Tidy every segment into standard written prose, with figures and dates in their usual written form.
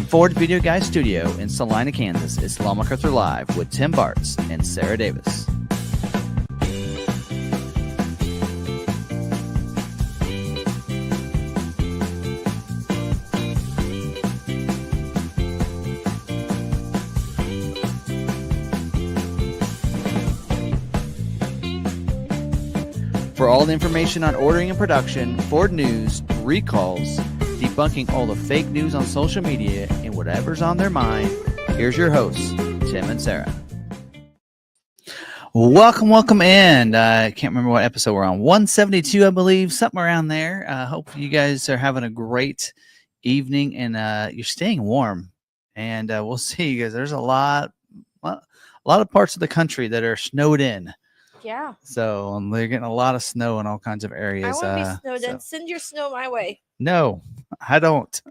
Ford Video Guy Studio in Salina, Kansas, it's McArthur Live with Tim Bartz and Sarah Davis. For all the information on ordering and production, Ford news, recalls, debunking all the fake news on social media, and whatever's on their mind, here's your hosts, Tim and Sarah. Welcome in. I can't remember what episode we're on. 172, I believe, something around there. Hope you guys are having a great evening and you're staying warm. And we'll see you guys. There's a lot of parts of the country that are snowed in. Yeah. So they're getting a lot of snow in all kinds of areas. I want to be snowed in. Send your snow my way. No, I don't.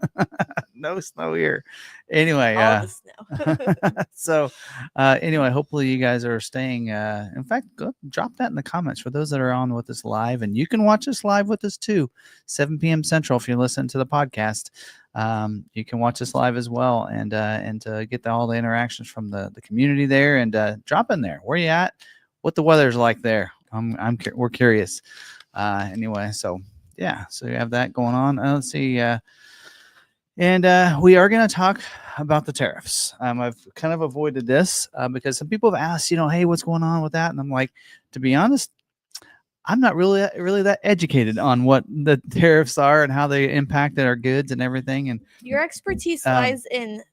No snow here. Anyway, all the snow. Anyway, hopefully you guys are staying. In fact, go drop that in the comments for those that are on with us live, and you can watch us live with us too, 7 p.m. Central. If you listen to the podcast, you can watch us live as well, and get all the interactions from the community there, and drop in there. Where you at? What the weather's like there? We're curious. Anyway, so yeah, so you have that going on. Let's see. And we are going to talk about the tariffs. I've kind of avoided this because some people have asked, hey, what's going on with that? And I'm like, to be honest, I'm not really that educated on what the tariffs are and how they impacted our goods and everything. And your expertise lies in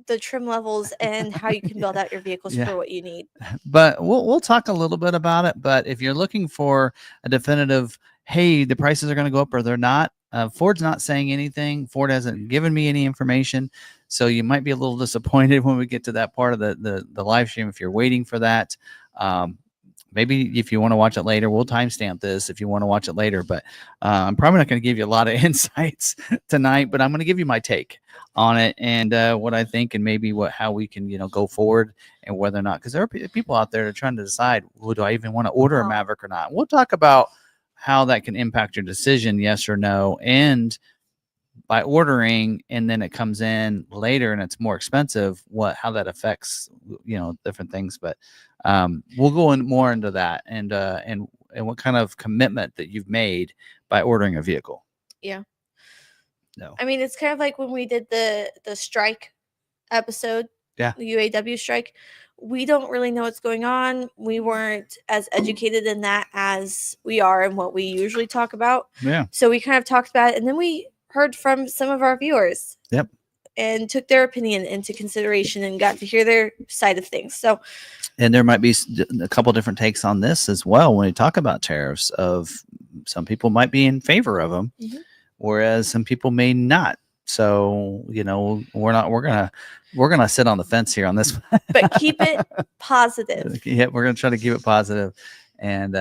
the trim levels and how you can build out your vehicles for what you need. But we'll talk a little bit about it. But if you're looking for a definitive, hey, the prices are going to go up or they're not, Ford's not saying anything. Ford hasn't given me any information. So you might be a little disappointed when we get to that part of the live stream if you're waiting for that. Maybe if you want to watch it later, we'll timestamp this if you want to watch it later. But I'm probably not going to give you a lot of insights tonight, but I'm going to give you my take on it and what I think and maybe how we can go forward and whether or not, because there are people out there that are trying to decide, well, do I even want to order a Maverick or not? We'll talk about how that can impact your decision, yes or no, and by ordering and then it comes in later and it's more expensive, how that affects different things. But we'll go more into that and what kind of commitment that you've made by ordering a vehicle. Yeah. No. I mean, it's kind of like when we did the strike episode, the UAW strike. We don't really know what's going on. We weren't as educated in that as we are in what we usually talk about. Yeah. So we kind of talked about it, and then we heard from some of our viewers. Yep. And took their opinion into consideration and got to hear their side of things. So, and there might be a couple different takes on this as well when we talk about tariffs. Of some people might be in favor of them, whereas some people may not. So we're gonna sit on the fence here on this, but keep it positive. Yeah, we're gonna try to keep it positive. And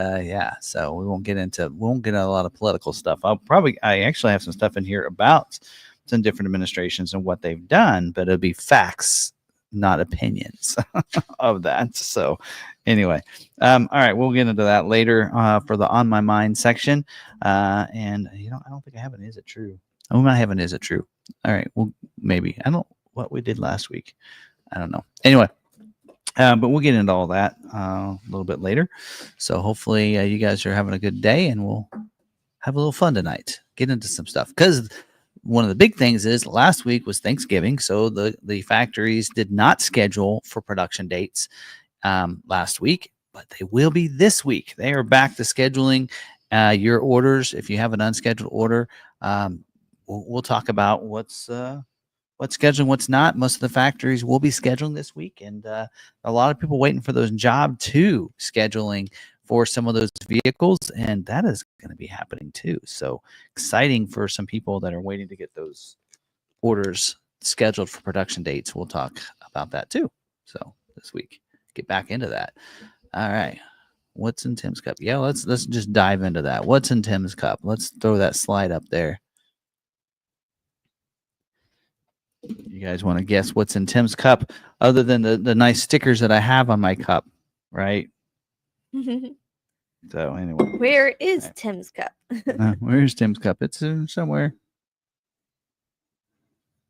so we won't get a lot of political stuff. I actually have some stuff in here about some different administrations and what they've done, but it'll be facts, not opinions of that. So anyway, all right, we'll get into that later for the On My Mind section. And I don't think I have an Is It True? We might have an Is It True? All right, well, maybe. I don't know what we did last week. I don't know. Anyway. But we'll get into all that a little bit later. So hopefully you guys are having a good day and we'll have a little fun tonight. Get into some stuff. Because one of the big things is last week was Thanksgiving. So the factories did not schedule for production dates last week, but they will be this week. They are back to scheduling your orders. If you have an unscheduled order, we'll talk about what's scheduling, what's not. Most of the factories will be scheduling this week, and a lot of people waiting for those job 2 scheduling for some of those vehicles, and that is going to be happening too. So exciting for some people that are waiting to get those orders scheduled for production dates. We'll talk about that too. So this week, get back into that. All right. What's in Tim's cup? Yeah, let's just dive into that. What's in Tim's cup? Let's throw that slide up there. You guys want to guess what's in Tim's cup other than the nice stickers that I have on my cup, right? So anyway. Where is Tim's cup? Where's Tim's cup? It's somewhere.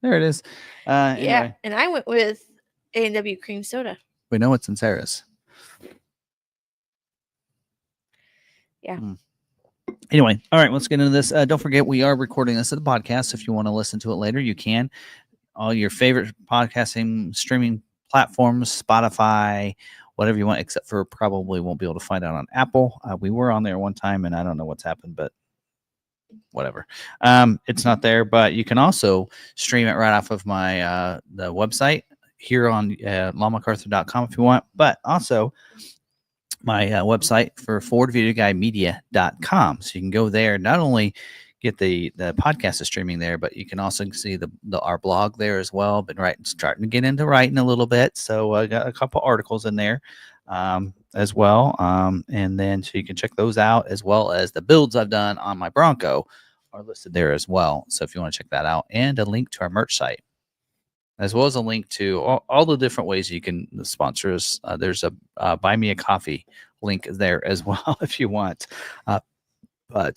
There it is. Anyway, and I went with A&W cream soda. we know it's in Sarah's. Yeah. Anyway, all right, let's get into this. Don't forget, we are recording this as a podcast. So if you want to listen to it later, you can. All your favorite podcasting streaming platforms, Spotify, whatever you want, except for probably won't be able to find out on Apple. We were on there one time, and I don't know what's happened, but whatever. It's not there, but you can also stream it right off of my the website here on McArthur.com if you want, but also my website for forwardvideoguidemedia.com. So you can go there, not only get the podcast is streaming there, but you can also see our blog there as well. Been starting to get into writing a little bit, so I got a couple articles in there as well, and then so you can check those out, as well as the builds I've done on my Bronco are listed there as well. So if you want to check that out, and a link to our merch site, as well as a link to all the different ways you can sponsor us. There's a buy me a coffee link there as well if you want. But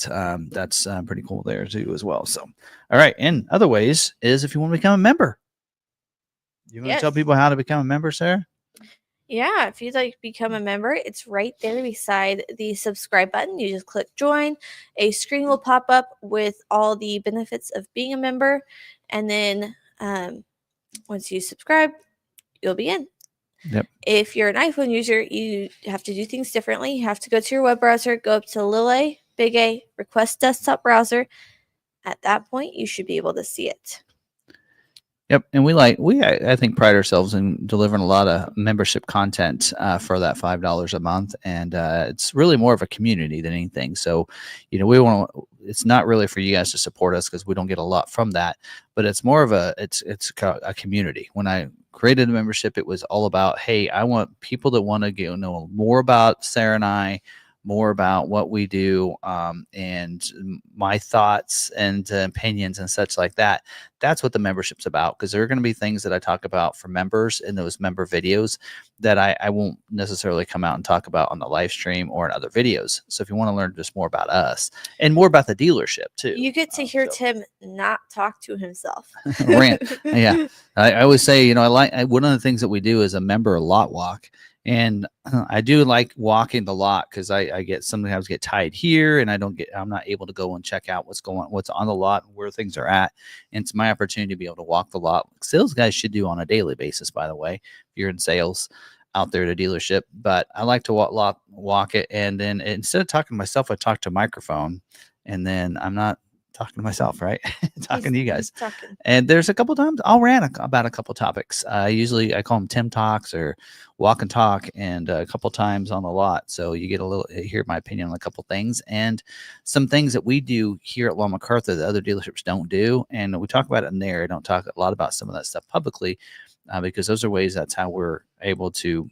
that's pretty cool there too as well. So, all right. And other ways is if you want to become a member. You want to tell people how to become a member, Sarah? Yeah, if you'd like to become a member, it's right there beside the subscribe button. You just click join. A screen will pop up with all the benefits of being a member. And then once you subscribe, you'll be in. Yep. If you're an iPhone user, you have to do things differently. You have to go to your web browser, go up to little A, big A, request desktop browser. At that point, you should be able to see it. Yep, and I think pride ourselves in delivering a lot of membership content for that $5 a month, and it's really more of a community than anything. So, we want to. It's not really for you guys to support us because we don't get a lot from that, but it's more of it's a community. When I created a membership, it was all about, hey, I want people that want to know more about Sarah and I, more about what we do, and my thoughts and opinions and such like that. That's what the membership's about, because there are going to be things that I talk about for members in those member videos that I won't necessarily come out and talk about on the live stream or in other videos. So if you want to learn just more about us and more about the dealership too, you get to hear Tim not talk to himself. Rant. Yeah. I always say, one of the things that we do is a member lot walk. And I do like walking the lot because I sometimes get tied here, and I'm not able to go and check out what's on the lot and where things are at. And it's my opportunity to be able to walk the lot. Sales guys should do on a daily basis, by the way, if you're in sales out there at a dealership. But I like to walk it, and then instead of talking to myself, I talk to a microphone, and then I'm not talking to myself, right? talking to you guys. And there's a couple times I'll rant about a couple topics. Usually I call them Tim Talks or Walk and Talk, and a couple times on the lot. So you get hear my opinion on a couple things and some things that we do here at McArthur that other dealerships don't do. And we talk about it in there. I don't talk a lot about some of that stuff publicly because those are ways that's how we're able to,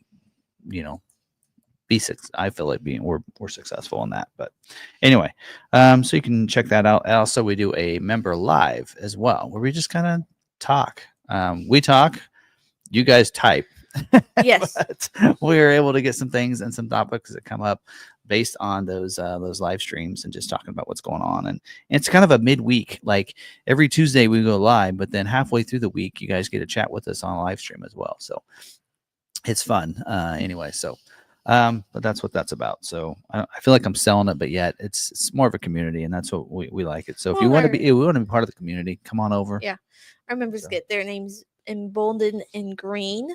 I feel like we're successful in that. But anyway, so you can check that out. Also, we do a member live as well, where we just kind of talk. We talk, you guys type. Yes. But we are able to get some things and some topics that come up based on those live streams and just talking about what's going on. And it's kind of a midweek, like every Tuesday we go live, but then halfway through the week, you guys get to chat with us on a live stream as well. So it's fun. Anyway, so but that's what that's about. So I feel like I'm selling it, but yet it's more of a community, and that's what we like it. So if you want to be part of the community, come on over. Yeah, our members get their names emboldened in green.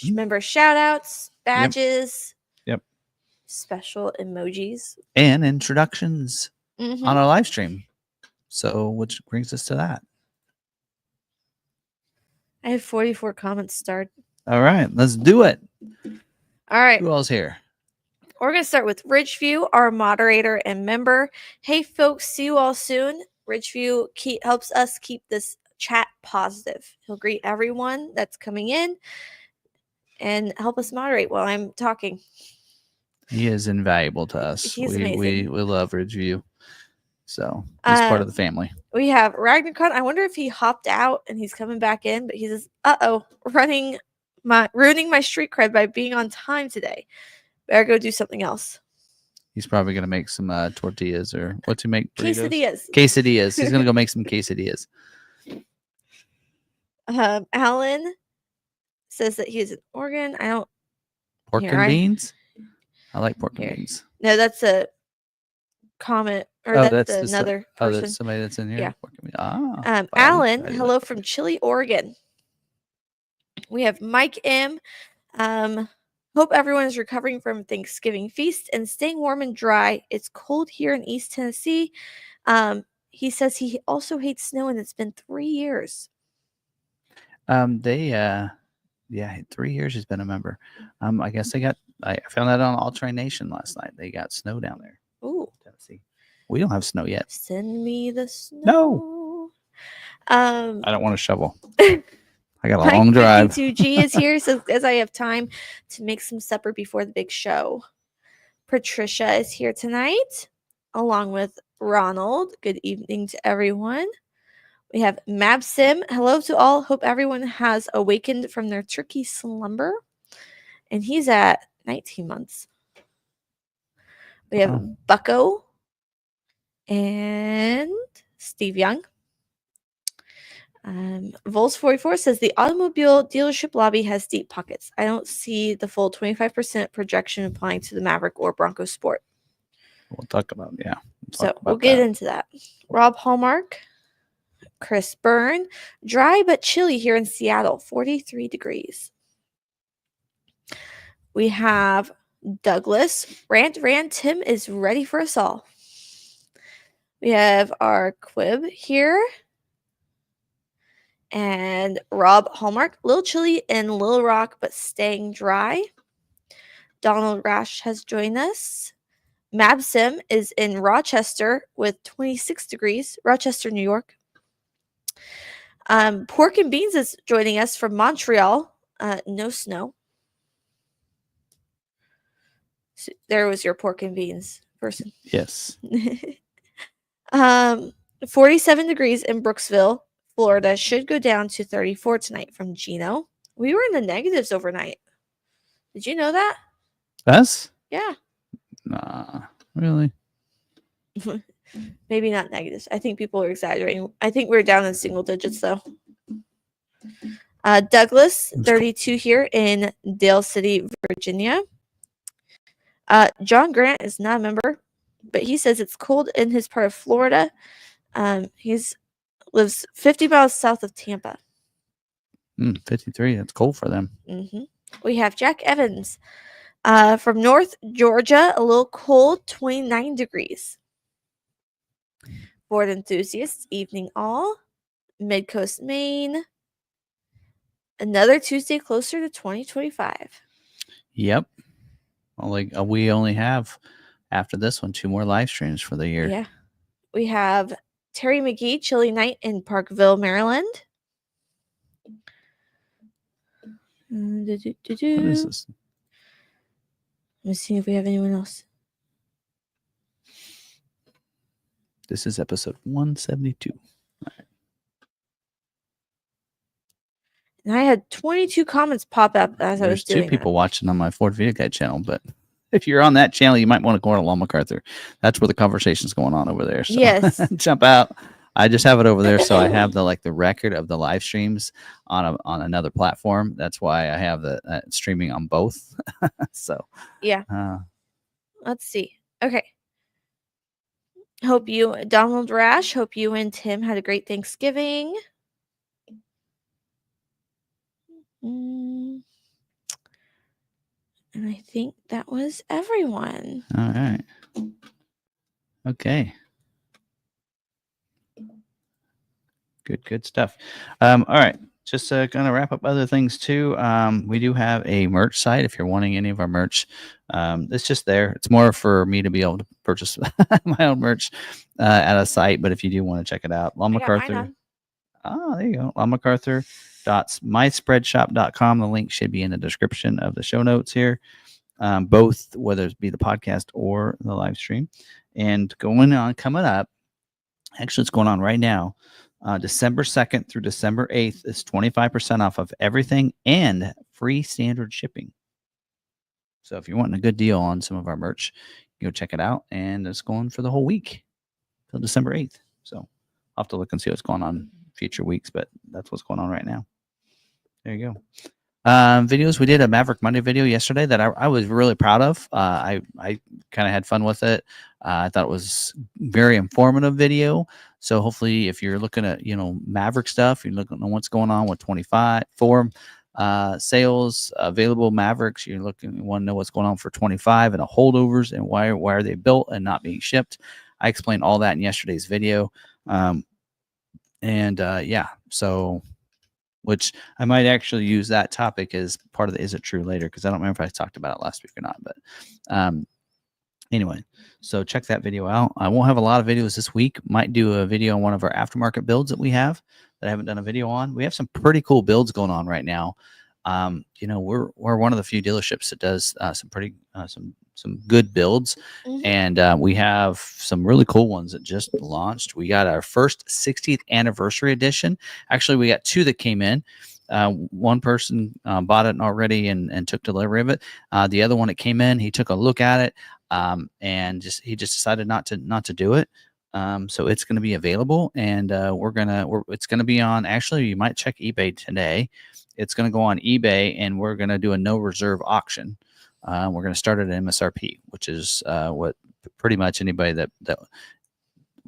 Member shout outs, badges, yep, special emojis, and introductions on our live stream. So which brings us to that. I have 44 comments started. All right, let's do it. All right. Who else here? We're going to start with Ridgeview, our moderator and member. Hey, folks, see you all soon. Ridgeview helps us keep this chat positive. He'll greet everyone that's coming in and help us moderate while I'm talking. He is invaluable to us. He's amazing. We love Ridgeview. So he's part of the family. We have Ragnarcon. I wonder if he hopped out and he's coming back in, but he says, ruining my street cred by being on time today. Better go do something else. He's probably going to make some tortillas or what's he make? Burritos? Quesadillas. He's going to go make some quesadillas. Alan says that he's in Oregon. I don't. Pork and beans? I like pork and beans. No, that's a comment. Or that's another person. That's somebody that's in here? Yeah. Pork and beans. Ah. Alan, hello from Chile, Oregon. We have Mike M. Hope everyone is recovering from Thanksgiving feast and staying warm and dry. It's cold here in East Tennessee. He says he also hates snow, and it's been 3 years. 3 years he's been a member. I guess I found that on All Train Nation last night. They got snow down there. Ooh. Tennessee. We don't have snow yet. Send me the snow. No. I don't want to shovel. I got a long drive. 52G is here, so as I have time to make some supper before the big show. Patricia is here tonight, along with Ronald. Good evening to everyone. We have Mabsim. Hello to all. Hope everyone has awakened from their turkey slumber. And he's at 19 months. We have Bucko and Steve Young. Vols44 says the automobile dealership lobby has deep pockets. I don't see the full 25% projection applying to the Maverick or Bronco Sport. We'll talk about, We'll get into that. Rob Hallmark, Chris Byrne, dry but chilly here in Seattle, 43 degrees. We have Douglas. Rant Tim is ready for us all. We have our Quib here. And Rob Hallmark, little chilly in Little Rock, but staying dry. Donald Rash has joined us. Mabsim is in Rochester with 26 degrees, Rochester, New York. Pork and Beans is joining us from Montreal. No snow. So there was your Pork and Beans person. Yes. 47 degrees in Brooksville, Florida. Should go down to 34 tonight from Gino. We were in the negatives overnight. Did you know that? Us? Yeah. Nah, really? Maybe not negatives. I think people are exaggerating. I think we're down in single digits, though. Douglas, 32 here in Dale City, Virginia. John Grant is not a member, but he says it's cold in his part of Florida. He's lives 50 miles south of Tampa. 53. That's cold for them. Mm-hmm. We have Jack Evans from North Georgia, a little cold, 29 degrees. Ford enthusiasts, evening all. Midcoast, Maine. Another Tuesday closer to 2025. Yep. We only have, after this one, 2 more live streams for the year. Yeah. We have Terry McGee, chilly night in Parkville, Maryland. What is this? Let me see if we have anyone else. This is episode 172. All right. And I had 22 comments pop up as I was doing There's 2 people watching on my Ford Video Guide channel, but if you're on that channel, you might want to go on to McArthur. That's where the conversation's going on over there. So yes. Jump out. I just have it over there, so I have the record of the live streams on another platform. That's why I have the streaming on both. So yeah. Let's see. Okay. Donald Rash, hope you and Tim had a great Thanksgiving. And I think that was everyone. All right. Okay. Good stuff. All right. Just going to wrap up other things too. We do have a merch site if you're wanting any of our merch. It's just there. It's more for me to be able to purchase my own merch at a site. But if you do want to check it out, McArthur. There you go. McArthur.myspreadshop.com. The link should be in the description of the show notes here. Both, whether it be the podcast or the live stream. And coming up, actually it's going on right now. December 2nd through December 8th is 25% off of everything and free standard shipping. So if you're wanting a good deal on some of our merch, go check it out. And it's going for the whole week till December 8th. So I'll have to look and see what's going on future weeks, but that's what's going on right now. There you go. Videos. We did a Maverick Monday video yesterday that I was really proud of. I kind of had fun with it. I thought it was very informative video. So hopefully, if you're looking at Maverick stuff, you're looking at what's going on with 24 sales available Mavericks. You want to know what's going on for 25 and the holdovers and why are they built and not being shipped. I explained all that in yesterday's video. Yeah, so. Which I might actually use that topic as part of the Is It True later, because I don't remember if I talked about it last week or not. But anyway, so check that video out. I won't have a lot of videos this week. Might do a video on one of our aftermarket builds that we have that I haven't done a video on. We have some pretty cool builds going on right now. We're one of the few dealerships that does some good builds, and we have some really cool ones that just launched. We got our first 60th anniversary edition. Actually, we got 2 that came in. One person bought it already and took delivery of it. The other one that came in, he took a look at it and he just decided not to do it. So it's going to be available, and it's going to be on. Actually, you might check eBay today. It's going to go on eBay, and we're going to do a no reserve auction. We're going to start at MSRP, which is what pretty much anybody that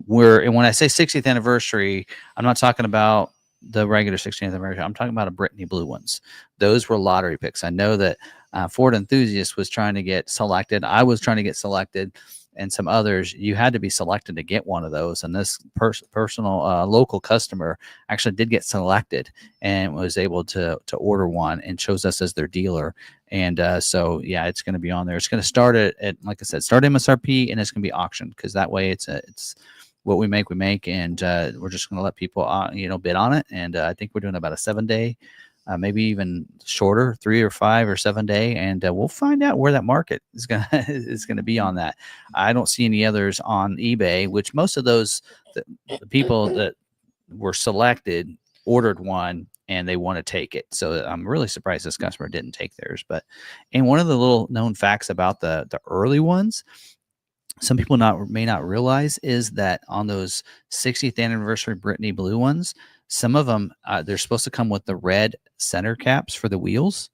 and when I say 60th anniversary, I'm not talking about the regular 60th anniversary. I'm talking about a Brittany Blue ones. Those were lottery picks. I know that Ford Enthusiast was trying to get selected. I was trying to get selected, and some others. You had to be selected to get one of those. And this personal local customer actually did get selected and was able to order one and chose us as their dealer. And so, yeah, it's going to be on there. It's going to start at, like I said, start MSRP, and it's going to be auctioned, because that way it's what we make, and we're just going to let people, bid on it. And I think we're doing about a 7-day, maybe even shorter, 3 or 5 or 7 day. And we'll find out where that market is going to be on that. I don't see any others on eBay, which most of those the people that were selected ordered one and they want to take it. So I'm really surprised this customer didn't take theirs. And one of the little known facts about the early ones, some people may not realize, is that on those 60th anniversary Brittany Blue ones, some of them they're supposed to come with the red center caps for the wheels,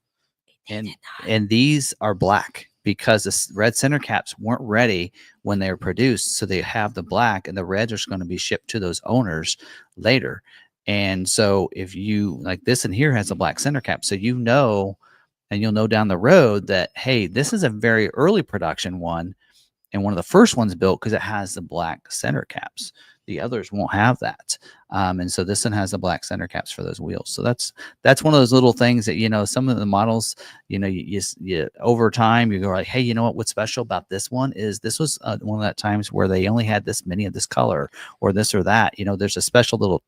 and these are black because the red center caps weren't ready when they were produced. So they have the black, and the reds are going to be shipped to those owners later. And so if you like this, and here has a black center cap, so you'll know down the road that, hey, this is a very early production one, and one of the first ones built, because it has the black center caps. The others won't have that. And so this one has the black center caps for those wheels. So that's one of those little things that, some of the models, you over time, you go like, hey, you know what's special about this one is this was one of that times where they only had this many of this color or this or that. There's a special little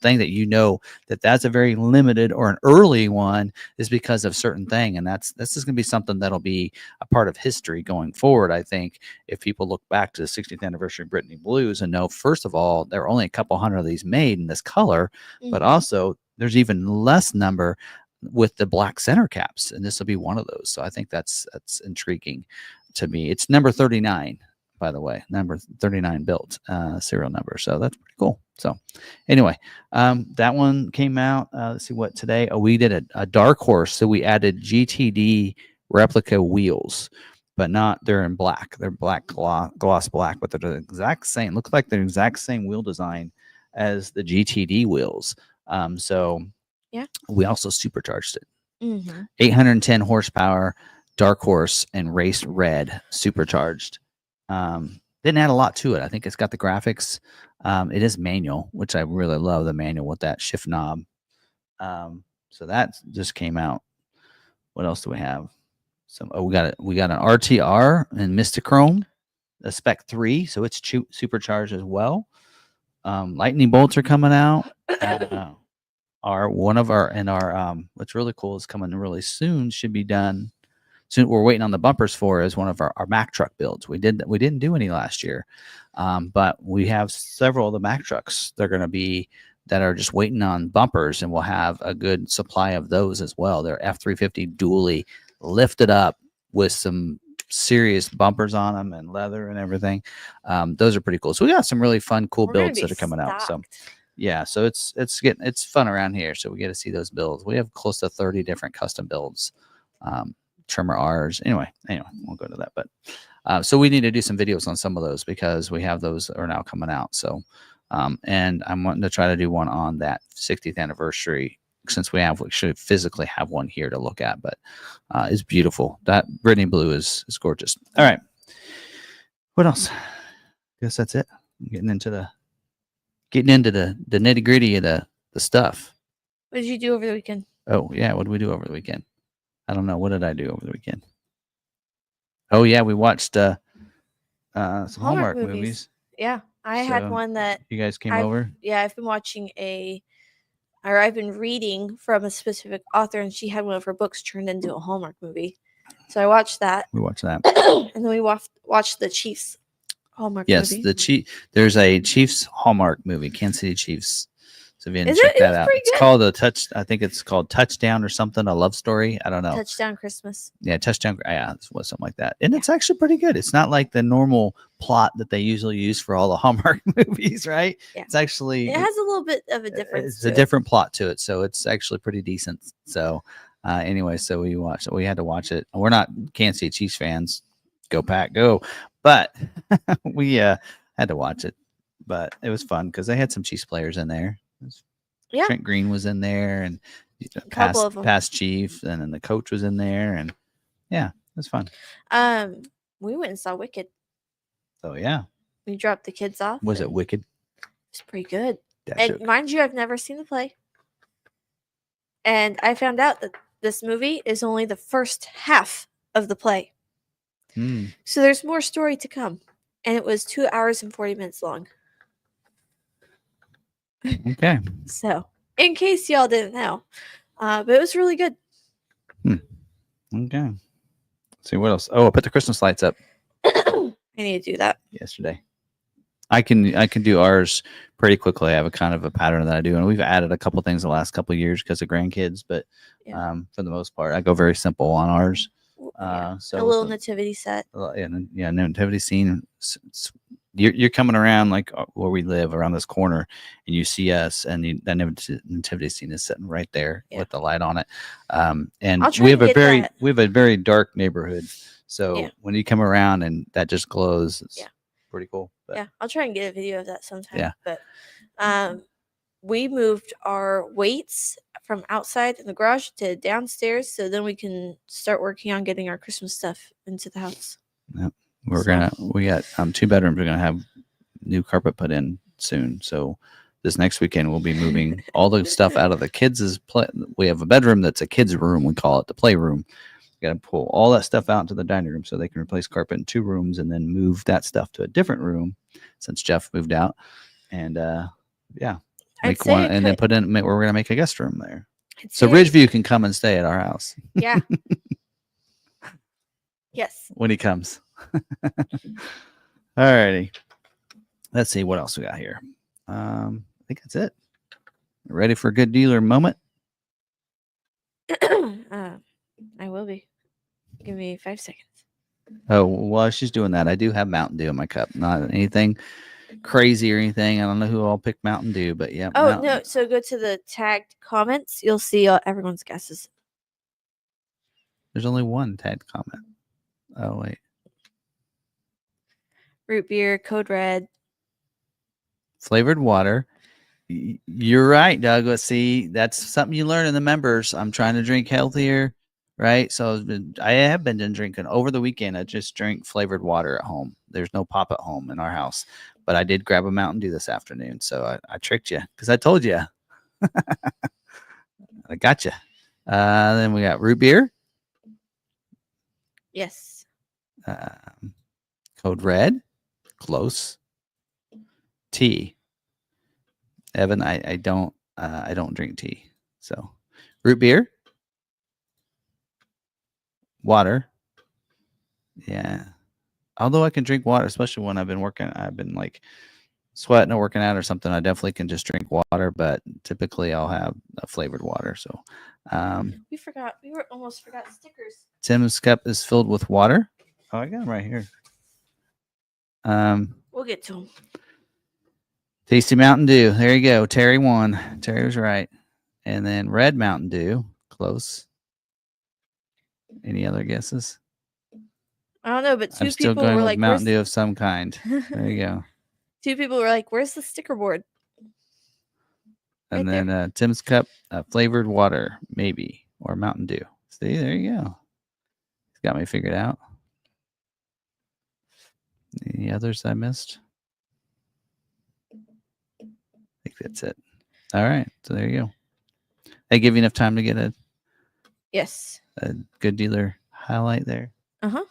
thing that that's a very limited or an early one is because of certain thing. And this is going to be something that'll be a part of history going forward. I think if people look back to the 60th anniversary Brittany Blues and know, first of all, there are only a couple hundred of these made in this color, but also there's even less number with the black center caps, and this will be one of those. So I think that's intriguing to me. It's number 39, by the way, number 39 built serial number. So that's pretty cool. So anyway, that one came out. Let's see what today. Oh, we did a dark horse. So we added GTD replica wheels, but they're in black. They're black gloss black, but they're the exact same. Look like they're the exact same wheel design as the GTD wheels. So yeah, we also supercharged it. 810 horsepower, dark horse, and race red supercharged. Didn't add a lot to it. I think it's got the graphics. It is manual, which I really love, the manual with that shift knob. So that just came out. What else do we have? We got an RTR and Mistachrome, a Spec 3, so it's supercharged as well. Lightning bolts are coming out. What's really cool is coming really soon. Should be done soon. We're waiting on the bumpers for is one of our Mack truck builds. We didn't do any last year, but we have several of the Mack trucks. They're going to be that are just waiting on bumpers, and we'll have a good supply of those as well. They're F350 dually lifted up with some serious bumpers on them and leather and everything. Those are pretty cool. So we got some really fun, cool builds that are coming out. So yeah, so it's fun around here. So we get to see those builds. We have close to 30 different custom builds. Trimmer R's. Anyway, we'll go to that. But so we need to do some videos on some of those because we have those that are now coming out. So and I'm wanting to try to do one on that 60th anniversary since we should physically have one here to look at. But it's beautiful. That Brittany blue is gorgeous. All right. What else? Guess that's it. I'm getting into the nitty gritty of the stuff. What did you do over the weekend? Oh yeah, what did we do over the weekend? I don't know. What did I do over the weekend? Oh yeah, we watched some Hallmark movies. Yeah, I had one that you guys came over. Yeah, I've been watching I've been reading from a specific author, and she had one of her books turned into a Hallmark movie. So I watched that. We watched that, and then we watched the Chiefs Hallmark movie. Yes, there's a Chiefs Hallmark movie, Kansas City Chiefs. So if you didn't check that out, it's called I think it's called Touchdown or something, a love story. I don't know. Touchdown Christmas. Yeah, Touchdown. Yeah, it was something like that. And it's actually pretty good. It's not like the normal plot that they usually use for all the Hallmark movies, right? Yeah. It's actually it has a little bit of a difference. It's a different plot to it, so it's actually pretty decent. So anyway, so we watched it. We had to watch it. We're not Kansas City Chiefs fans. Go Pack, go! But we had to watch it. But it was fun because they had some Chiefs players in there. Yeah. Trent Green was in there, and past Chief, and then the coach was in there, and yeah, it was fun. We went and saw Wicked. Oh yeah. We dropped the kids off. Was it Wicked? It's pretty good. And mind you, I've never seen the play. And I found out that this movie is only the first half of the play. So there's more story to come. And it was 2 hours and 40 minutes long. Okay. So, in case y'all didn't know. But it was really good. Okay. Let's see what else. Oh, I put the Christmas lights up. I need to do that. Yesterday. I can do ours pretty quickly. I have a kind of a pattern that I do, and we've added a couple things the last couple of years because of grandkids. But for the most part, I go very simple on ours. So a little nativity set. Nativity scene. You're coming around like where we live around this corner, and you see us, and that nativity scene is sitting right there with the light on it. And we have a very dark neighborhood, so when you come around and that just glows, it's pretty cool. But, yeah, I'll try and get a video of that sometime. Yeah, but we moved our weights from outside in the garage to downstairs, so then we can start working on getting our Christmas stuff into the house. Yep. We got 2 bedrooms. We're gonna have new carpet put in soon. So this next weekend we'll be moving all the stuff out of the kids' we have a bedroom that's a kids' room. We call it the playroom. Got to pull all that stuff out into the dining room so they can replace carpet in 2 rooms and then move that stuff to a different room since Jeff moved out. And make one and then put in. We're gonna make a guest room there. So Ridgeview can come and stay at our house. Yeah. Yes. When he comes. All righty. Let's see what else we got here. I think that's it. Ready for a good dealer moment? I will be. Give me 5 seconds. Oh, while she's doing that, I do have Mountain Dew in my cup. Not anything crazy or anything. I don't know who all picked Mountain Dew, but yeah. Oh, no. So go to the tagged comments. You'll see everyone's guesses. There's only one tagged comment. Oh, wait. Root beer, Code Red. Flavored water. You're right, Douglas. See, that's something you learn in the members. I'm trying to drink healthier, right? So I have been drinking over the weekend. I just drink flavored water at home. There's no pop at home in our house, but I did grab a Mountain Dew this afternoon. So I tricked you because I told you. I got you. Then we got root beer. Yes. Code Red. Close. Tea. Evan, I don't drink tea. So root beer. Water. Yeah. Although I can drink water, especially when I've been like sweating or working out or something, I definitely can just drink water, but typically I'll have a flavored water. So we almost forgot stickers. Tim's cup is filled with water. Oh, I got them right here. We'll get to them. Tasty Mountain Dew. There you go. Terry won. Terry was right. And then Red Mountain Dew. Close. Any other guesses? I don't know, but I'm still people going were with like, Mountain Dew of some kind. There you go. 2 people were like, "Where's the sticker board?" And then Tim's Cup flavored water, maybe, or Mountain Dew. See, there you go. He's got me figured out. Any others I missed? I think that's it. All right, so there you go. They give you enough time to get a good dealer highlight there. Uh-huh.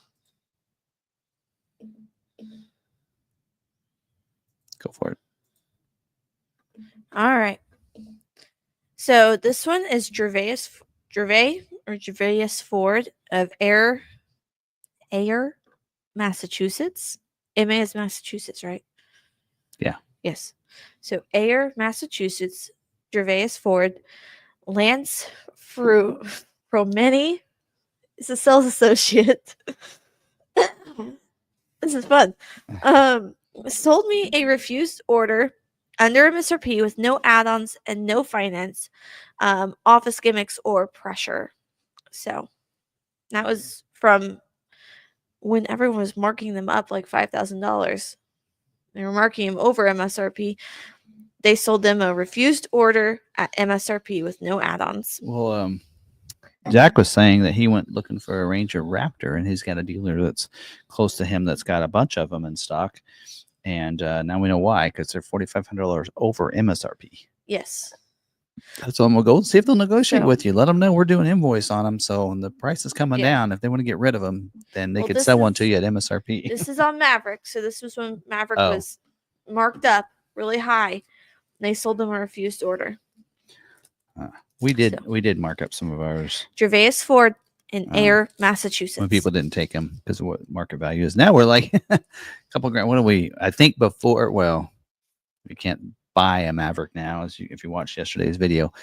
Go for it. All right. So this one is Gervais Ford of Ayer, Massachusetts. MA is Massachusetts, right? Yeah. Yes. So Ayer, Massachusetts, Gervais Ford, Lance Fromeni is a sales associate. This is fun. Sold me a refused order under MSRP with no add-ons and no finance, office gimmicks or pressure. So that was from when everyone was marking them up like $5,000. They were marking them over MSRP. They sold them a refused order at MSRP with no add-ons. Well, Jack was saying that he went looking for a Ranger Raptor, and he's got a dealer that's close to him that's got a bunch of them in stock. And now we know why, because they're $4,500 over MSRP. Yes. So I'm going to go see if they'll negotiate with you. Let them know we're doing invoice on them. So when the price is coming down, if they want to get rid of them, then they could sell one to you at MSRP. This is on Maverick. So this was when Maverick was marked up really high. They sold them a refused order. We did mark up some of ours. Gervais Ford in Ayer, Massachusetts. When people didn't take them because of what market value is. Now we're like a couple grand. What do we? I think before. Well, we can't buy a Maverick now, if you watched yesterday's video,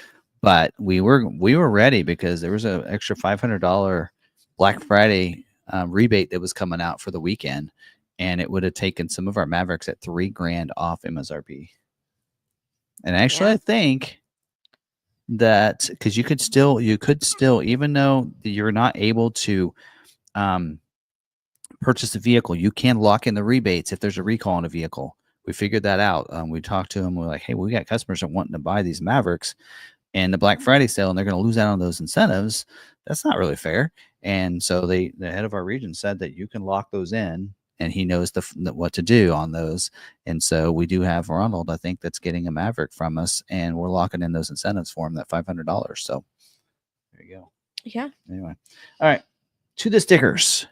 but we were ready because there was an extra $500 Black Friday rebate that was coming out for the weekend, and it would have taken some of our Mavericks at $3,000 off MSRP. And actually, I think that because you could still, even though you're not able to purchase a vehicle, you can lock in the rebates if there's a recall on a vehicle. We figured that out. We talked to them. We're like, hey, we got customers that wanting to buy these Mavericks and the Black Friday sale, and they're going to lose out on those incentives. That's not really fair. And so the head of our region said that you can lock those in, and he knows what to do on those. And so we do have Ronald, I think, that's getting a Maverick from us, and we're locking in those incentives for him, that $500. So there you go. Yeah. Anyway. All right. To the stickers.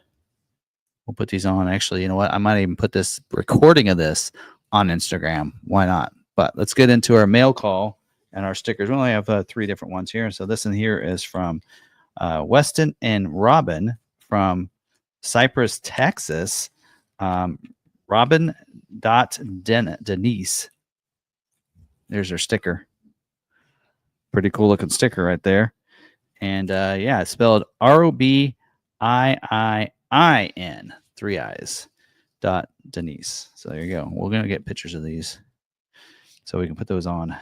We'll put these on. Actually, you know what? I might even put this recording of this on Instagram. Why not? But let's get into our mail call and our stickers. We only have 3 different ones here. So this one here is from Weston and Robin from Cypress, Texas. Robin Denise. There's her sticker. Pretty cool looking sticker right there. And yeah, it's spelled ROBIIIN, 3 I's, Denise. So there you go. We're going to get pictures of these so we can put those on.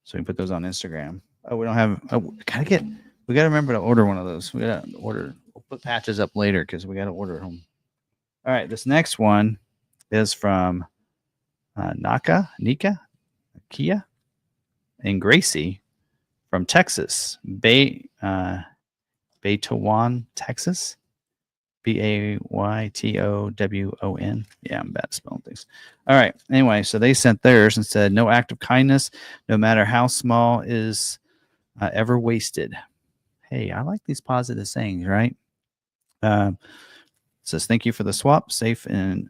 So we can put those on Instagram. Oh, we don't have, we got to remember to order one of those. We got to order, we'll put patches up later because we got to order them. All right. This next one is from Nika, Kia, and Gracie from Texas, Baytown, Texas, Baytowon. Yeah, I'm bad at spelling things. All right. Anyway, so they sent theirs and said, no act of kindness, no matter how small, is ever wasted. Hey, I like these positive sayings, right? Says, thank you for the swap. Safe and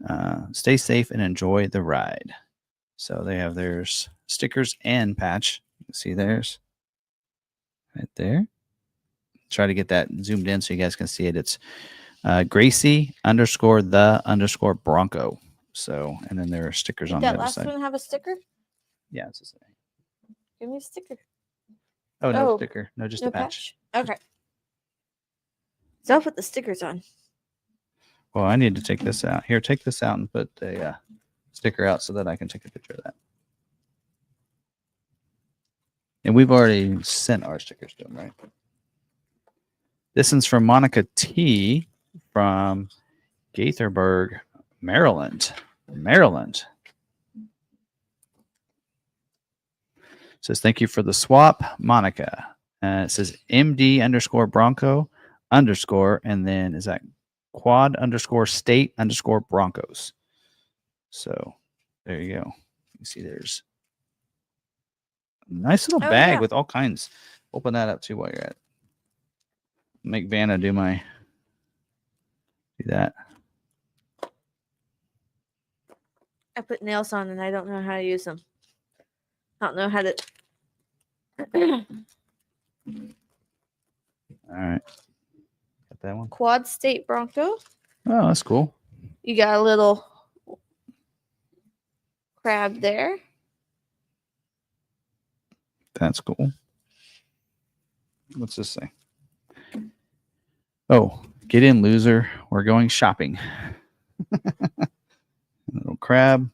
stay safe and enjoy the ride. So they have theirs, stickers and patch. You can see theirs right there. Try to get that zoomed in so you guys can see it. It's Gracie _ Bronco. So, and then there are stickers on the other side. That last one have a sticker? Yeah, it's the same. Give me a sticker. Oh, no sticker. No, just a patch. Okay. So I'll put the stickers on. Well, I need to take this out. Here, take this out and put a sticker out so that I can take a picture of that. And we've already sent our stickers to them, right? This one's from Monica T from Gaithersburg, Maryland. Maryland. Says, thank you for the swap, Monica. It says MD_Bronco_, and then is that quad_state_Broncos. So there you go. You see there's a nice little bag with all kinds. Open that up too while you're at it. Make Vanna do that. I put nails on and I don't know how to use them. I don't know how to. All right. Got that one? Quad State Bronco. Oh, that's cool. You got a little crab there. That's cool. What's this say? Oh, get in, loser. We're going shopping. A little crab.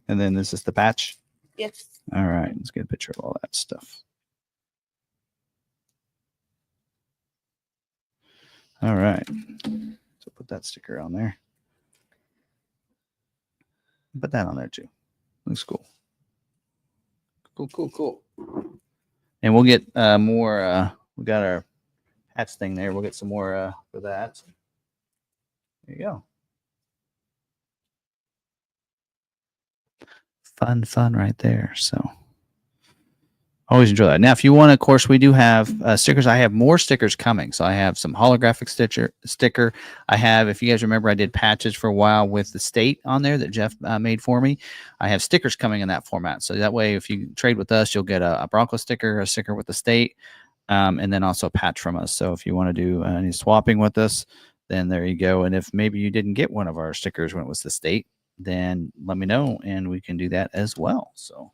And then this is the patch. Yes. All right. Let's get a picture of all that stuff. All right. So put that sticker on there. Put that on there too. Looks cool. Cool. And we'll get more. We got our patch thing there. We'll get some more for that. There you go. Fun right there. So always enjoy that. Now, if you want, of course, we do have stickers. I have more stickers coming. So I have some holographic sticker. I have, if you guys remember, I did patches for a while with the state on there that Jeff made for me. I have stickers coming in that format. So that way, if you trade with us, you'll get a Bronco sticker, a sticker with the state, and then also a patch from us. So if you want to do any swapping with us, then there you go. And if maybe you didn't get one of our stickers when it was the state, then let me know and we can do that as well. So,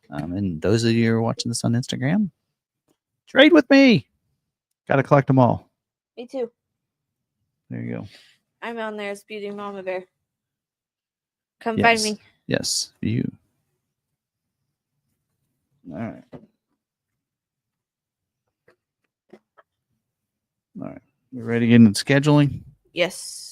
and those of you who are watching this on Instagram, trade with me. Got to collect them all. Me too. There you go. I'm on there as Beauty Mama Bear. Come find me. Yes, you. All right. All right. You ready to get into scheduling? Yes.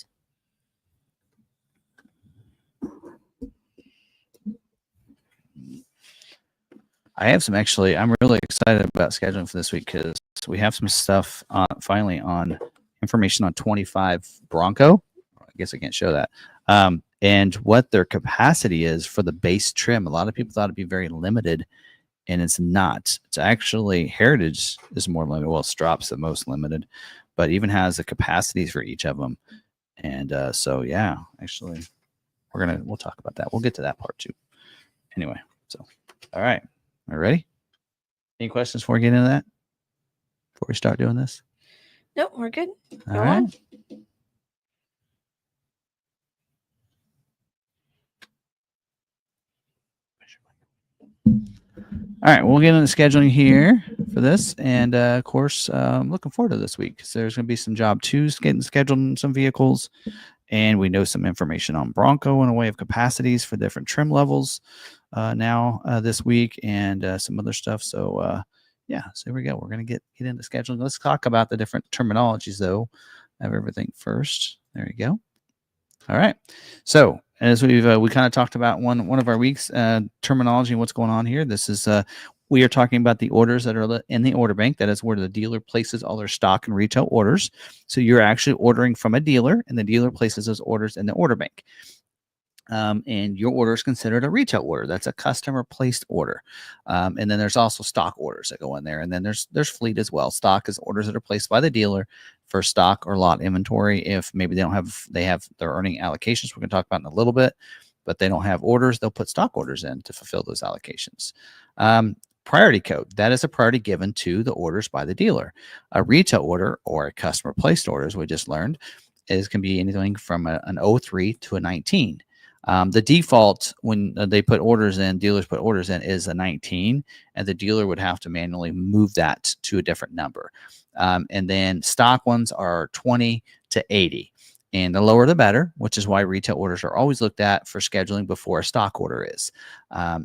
I have some actually. I'm really excited about scheduling for this week because we have some stuff finally on information on 25 Bronco. I guess I can't show that. And what their capacity is for the base trim. A lot of people thought it'd be very limited, and it's not. It's actually Heritage is more limited. Well, Strop's the most limited, but even has the capacities for each of them. And so yeah, actually, we'll talk about that. We'll get to that part too. Anyway, so all right. All right, ready? Any questions before we get into that? Before we start doing this? Nope, we're good. Go on. All right, we'll get into scheduling here for this. And, of course, I'm looking forward to this week because there's going to be some job twos getting scheduled in some vehicles. And we know some information on Bronco in a way of capacities for different trim levels now this week and some other stuff. So, yeah, so here we go. We're going to get into scheduling. Let's talk about the different terminologies, though, of everything first. There you go. All right. So as we kind of talked about one of our weeks, terminology and what's going on here. This is we are talking about the orders that are in the order bank. That is where the dealer places all their stock and retail orders. So you're actually ordering from a dealer, and the dealer places those orders in the order bank. And your order is considered a retail order. That's a customer placed order. And then there's also stock orders that go in there. And then there's fleet as well. Stock is orders that are placed by the dealer for stock or lot inventory. If maybe they have their earning allocations, we're going to talk about in a little bit, but they don't have orders, they'll put stock orders in to fulfill those allocations. Priority code, that is a priority given to the orders by the dealer. A retail order or a customer placed order, as we just learned, can be anything from an 03 to a 19. The default when they put orders in, dealers put orders in, is a 19, and the dealer would have to manually move that to a different number. And then stock ones are 20 to 80. And the lower the better, which is why retail orders are always looked at for scheduling before a stock order is.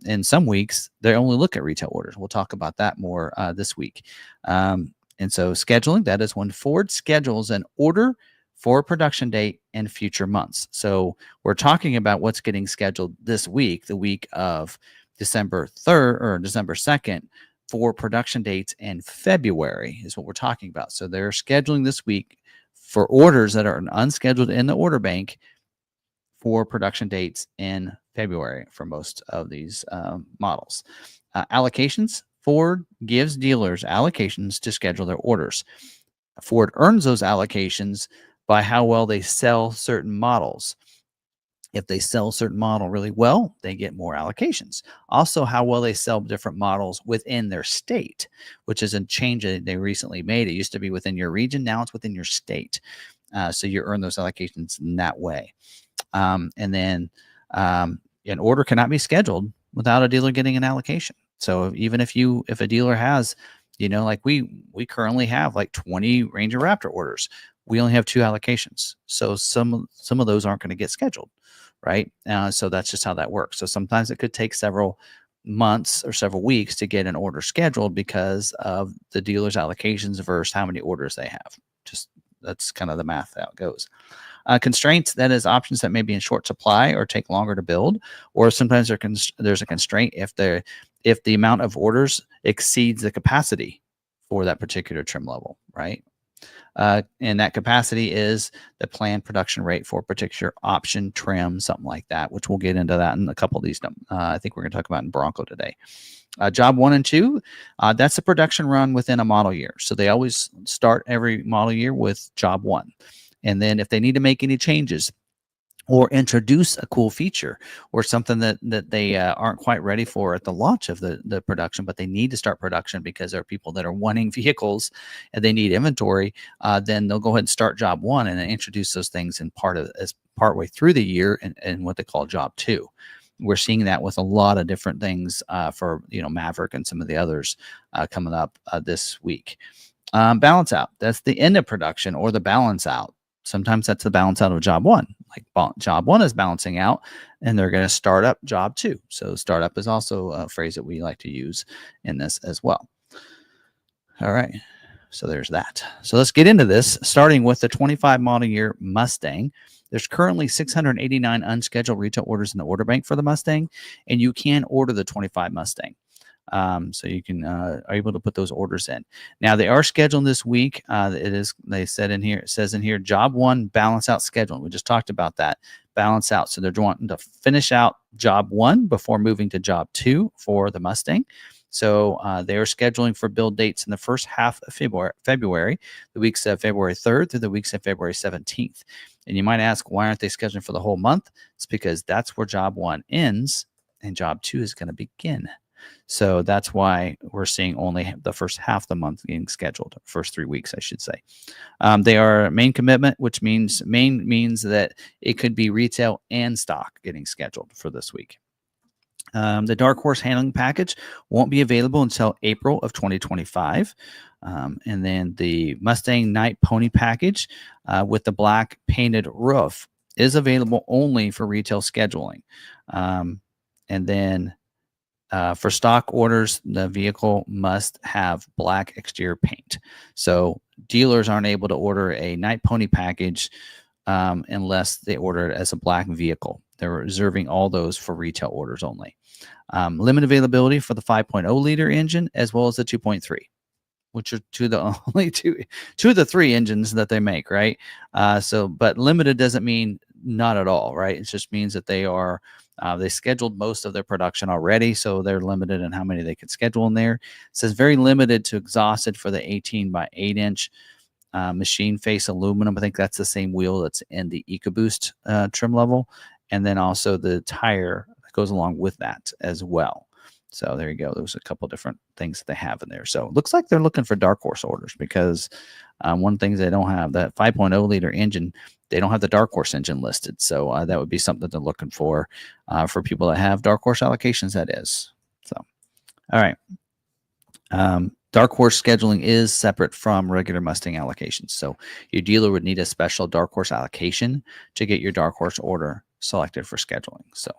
In some weeks, they only look at retail orders. We'll talk about that more this week. And so scheduling, that is when Ford schedules an order for a production date and future months. So we're talking about what's getting scheduled this week, the week of December 3rd or December 2nd, for production dates in February is what we're talking about. So they're scheduling this week for orders that are unscheduled in the order bank for production dates in February for most of these models. Allocations, Ford gives dealers allocations to schedule their orders. Ford earns those allocations by how well they sell certain models. If they sell a certain model really well, they get more allocations. Also, how well they sell different models within their state, which is a change that they recently made. It used to be within your region. Now it's within your state. So you earn those allocations in that way. And then an order cannot be scheduled without a dealer getting an allocation. So even if a dealer has, like we currently have like 20 Ranger Raptor orders, we only have 2 allocations. So some of those aren't going to get scheduled. Right. So that's just how that works. So sometimes it could take several months or several weeks to get an order scheduled because of the dealer's allocations versus how many orders they have. Just that's kind of the math how it goes. Constraints, that is options that may be in short supply or take longer to build, or sometimes there's a constraint if the amount of orders exceeds the capacity for that particular trim level, right? And that capacity is the planned production rate for a particular option trim, something like that, which we'll get into that in a couple of these. I think we're going to talk about in Bronco today. Job 1 and 2, that's a production run within a model year. So they always start every model year with job 1. And then if they need to make any changes or introduce a cool feature or something that they aren't quite ready for at the launch of the production, but they need to start production because there are people that are wanting vehicles and they need inventory, then they'll go ahead and start job 1 and then introduce those things in partway through the year and what they call job 2. We're seeing that with a lot of different things for Maverick and some of the others coming up this week. Balance out, that's the end of production or the balance out. Sometimes that's the balance out of job 1. Like job 1 is balancing out and they're going to start up job 2. So startup is also a phrase that we like to use in this as well. All right. So there's that. So let's get into this, starting with the 25 model year Mustang. There's currently 689 unscheduled retail orders in the order bank for the Mustang, and you can order the 25 Mustang. So you can are able to put those orders in. Now they are scheduled this week. It says in here, job 1 balance out scheduling. We just talked about that balance out. So they're wanting to finish out job 1 before moving to job 2 for the Mustang. So they are scheduling for build dates in the first half of February, the weeks of February 3rd through the weeks of February 17th. And you might ask, why aren't they scheduling for the whole month? It's because that's where job 1 ends and job 2 is going to begin. So that's why we're seeing only the first half of the month being scheduled, first 3 weeks, I should say. They are main commitment, which means that it could be retail and stock getting scheduled for this week. The Dark Horse handling package won't be available until April of 2025. And then the Mustang Night Pony package with the black painted roof is available only for retail scheduling. And then for stock orders, the vehicle must have black exterior paint. So dealers aren't able to order a Night Pony package unless they order it as a black vehicle. They're reserving all those for retail orders only. Limited availability for the 5.0 liter engine as well as the 2.3, which are only two of the 3 engines that they make, right? But limited doesn't mean not at all, right? It just means that they scheduled most of their production already, so they're limited in how many they can schedule in there. It says very limited to exhausted for the 18 by 8 inch machine face aluminum. I think that's the same wheel that's in the EcoBoost trim level, and then also the tire that goes along with that as well. So there you go. There's a couple different things that they have in there. So it looks like they're looking for Dark Horse orders because one thing they don't have, that 5.0 liter engine, they don't have the Dark Horse engine listed. So that would be something they're looking for people that have Dark Horse allocations, that is. So, all right. Dark horse scheduling is separate from regular Mustang allocations. So your dealer would need a special dark horse allocation to get your dark horse order selected for scheduling. So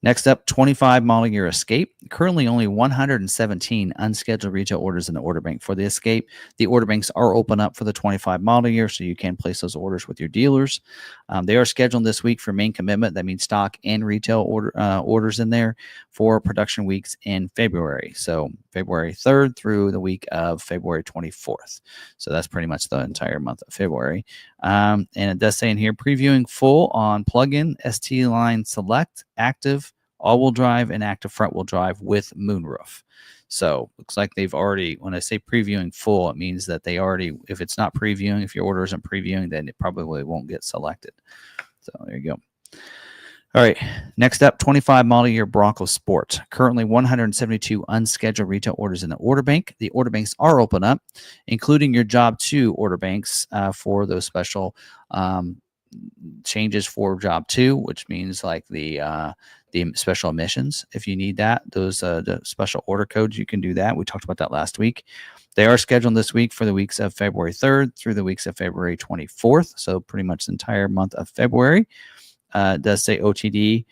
next up, 25 model year Escape. Currently only 117 unscheduled retail orders in the order bank for the Escape. The order banks are open up for the 25 model year, so you can place those orders with your dealers. They are scheduled this week for main commitment. That means stock and retail orders in there for production weeks in February. So February 3rd through the week of February 24th. So that's pretty much the entire month of February. And it does say in here, previewing full on plug-in ST line select, active, all-wheel drive, and active front-wheel drive with moonroof. So looks like they've already, when I say previewing full, it means that they already, if it's not previewing, if your order isn't previewing, then it probably won't get selected. So there you go. All right, next up, 25 model year Bronco Sport. Currently 172 unscheduled retail orders in the order bank. The order banks are open up, including your Job 2 order banks for those special changes for Job 2, which means like the special emissions. If you need that, those the special order codes, you can do that. We talked about that last week. They are scheduled this week for the weeks of February 3rd through the weeks of February 24th. So pretty much the entire month of February. It does say OTD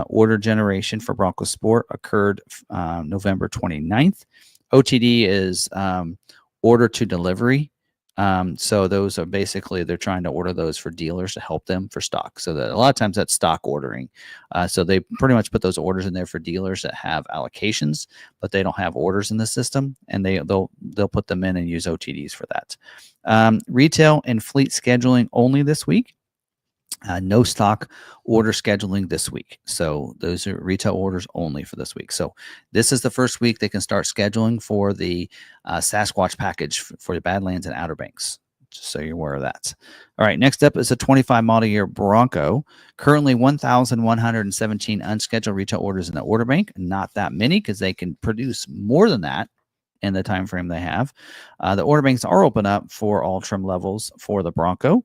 order generation for Bronco Sport occurred November 29th. OTD is order to delivery. So those are basically, they're trying to order those for dealers to help them for stock. So that a lot of times that's stock ordering. So they pretty much put those orders in there for dealers that have allocations, but they don't have orders in the system, and they'll put them in and use OTDs for that. Retail and fleet scheduling only this week. No stock order scheduling this week. So those are retail orders only for this week. So this is the first week they can start scheduling for the Sasquatch package for the Badlands and Outer Banks. Just so you're aware of that. All right, next up is a 25 model year Bronco. Currently 1,117 unscheduled retail orders in the order bank. Not that many because they can produce more than that in the time frame they have. The order banks are open up for all trim levels for the Bronco.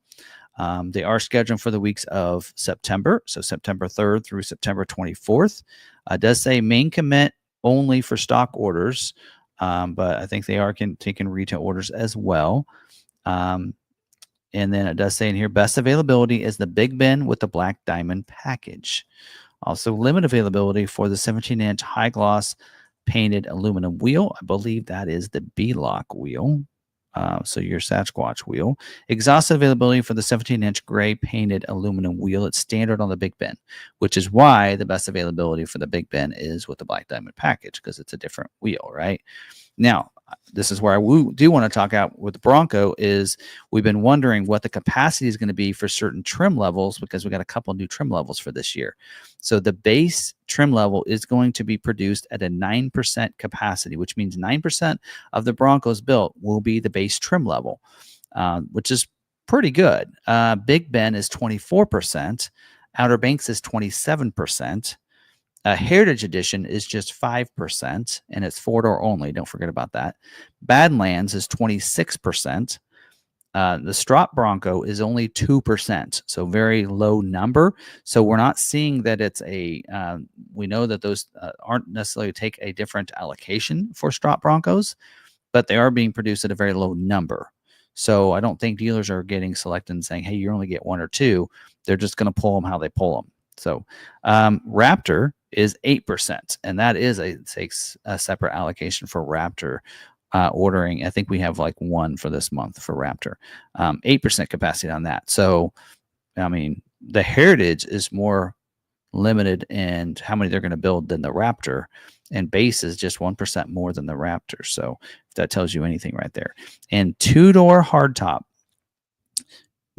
They are scheduled for the weeks of September, so September 3rd through September 24th. It does say main commit only for stock orders, but I think they are taking retail orders as well. And then it does say in here, best availability is the Big Ben with the Black Diamond package. Also, limit availability for the 17-inch high gloss painted aluminum wheel. I believe that is the B-Lock wheel. So your Sasquatch wheel. Exhaust availability for the 17-inch gray painted aluminum wheel. It's standard on the Big Ben, which is why the best availability for the Big Ben is with the Black Diamond package, because it's a different wheel, right? Now, this is where I do want to talk out with the Bronco is we've been wondering what the capacity is going to be for certain trim levels, because we got a couple new trim levels for this year. So the base trim level is going to be produced at a 9% capacity, which means 9% of the Broncos built will be the base trim level, which is pretty good. Big Ben is 24%. Outer Banks is 27%. Heritage Edition is just 5%, and it's 4-door only. Don't forget about that. Badlands is 26%. The Strop Bronco is only 2%, so very low number. So we're not seeing that it's a, we know that those aren't necessarily take a different allocation for Strop Broncos, but they are being produced at a very low number. So I don't think dealers are getting selected and saying, hey, you only get 1 or 2. They're just going to pull them how they pull them. So Raptor is 8%, and that is takes a separate allocation for Raptor ordering. I think we have like 1 for this month for Raptor, 8% capacity on that. So, I mean, the Heritage is more limited in how many they're going to build than the Raptor, and base is just 1% more than the Raptor. So if that tells you anything right there. And 2-door hardtop,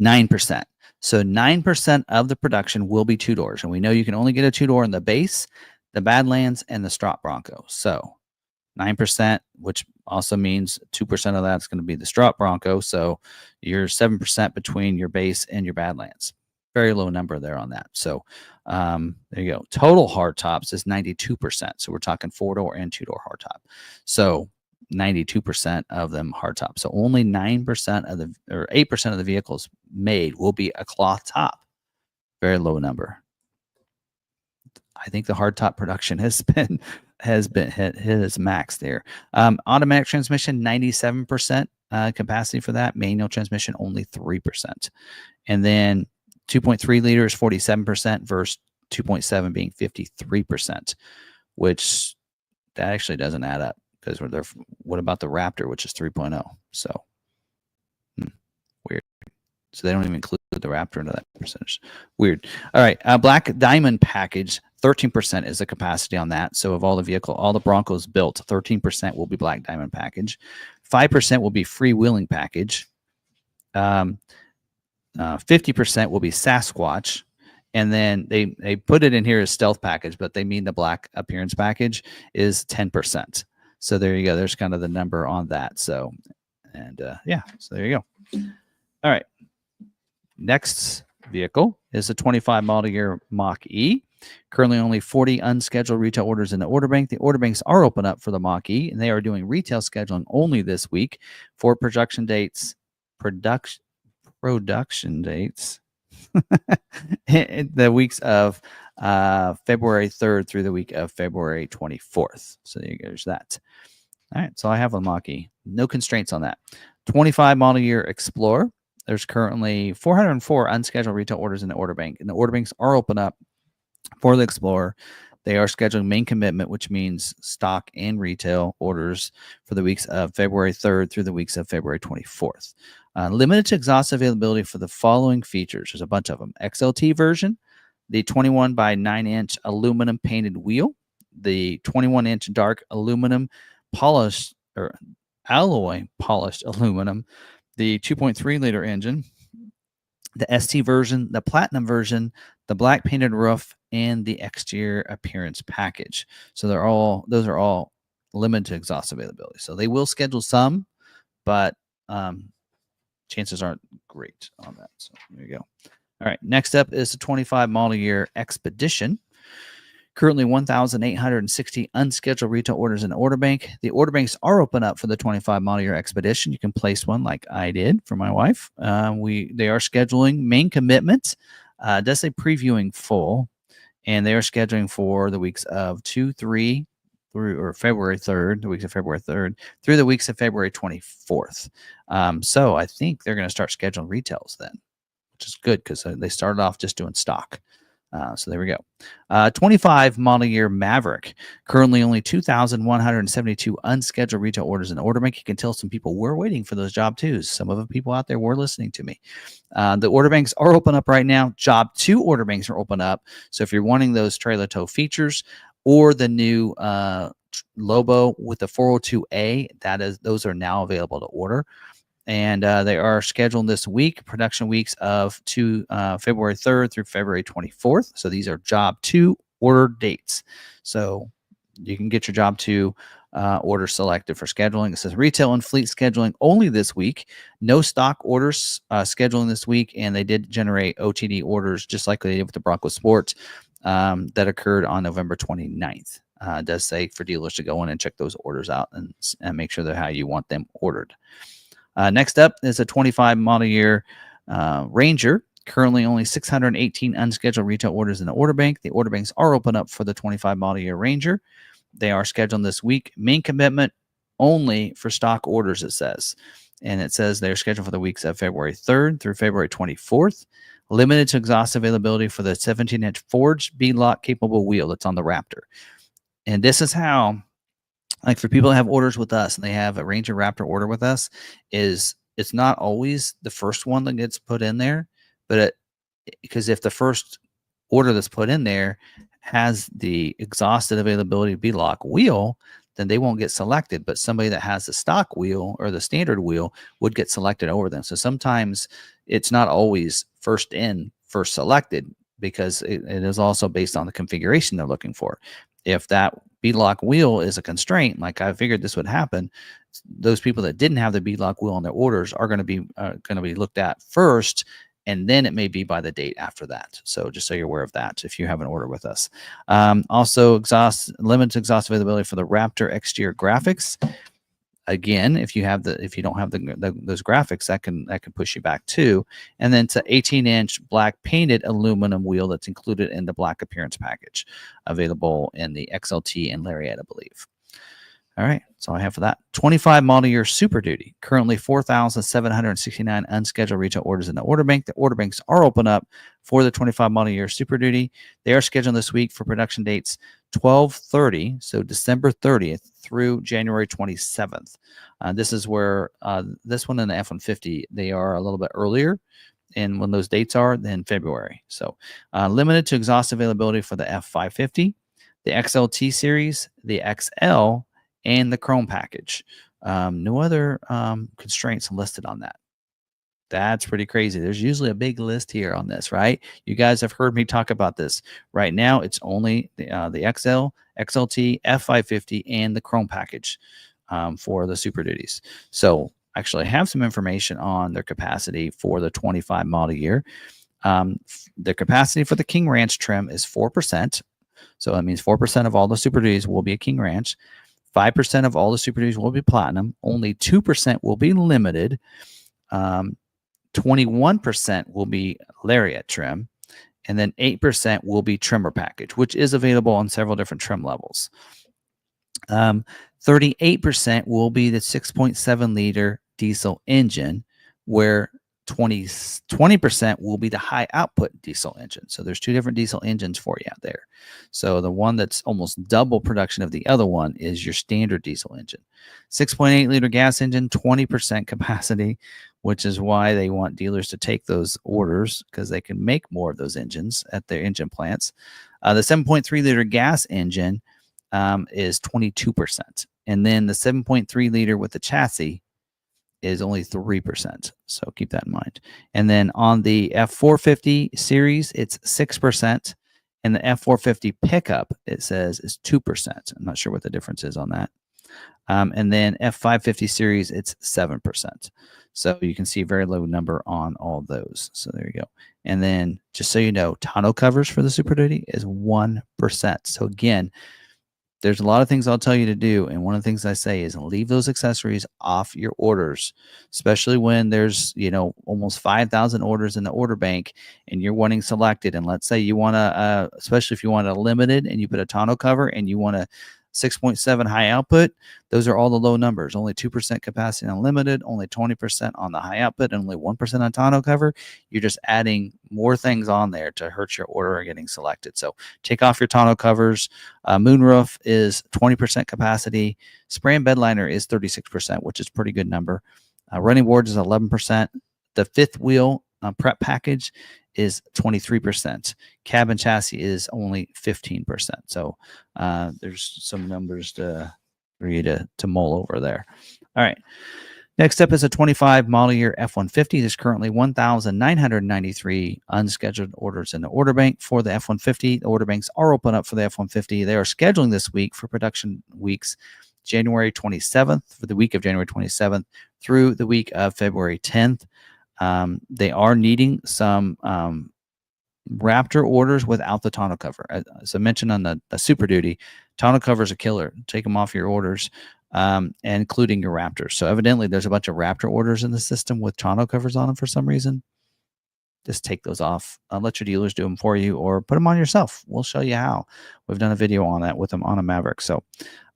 9%. So 9% of the production will be 2 doors. And we know you can only get a 2-door in the base, the Badlands, and the Strop Bronco. So 9%, which also means 2% of that's going to be the Strop Bronco. So you're 7% between your base and your Badlands. Very low number there on that. So there you go. Total hardtops is 92%. So we're talking 4-door and 2-door hardtop. So 92% of them hardtop. So only 9% of the, or 8% of the vehicles made will be a cloth top. Very low number. I think the hardtop production has been has been hit its max there. Automatic transmission, 97% capacity for that. Manual transmission, only 3%. And then 2.3 liters, 47% versus 2.7 being 53%, which that actually doesn't add up because what about the Raptor, which is 3.0? So weird. So they don't even include the Raptor into that percentage. Weird. All right. Black Diamond package, 13% is the capacity on that. So of all the Broncos built, 13% will be Black Diamond package. 5% will be freewheeling package. 50% will be Sasquatch. And then they put it in here as stealth package, but they mean the black appearance package is 10%. So there you go. There's kind of the number on that. So, and yeah, so there you go. All right. Next vehicle is a 25 model year Mach-E. Currently only 40 unscheduled retail orders in the order bank. The order banks are open up for the Mach-E, and they are doing retail scheduling only this week for production dates. Production dates. The weeks of February 3rd through the week of February 24th. So there's that. All right. So I have a Mach-E. No constraints on that. 25 model year Explorer. There's currently 404 unscheduled retail orders in the order bank, and the order banks are open up for the Explorer. They are scheduling main commitment, which means stock and retail orders for the weeks of February 3rd through the weeks of February 24th. Limited to exhaustive availability for the following features. There's a bunch of them. XLT version, the 21 by 9-inch aluminum painted wheel, the 21-inch dark aluminum polished or alloy polished aluminum, the 2.3 liter engine, the ST version, the platinum version, the black painted roof, and the exterior appearance package. So those are all limited to exhaustive availability. So they will schedule some, but chances aren't great on that. So there you go. All right. Next up is the 25 model year Expedition. Currently 1,860 unscheduled retail orders in the order bank. The order banks are open up for the 25 model year Expedition. You can place one like I did for my wife. They are scheduling main commitments. Does say previewing full, and they are scheduling for the weeks of 2, 3 through or February 3rd, the weeks of February 3rd through the weeks of February 24th. So I think they're going to start scheduling retails then, which is good because they started off just doing stock. So there we go. 25 model year Maverick. Currently only 2,172 unscheduled retail orders in the order bank. You can tell some people were waiting for those job twos. Some of the people out there were listening to me. The order banks are open up right now. Job 2 order banks are open up. So if you're wanting those trailer tow features or the new Lobo with the 402A, those are now available to order. And they are scheduled this week, production weeks of February 3rd through February 24th. So these are job 2 order dates. So you can get your job 2 order selected for scheduling. It says retail and fleet scheduling only this week. No stock orders scheduling this week. And they did generate OTD orders just like they did with the Bronco Sport that occurred on November 29th. It does say for dealers to go in and check those orders out and make sure they're how you want them ordered. Next up is a 25 model year Ranger. Currently only 618 unscheduled retail orders in the order bank. The order banks are open up for the 25 model year Ranger. They are scheduled this week. Main commitment only for stock orders, it says. And it says they're scheduled for the weeks of February 3rd through February 24th. Limited to exhaustive availability for the 17-inch forged beadlock capable wheel that's on the Raptor. And this is how, like for people that have orders with us and they have a Ranger Raptor order with us, it's not always the first one that gets put in there, but because if the first order that's put in there has the exhausted availability beadlock wheel, then they won't get selected. But somebody that has the stock wheel or the standard wheel would get selected over them. So sometimes it's not always first in, first selected, because it is also based on the configuration they're looking for. If that beadlock wheel is a constraint, like I figured this would happen, those people that didn't have the beadlock wheel on their orders are going to be looked at first, and then it may be by the date after that. So just so you're aware of that if you have an order with us. Also, limited exhaust availability for the Raptor exterior graphics. Again, if you don't have those graphics, that can push you back too. And then it's an 18-inch black painted aluminum wheel that's included in the black appearance package, available in the XLT and Lariat, I believe. All right, that's all I have for that. 25 model year Super Duty, currently 4,769 unscheduled retail orders in the order bank. The order banks are open up for the 25 model year Super Duty. They are scheduled this week for production dates 12/30, so December 30th through January 27th. This is where this one and the F-150, they are a little bit earlier and when those dates are than February. So limited to exhaust availability for the F-550, the XLT series, the XL, and the Chrome package. No other constraints listed on that. That's pretty crazy. There's usually a big list here on this, right? You guys have heard me talk about this. Right now, it's only the XL, XLT, F550, and the Chrome package for the Super Duties. So actually, I have some information on their capacity for the 25 model year. The capacity for the King Ranch trim is 4%. So that means 4% of all the Super Duties will be a King Ranch. 5% of all the Super Duties will be Platinum. Only 2% will be Limited. 21% will be Lariat trim, and then 8% will be trimmer package, which is available on several different trim levels. 38% will be the 6.7 liter diesel engine, where 20% will be the high output diesel engine. So there's two different diesel engines for you out there. So the one that's almost double production of the other one is your standard diesel engine. 6.8 liter gas engine, 20% capacity, which is why they want dealers to take those orders, because they can make more of those engines at their engine plants. The 7.3 liter gas engine is 22%. And then the 7.3 liter with the chassis is only 3%. So keep that in mind. And then on the F450 series, it's 6%. And the F450 pickup, it says, is 2%. I'm not sure what the difference is on that. And then F550 series, it's 7%. So you can see a very low number on all those. So there you go. And then just so you know, tonneau covers for the Super Duty is 1%. So again, there's a lot of things I'll tell you to do. And one of the things I say is leave those accessories off your orders, especially when there's, almost 5,000 orders in the order bank and you're wanting selected. And let's say you want to, especially if you want a limited and you put a tonneau cover and you want a 6.7 high output, those are all the low numbers. Only 2% capacity on limited, only 20% on the high output, and only 1% on tonneau cover. You're just adding more things on there to hurt your order getting selected. So take off your tonneau covers. Moonroof is 20% capacity. Spray and bed liner is 36%, which is a pretty good number. Running boards is 11%. The fifth wheel prep package is 23%. Cab and chassis is only 15%. So there's some numbers for you to mull over there. All right. Next up is a 25 model year F-150. There's currently 1,993 unscheduled orders in the order bank for the F-150. The order banks are open up for the F-150. They are scheduling this week for production weeks January 27th, for the week of January 27th through the week of February 10th. They are needing some Raptor orders without the tonneau cover. As I mentioned on the Super Duty, tonneau covers are killer. Take them off your orders, including your Raptors. So evidently there's a bunch of Raptor orders in the system with tonneau covers on them for some reason. Just take those off. Let your dealers do them for you, or put them on yourself. We'll show you how. We've done a video on that with them on a Maverick. So,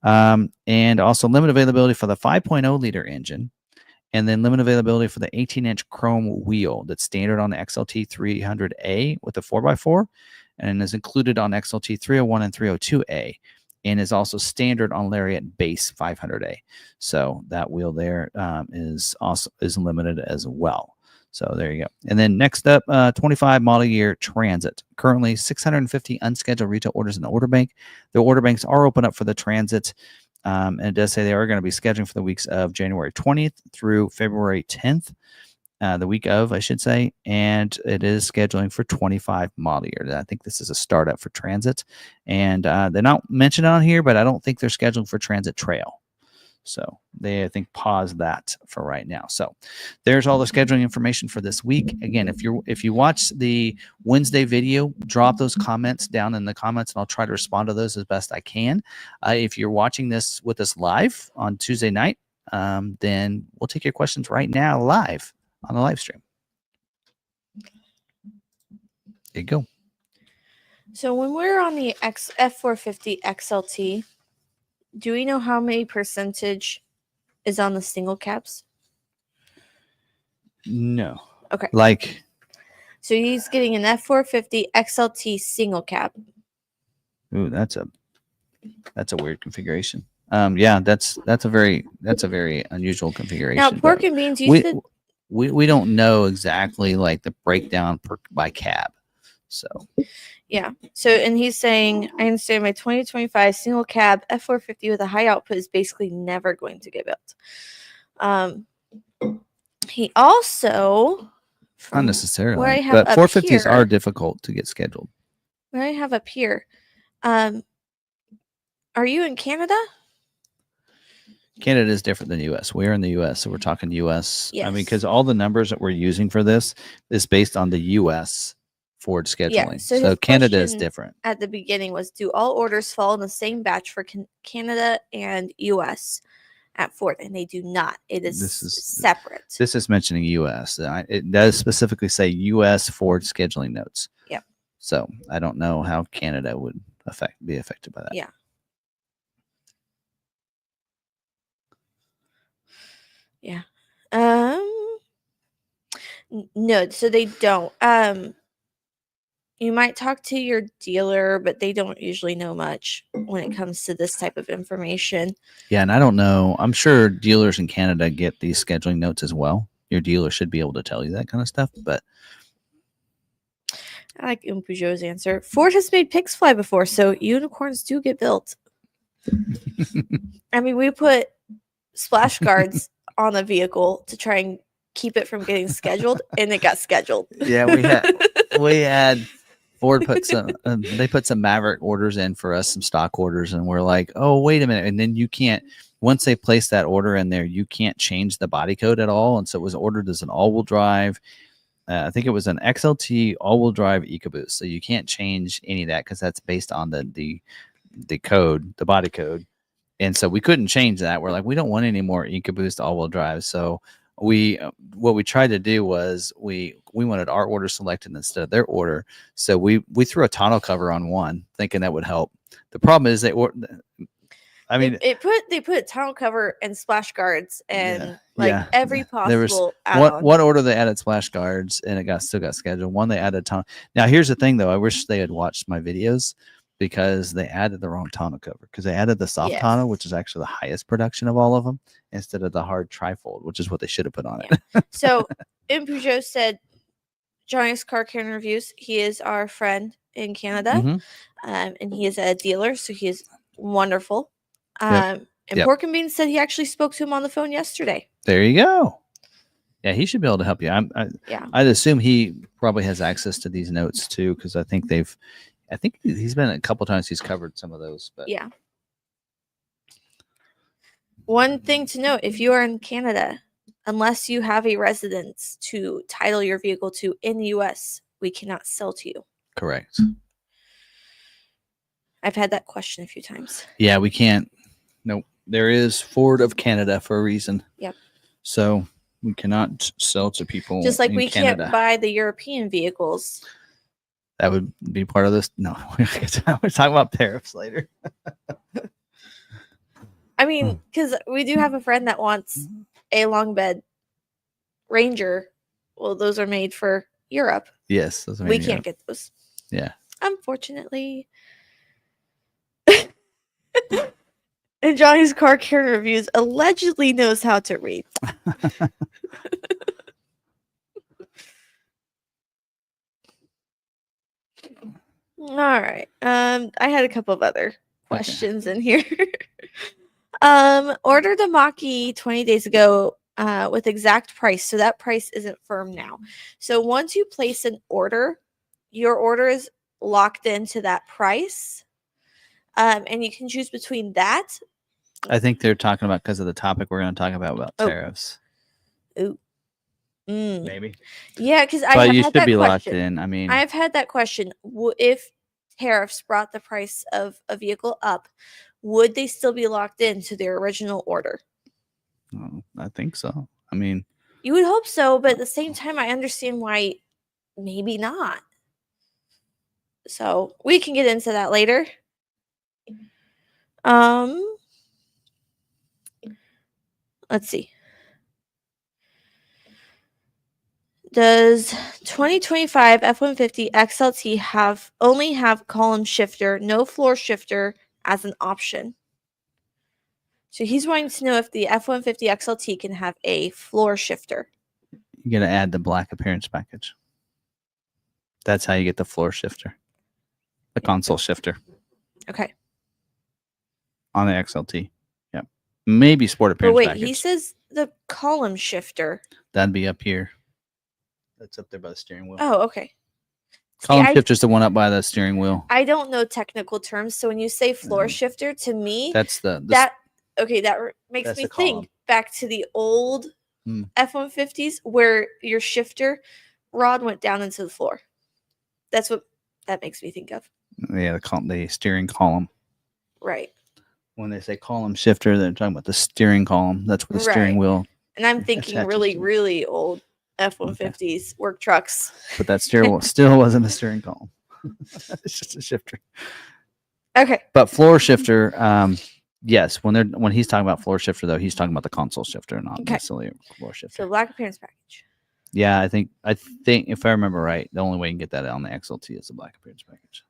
and also limited availability for the 5.0 liter engine. And then limited availability for the 18-inch chrome wheel that's standard on the XLT 300A with a 4x4 and is included on XLT 301 and 302A and is also standard on Lariat base 500A. So that wheel there is limited as well. So there you go. And then next up, 25 model year Transit. Currently 650 unscheduled retail orders in the order bank. The order banks are open up for the Transit. And it does say they are going to be scheduling for the weeks of January 20th through February 10th, the week of, I should say. And it is scheduling for 25 model year. I think this is a startup for Transit. And they're not mentioned on here, but I don't think they're scheduling for Transit Trail. So they, I think, paused that for right now. So there's all the scheduling information for this week. Again, if you watch the Wednesday video, drop those comments down in the comments, and I'll try to respond to those as best I can. If you're watching this with us live on Tuesday night, then we'll take your questions right now live on the live stream. There you go. So when we're on the F450 XLT, do we know how many percentage is on the single cabs? No. Okay. Like, so he's getting an F450 XLT single cab. Ooh, that's a weird configuration. Yeah, that's a very unusual configuration. Now, pork and beans, we don't know exactly like the breakdown by cab. So yeah. So, and he's saying, I understand my 2025 single cab F450 with a high output is basically never going to get built. He also, not necessarily, where I have but 450s are difficult to get scheduled. Where I have up here, are you in Canada? Canada is different than U.S. We're in the U.S., so we're talking U.S. Yes. I mean, because all the numbers that we're using for this is based on the U.S. Ford scheduling. Yeah, so Canada is different. At the beginning was, do all orders fall in the same batch for Canada and U.S. at Ford? And they do not. It is separate. This is mentioning U.S. It does specifically say U.S. Ford scheduling notes. Yep. So I don't know how Canada would be affected by that. Yeah. Yeah. No, so they don't. You might talk to your dealer, but they don't usually know much when it comes to this type of information. Yeah, and I don't know. I'm sure dealers in Canada get these scheduling notes as well. Your dealer should be able to tell you that kind of stuff, but I like Peugeot's answer. Ford has made pigs fly before, so unicorns do get built. I mean, we put splash guards on the vehicle to try and keep it from getting scheduled, and it got scheduled. Yeah, we had Ford put they put some Maverick orders in for us, some stock orders, and we're like, oh, wait a minute. And then you can't, once they place that order in there, you can't change the body code at all. And so it was ordered as an all-wheel drive. I think it was an XLT all-wheel drive EcoBoost. So you can't change any of that because that's based on the code, the body code. And so we couldn't change that. We're like, we don't want any more EcoBoost all-wheel drive. So what we tried to do was we wanted our order selected instead of their order. So we threw a tonneau cover on one, thinking that would help. The problem is they put tonneau cover and splash guards and every possible. There was one order they added splash guards and it still got scheduled. One they added tonneau. Now here's the thing though, I wish they had watched my videos because they added the wrong tonneau cover because they added the soft tonneau, which is actually the highest production of all of them, instead of the hard trifold, which is what they should have put on it. So Peugeot said, Johnny's Car Care and Reviews, he is our friend in Canada, and he is a dealer, so he is wonderful. And Pork and Beans said he actually spoke to him on the phone yesterday. There you go. Yeah, he should be able to help you. I'd assume he probably has access to these notes too, because I think he's been a couple times. He's covered some of those. But yeah. One thing to note: if you are in Canada, unless you have a residence to title your vehicle to in the U.S., we cannot sell to you. Correct. I've had that question a few times. Yeah, we can't. Nope. There is Ford of Canada for a reason. Yep. So we cannot sell to people. Just like we Canada. Can't buy the European vehicles. That would be part of this. No, we're talking about tariffs later. I mean, because we do have a friend that wants a long bed Ranger. Well, those are made for Europe. Yes, those are made we can't get those. Yeah. Unfortunately. And Johnny's Car Care Reviews allegedly knows how to read. All right. I had a couple of other questions in here. Ordered a Mach-E 20 days ago with exact price. So that price isn't firm now. So once you place an order, your order is locked into that price. And you can choose between that. I think they're talking about because of the topic we're going to talk about tariffs. Ooh. Maybe. Yeah, because you should be locked in. I mean, I've had that question. If tariffs brought the price of a vehicle up, would they still be locked into their original order? I think so. I mean, you would hope so, but at the same time, I understand why maybe not. So we can get into that later. Let's see. Does 2025 F-150 XLT only have column shifter, no floor shifter as an option? So he's wanting to know if the F-150 XLT can have a floor shifter. You got to add the black appearance package. That's how you get the floor shifter, the console shifter. Okay. On the XLT. Yeah. Maybe sport appearance package. But wait, he says the column shifter. That'd be up here. That's up there by the steering wheel. Oh, okay. Column shifter is the one up by the steering wheel. I don't know technical terms, so when you say floor shifter, to me, that's that makes me think back to the old F-150s where your shifter rod went down into the floor. That's what that makes me think of. Yeah, the steering column. Right. When they say column shifter, they're talking about the steering column. That's what the steering wheel. And I'm thinking really, really old F-150s, work trucks. But that steering wheel still wasn't a steering column. It's just a shifter. Okay. But floor shifter, yes. When he's talking about floor shifter, though, he's talking about the console shifter, not necessarily a floor shifter. So black appearance package. Yeah, I think if I remember right, the only way you can get that on the XLT is the black appearance package.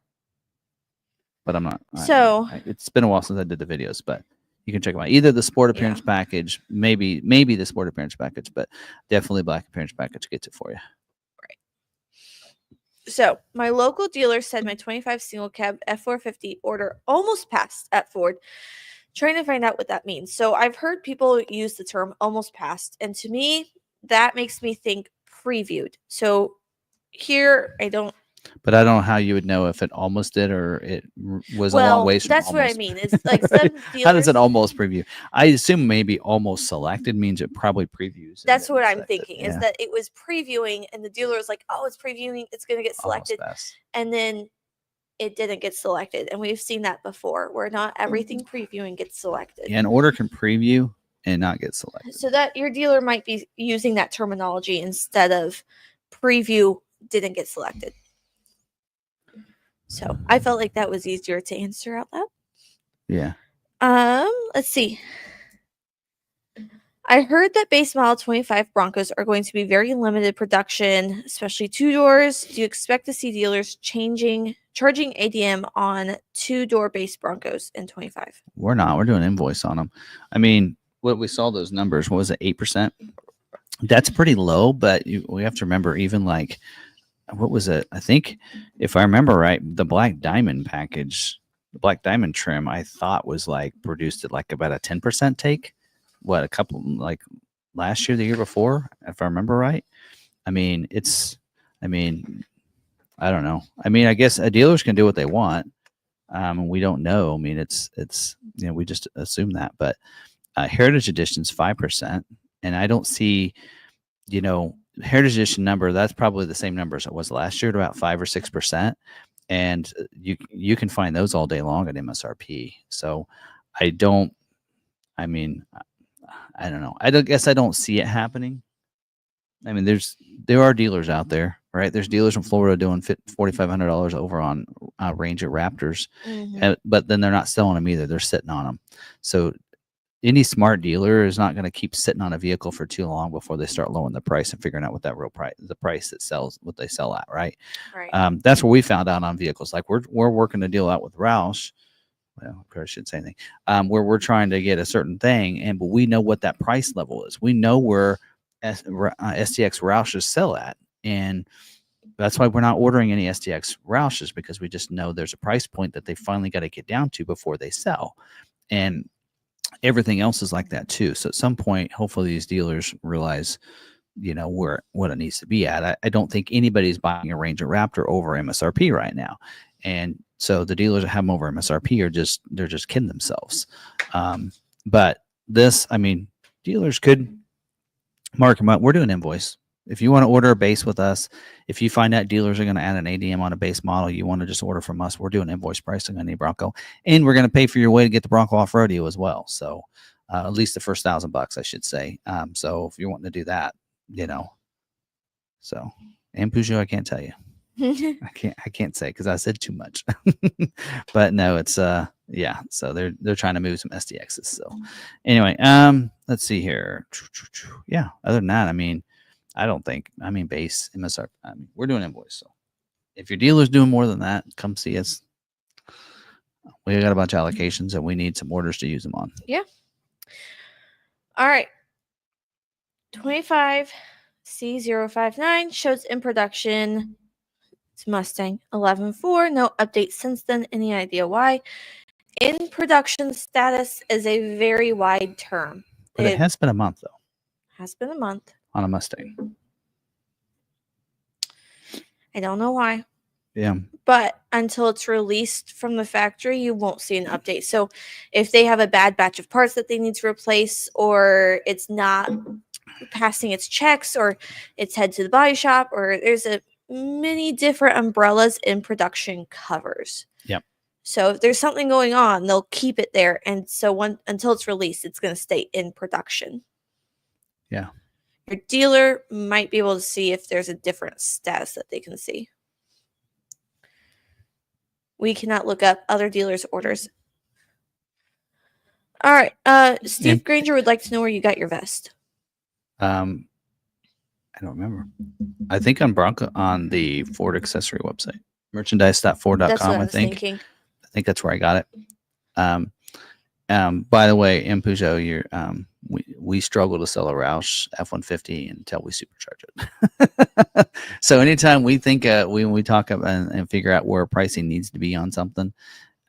But I'm not. It's been a while since I did the videos, but you can check them out. Either the sport appearance package, maybe the sport appearance package, but definitely black appearance package gets it for you. Right. So my local dealer said my 25 single cab F450 order almost passed at Ford. Trying to find out what that means. So I've heard people use the term almost passed, and to me, that makes me think previewed. So here, But I don't know how you would know if it almost did or it was a long ways from that's almost. what I mean. It's like some dealers, how does it almost preview? I assume maybe almost selected means it probably previews. That's what I'm thinking is that it was previewing and the dealer was like, oh, it's previewing. It's going to get selected. And then it didn't get selected. And we've seen that before where not everything previewing gets selected. Yeah, an order can preview and not get selected. So that your dealer might be using that terminology instead of preview didn't get selected. So I felt like that was easier to answer out loud. Yeah. Let's see. I heard that base model 25 Broncos are going to be very limited production, especially 2-doors. Do you expect to see dealers charging ADM on 2-door base Broncos in 25? We're not. We're doing invoice on them. I mean, what we saw those numbers, what was it, 8%? That's pretty low, but we have to remember even like, what was it? I think if I remember right, the black diamond package, the black diamond trim, I thought was like produced at like about a 10% take. What, a couple like last year, the year before, if I remember right. I don't know. I mean, I guess dealers can do what they want. We don't know. I mean, it's we just assume that. But Heritage Edition's 5%, and I don't see, Heritage Edition number. That's probably the same number as it was last year, at about 5 or 6%, and you can find those all day long at MSRP. So I don't know. I guess I don't see it happening. I mean, there are dealers out there, right? There's dealers in Florida doing $4,500 over on Ranger Raptors, but then they're not selling them either. They're sitting on them. So any smart dealer is not going to keep sitting on a vehicle for too long before they start lowering the price and figuring out what that real price, the price that sells, what they sell at, right? That's what we found out on vehicles. Like we're working a deal out with Roush. Well, I shouldn't say anything. Where we're trying to get a certain thing, but we know what that price level is. We know where STX Roushes sell at, and that's why we're not ordering any STX Roushes, because we just know there's a price point that they finally got to get down to before they sell, and everything else is like that too. So at some point, hopefully these dealers realize, what it needs to be at. I don't think anybody's buying a Ranger Raptor over MSRP right now, and so the dealers that have them over MSRP they're just kidding themselves. But this, I mean, dealers could mark them up. We're doing invoice. If you want to order a base with us, if you find out dealers are going to add an ADM on a base model, you want to just order from us, we're doing invoice pricing on any Bronco, and we're going to pay for your way to get the Bronco off rodeo as well. So at least the first $1,000, I should say. So if you're wanting to do that, so, and Peugeot, I can't tell you. I can't say because I said too much. But no, it's yeah. So they're trying to move some SDXs. So anyway, let's see here. Yeah. Other than that, base MSR. We're doing invoice. So if your dealer's doing more than that, come see us. We got a bunch of allocations and we need some orders to use them on. Yeah. All right. 25C059 shows in production. It's Mustang 11.4. No update since then. Any idea why? In production status is a very wide term. But it has been a month, though. Has been a month. On a Mustang. I don't know why. Yeah. But until it's released from the factory, you won't see an update. So if they have a bad batch of parts that they need to replace, or it's not passing its checks, or it's head to the body shop, or there's many different umbrellas in production covers. Yep. So if there's something going on, they'll keep it there. And so until it's released, it's going to stay in production. Yeah. Your dealer might be able to see if there's a different status that they can see. We cannot look up other dealers' orders. All right. Steve Granger would like to know where you got your vest. I don't remember. I think on the Ford accessory website, merchandise.ford.com. I think that's where I got it. By the way, in Peugeot, we struggle to sell a Roush F-150 until we supercharge it. So anytime we think when we talk about and figure out where pricing needs to be on something,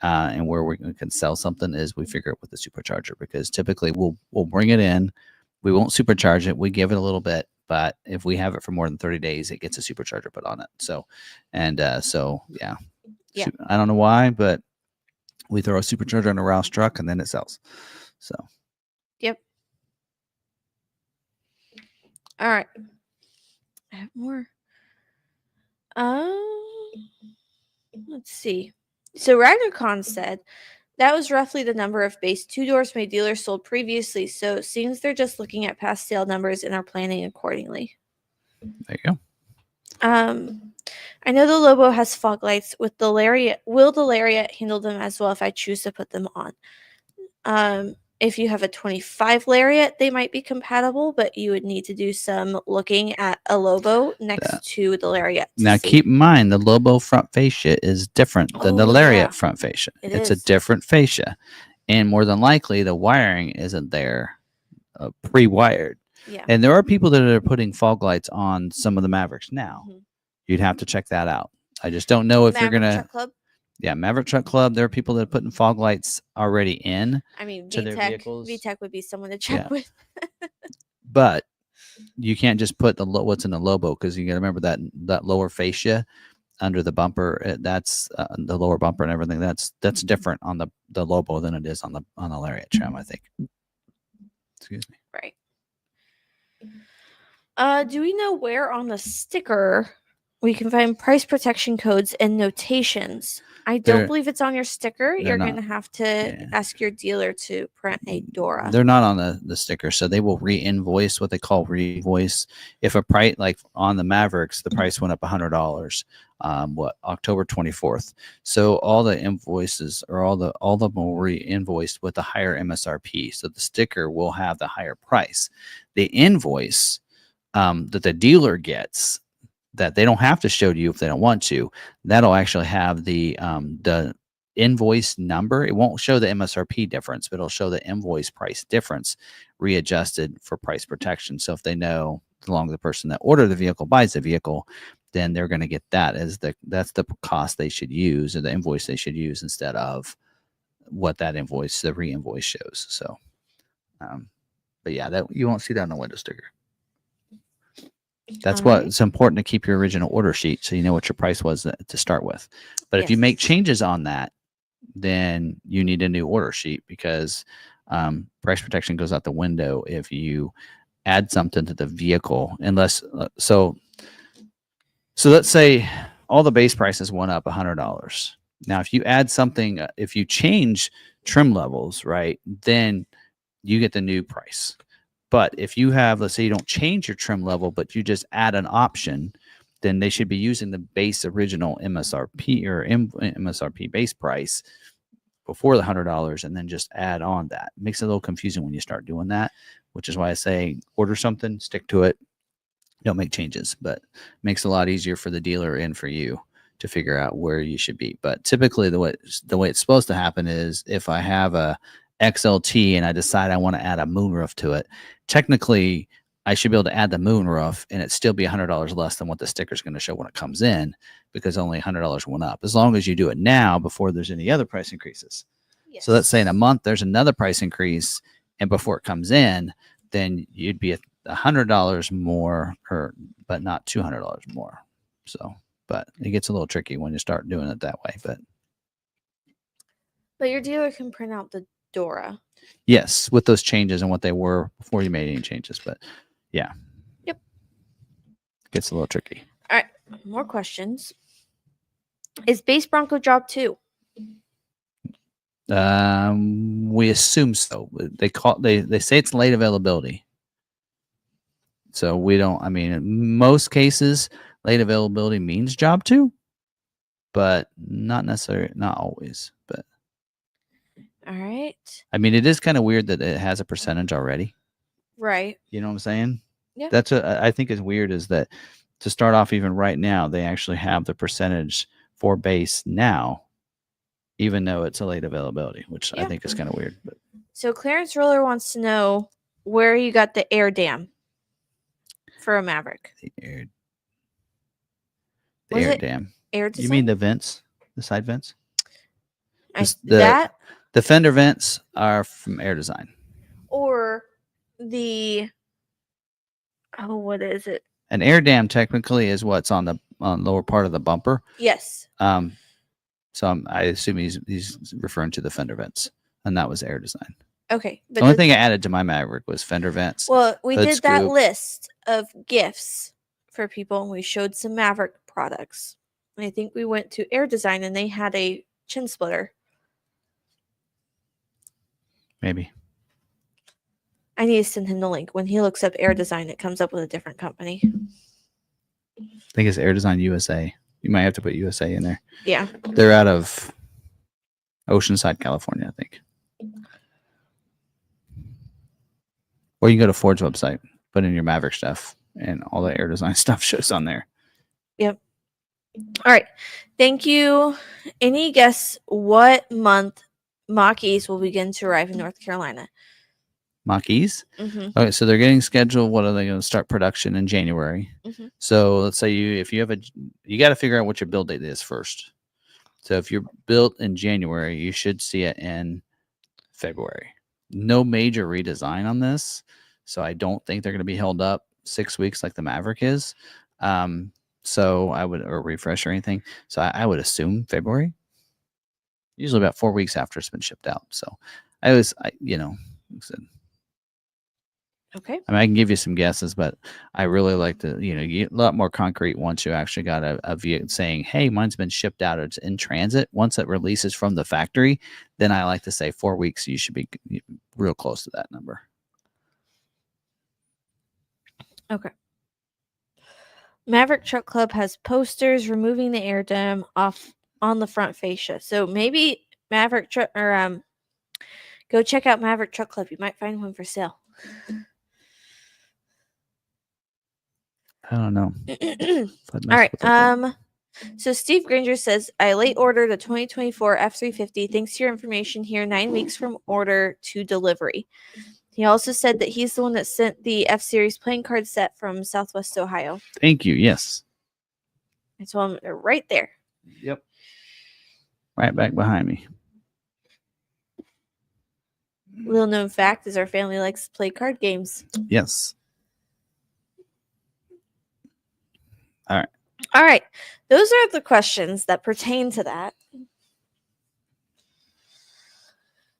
and where we can sell something, is we figure it with the supercharger, because typically we'll bring it in, we won't supercharge it, we give it a little bit, but if we have it for more than 30 days, it gets a supercharger put on it. So yeah. I don't know why, but we throw a supercharger on a Roush truck and then it sells. So. Yep. All right. I have more. Let's see. So RagnerCon said that was roughly the number of base 2-doors made dealers sold previously. So it seems they're just looking at past sale numbers and are planning accordingly. There you go. I know the Lobo has fog lights with the Lariat. Will the Lariat handle them as well if I choose to put them on? If you have a 25 Lariat, they might be compatible, but you would need to do some looking at a Lobo next to the Lariat. Now, keep in mind, the Lobo front fascia is different than the Lariat front fascia. It's a different fascia. And more than likely, the wiring isn't there pre-wired. Yeah. And there are people that are putting fog lights on some of the Mavericks now. Mm-hmm. You'd have to check that out. I just don't know if you're going to... Yeah, Maverick Truck Club, there are people that are putting fog lights already in to their vehicles. VTEC would be someone to check with. But you can't just put what's in the Lobo, because you got to remember that lower fascia under the bumper, that's the lower bumper and everything. That's different on the Lobo than it is on the Lariat trim, I think. Excuse me. Right. Do we know where on the sticker we can find price protection codes and notations? I don't believe it's on your sticker. You're going to have to ask your dealer to print a DORA. They're not on the sticker, so they will re-invoice, what they call re-invoice. If a price, like on the Mavericks, the price went up $100, October 24th. So all the invoices, or all of them will re-invoiced with a higher MSRP. So the sticker will have the higher price. The invoice that the dealer gets, that they don't have to show to you if they don't want to, that'll actually have the invoice number. It won't show the MSRP difference, but it'll show the invoice price difference readjusted for price protection. So if they know, as long as the person that ordered the vehicle buys the vehicle, then they're going to get that as that's the cost they should use, or the invoice they should use, instead of what that invoice, the re-invoice shows. So, but yeah, that you won't see that on the window sticker. That's why it's important to keep your original order sheet, so you know what your price was to start with. But if you make changes on that, then you need a new order sheet, because price protection goes out the window if you add something to the vehicle. Unless so let's say all the base prices went up $100. Now, if you add something, if you change trim levels, right, then you get the new price. But if you have, let's say you don't change your trim level, but you just add an option, then they should be using the base original MSRP or MSRP base price before the $100 and then just add on that. It makes it a little confusing when you start doing that, which is why I say order something, stick to it, don't make changes, but makes it a lot easier for the dealer and for you to figure out where you should be. But typically the way it's supposed to happen is if I have a XLT and I decide I want to add a moonroof to it, technically I should be able to add the moonroof and it still be $100 less than what the sticker is going to show when it comes in, because only $100 went up, as long as you do it now before there's any other price increases. Yes. So let's say in a month there's another price increase, and before it comes in, then you'd be $100 more, but not $200 more. So, but it gets a little tricky when you start doing it that way. But your dealer can print out the DORA. Yes, with those changes and what they were before you made any changes. But yeah. Yep. Gets a little tricky. All right. More questions. Is base Bronco job 2? We assume so. They say it's late availability. So we don't, I mean, in most cases, late availability means job 2, but not necessarily, not always. But all right. I mean, it is kind of weird that it has a percentage already. Right. You know what I'm saying? Yeah. That's I think is weird is that to start off even right now, they actually have the percentage for base now, even though it's a late availability, which I think is kind of weird. But so Clarence Roller wants to know where you got the air dam for a Maverick. The air dam. Air design? You mean the vents, the side vents? That? The fender vents are from Air Design. Or the, what is it? An air dam technically is what's on the lower part of the bumper. Yes. So I assume he's referring to the fender vents, and that was Air Design. Okay. But the only thing I added to my Maverick was fender vents. Well, we did that list of gifts for people, and we showed some Maverick products. And I think we went to Air Design, and they had a chin splitter. Maybe. I need to send him the link. When he looks up Air Design, it comes up with a different company. I think it's Air Design USA. You might have to put USA in there. Yeah. They're out of Oceanside, California, I think. Or you can go to Ford's website, put in your Maverick stuff, and all the Air Design stuff shows on there. Yep. All right. Thank you. Any guess what month Mach-E's will begin to arrive in North Carolina? Mach-E's? Mm-hmm. Okay, so they're getting scheduled. What are they going to start production in January? Mm-hmm. So let's say you got to figure out what your build date is first. So if you're built in January, you should see it in February. No major redesign on this, so I don't think they're going to be held up 6 weeks like the Maverick is. So I would, or refresh or anything. So I would assume February. Usually about 4 weeks after it's been shipped out. So I said, okay. I mean, I can give you some guesses, but I really like to, you get a lot more concrete once you actually got a view saying, hey, mine's been shipped out. It's in transit. Once it releases from the factory, then I like to say 4 weeks. You should be real close to that number. Okay. Maverick Truck Club has posters removing the air dam off on the front fascia. So maybe Maverick Truck or go check out Maverick Truck Club. You might find one for sale. I don't know. All right. So Steve Granger says, I late ordered a 2024 F-350. Thanks to your information here, 9 weeks from order to delivery. He also said that he's the one that sent the F-Series playing card set from Southwest Ohio. Thank you. Yes. I told him they're right there. Yep. Right back behind me. Little known fact is our family likes to play card games. Yes. All right. All right. Those are the questions that pertain to that.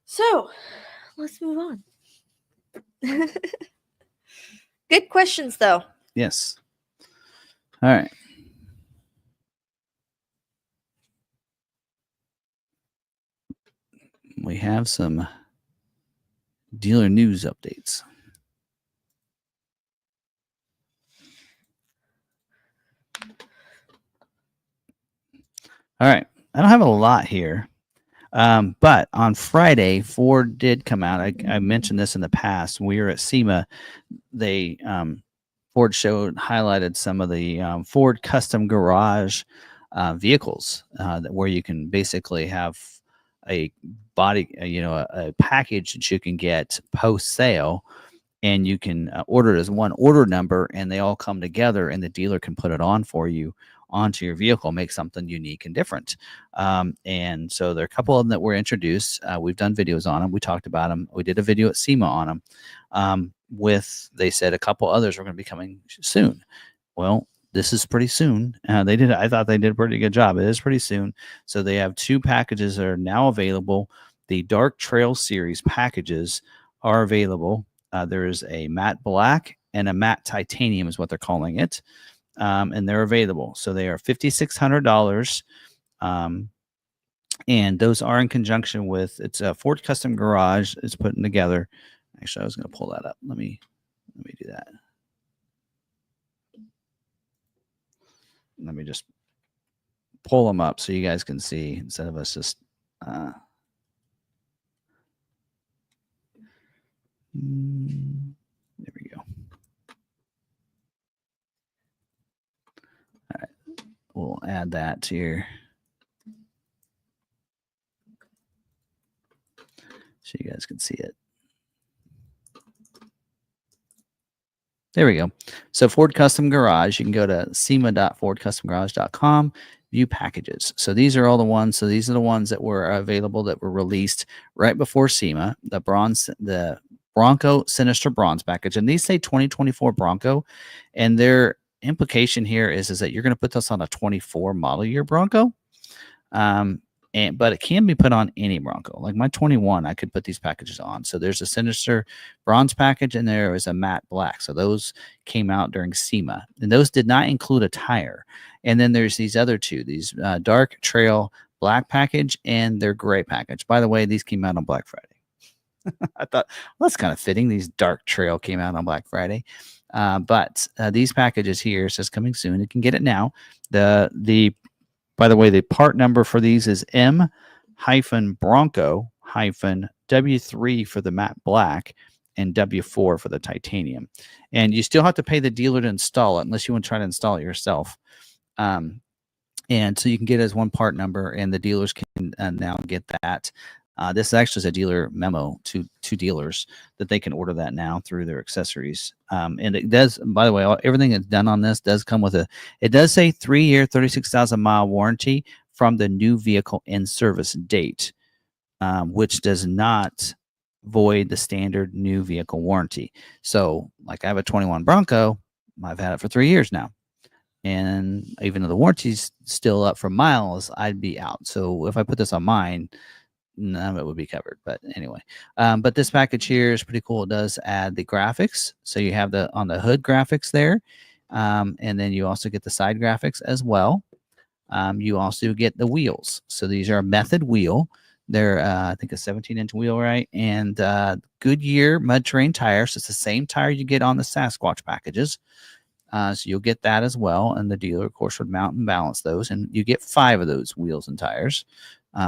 So let's move on. Good questions, though. Yes. All right. We have some dealer news updates. All right. I don't have a lot here. But on Friday, Ford did come out. I mentioned this in the past. We were at SEMA. They Ford highlighted some of the Ford custom garage vehicles where you can basically have a body, a package that you can get post sale, and you can order it as one order number, and they all come together, and the dealer can put it on for you onto your vehicle, make something unique and different. And so there are a couple of them that were introduced. We've done videos on them. We talked about them. We did a video at SEMA on them. They said a couple others are going to be coming soon. Well, this is pretty soon. I thought they did a pretty good job. It is pretty soon. So they have 2 packages that are now available. The Dark Trail Series packages are available. There is a matte black and a matte titanium is what they're calling it. And they're available. So they are $5,600. And those are in conjunction with, it's a Ford Custom Garage is putting together. Actually, I was going to pull that up. Let me do that. Let me just pull them up so you guys can see instead of us just there we go. All right, we'll add that to your so you guys can see it. There we go. So Ford Custom Garage, you can go to sema.fordcustomgarage.com, view packages. So these are all the ones. So these are the ones that were available that were released right before SEMA, the Bronco Sinister Bronze package. And these say 2024 Bronco. And their implication here is that you're going to put this on a 24 model year Bronco. But it can be put on any Bronco. Like my 21, I could put these packages on. So there's a Sinister Bronze package and there is a matte black. So those came out during SEMA. And those did not include a tire. And then there's these other 2, these Dark Trail black package and their gray package. By the way, these came out on Black Friday. I thought, well, that's kind of fitting. These Dark Trail came out on Black Friday. But these packages here says coming soon. You can get it now. By the way, the part number for these is M-Bronco-W3 for the matte black and W4 for the titanium. And you still have to pay the dealer to install it unless you want to try to install it yourself. And so you can get it as one part number, and the dealers can now get that. This actually is a dealer memo to dealers that they can order that now through their accessories. And it does, by the way, everything that's done on this does come with it does say 3-year, 36,000 mile warranty from the new vehicle in service date, which does not void the standard new vehicle warranty. So like I have a 21 Bronco, I've had it for 3 years now. And even though the warranty's still up for miles, I'd be out. So if I put this on mine, none of it would be covered. But anyway, but this package here is pretty cool. It does add the graphics. So you have on the hood graphics there. And then you also get the side graphics as well. You also get the wheels. So these are a method wheel. They're, I think, a 17-inch wheel, right? And Goodyear mud terrain tires. So it's the same tire you get on the Sasquatch packages. So you'll get that as well. And the dealer, of course, would mount and balance those. And you get 5 of those wheels and tires.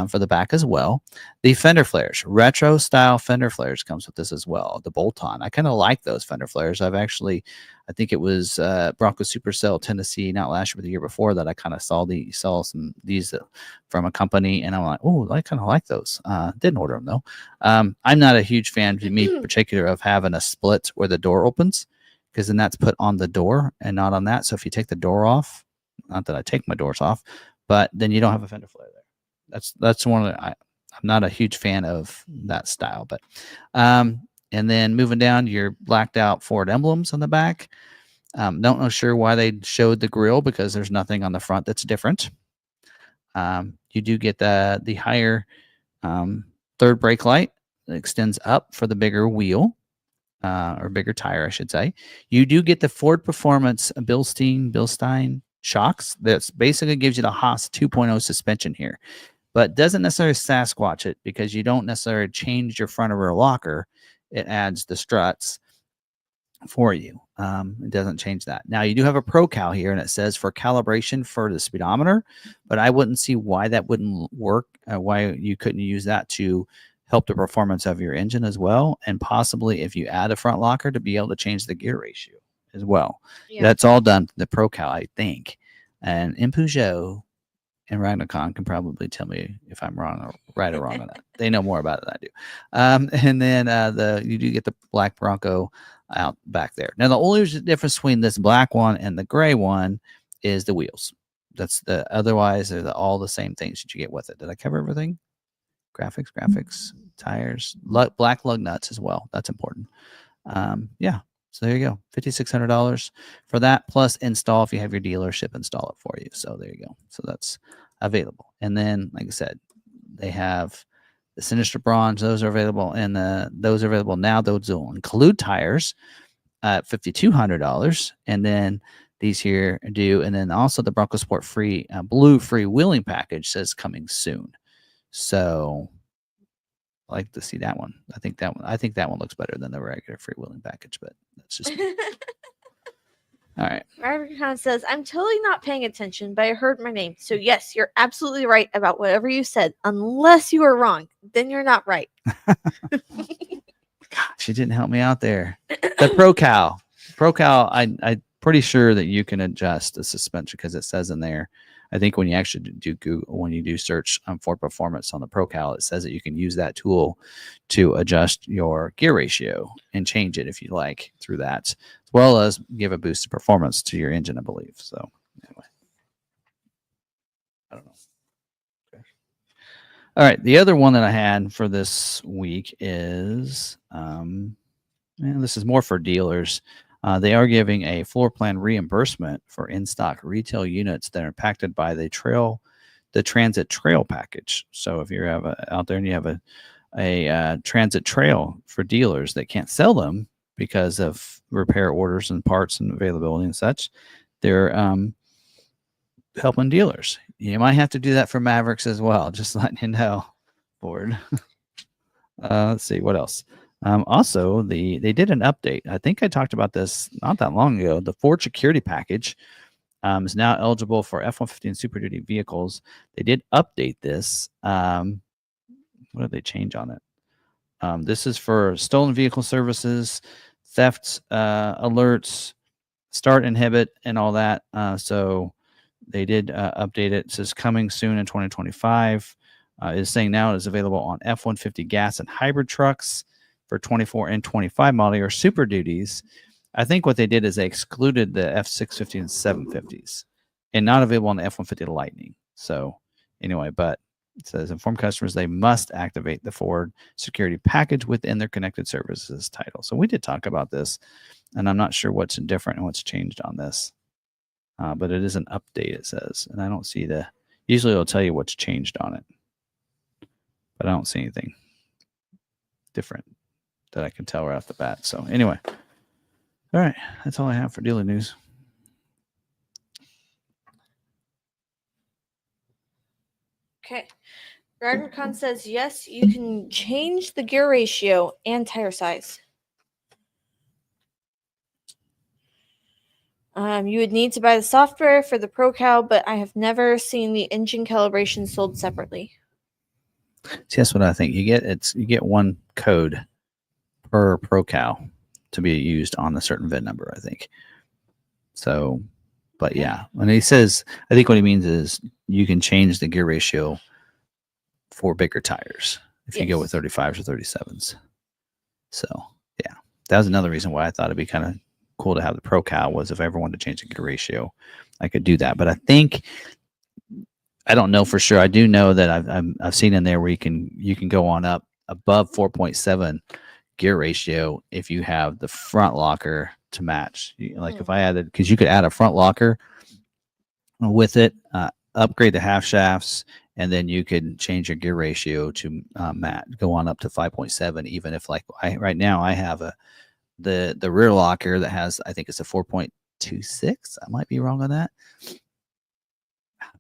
For the back as well. The fender flares, retro style fender flares comes with this as well. The bolt-on. I kind of like those fender flares. I think it was Bronco Supercell Tennessee, not last year but the year before that I kind of saw these from a company, and I'm like, oh, I kind of like those. Didn't order them though. I'm not a huge fan, to me in particular, of having a split where the door opens, because then that's put on the door and not on that. So if you take the door off, not that I take my doors off, but then you don't have a fender flare there. That's one of the, I'm not a huge fan of that style, but and then moving down, your blacked out Ford emblems on the back. Don't know sure why they showed the grill, because there's nothing on the front that's different. You do get the higher third brake light that extends up for the bigger wheel, or bigger tire, I should say. You do get the Ford Performance Bilstein shocks. That's basically gives you the Haas 2.0 suspension here, but doesn't necessarily Sasquatch it, because you don't necessarily change your front or rear locker. it adds the struts for you. It doesn't change that. Now you do have a ProCal here, and it says for calibration for the speedometer, but I wouldn't see why that wouldn't work. Why you couldn't use that to help the performance of your engine as well, and possibly if you add a front locker to be able to change the gear ratio as well. Yeah. That's all done the ProCal, I think. And in Peugeot and Ragnacon can probably tell me if I'm wrong or right or wrong on that. They know more about it than I do. And then you do get the black Bronco out back there. Now the only difference between this black one and the gray one is the wheels. That's otherwise they're all the same things that you get with it. Did I cover everything? Graphics, tires, black lug nuts as well. That's important. Yeah. So there you go. $5,600 for that, plus install if you have your dealership install it for you. So there you go. So that's available. And then, like I said, they have the Sinister Bronze. Those are available, and those are available now. Those will include tires at $5,200, and then these here do, and then also the Bronco Sport free blue freewheeling package says coming soon. So I like to see that one. I think that one looks better than the regular freewheeling package, but that's just all right. Ravikant says, I'm totally not paying attention, but I heard my name. So yes, you're absolutely right about whatever you said. Unless you are wrong, then you're not right. God, she didn't help me out there. The ProCal, I'm pretty sure that you can adjust the suspension because it says in there. I think when you actually do Google, when you do search for performance on the ProCal, it says that you can use that tool to adjust your gear ratio and change it if you like through that, as well as give a boost of performance to your engine, I believe. So anyway, I don't know. Okay. All right, the other one that I had for this week is, this is more for dealers. They are giving a floor plan reimbursement for in-stock retail units that are impacted by the transit trail package. So if you're out there and you have a transit trail for dealers that can't sell them because of repair orders and parts and availability and such, they're helping dealers. You might have to do that for Mavericks as well. Just letting you know, Ford. Let's see what else. Also, they did an update. I think I talked about this not that long ago. The Ford security package is now eligible for F-150 and Super Duty vehicles. They did update this. What did they change on it? This is for stolen vehicle services, theft alerts, start inhibit, and all that. So they did update it. It says coming soon in 2025. It's saying now it is available on F-150 gas and hybrid trucks for 24 and 25 model year Super Duties. I think what they did is they excluded the F650 and 750s and not available on the F-150 Lightning. So anyway, but it says inform customers they must activate the Ford security package within their connected services title. So we did talk about this, and I'm not sure what's different and what's changed on this, but it is an update, it says, and I don't see usually it'll tell you what's changed on it, but I don't see anything different that I can tell right off the bat. So anyway, all right, that's all I have for dealer news. Okay. Ragnarcon says, yes, you can change the gear ratio and tire size. You would need to buy the software for the ProCal, but I have never seen the engine calibration sold separately. See, that's what I think. You get one code per ProCal to be used on a certain VIN number, I think. So, but yeah, when he says, I think what he means is you can change the gear ratio for bigger tires if you go with 35s or 37s. So yeah, that was another reason why I thought it'd be kind of cool to have the ProCal, was if I ever wanted to change the gear ratio, I could do that. But I don't know for sure. I do know that I've seen in there where you can go on up above 4.7 gear ratio if you have the front locker to match. Like if I added, because you could add a front locker with it, upgrade the half shafts, and then you could change your gear ratio to go on up to 5.7. Even if right now I have the rear locker that has, I think it's a 4.26. I might be wrong on that.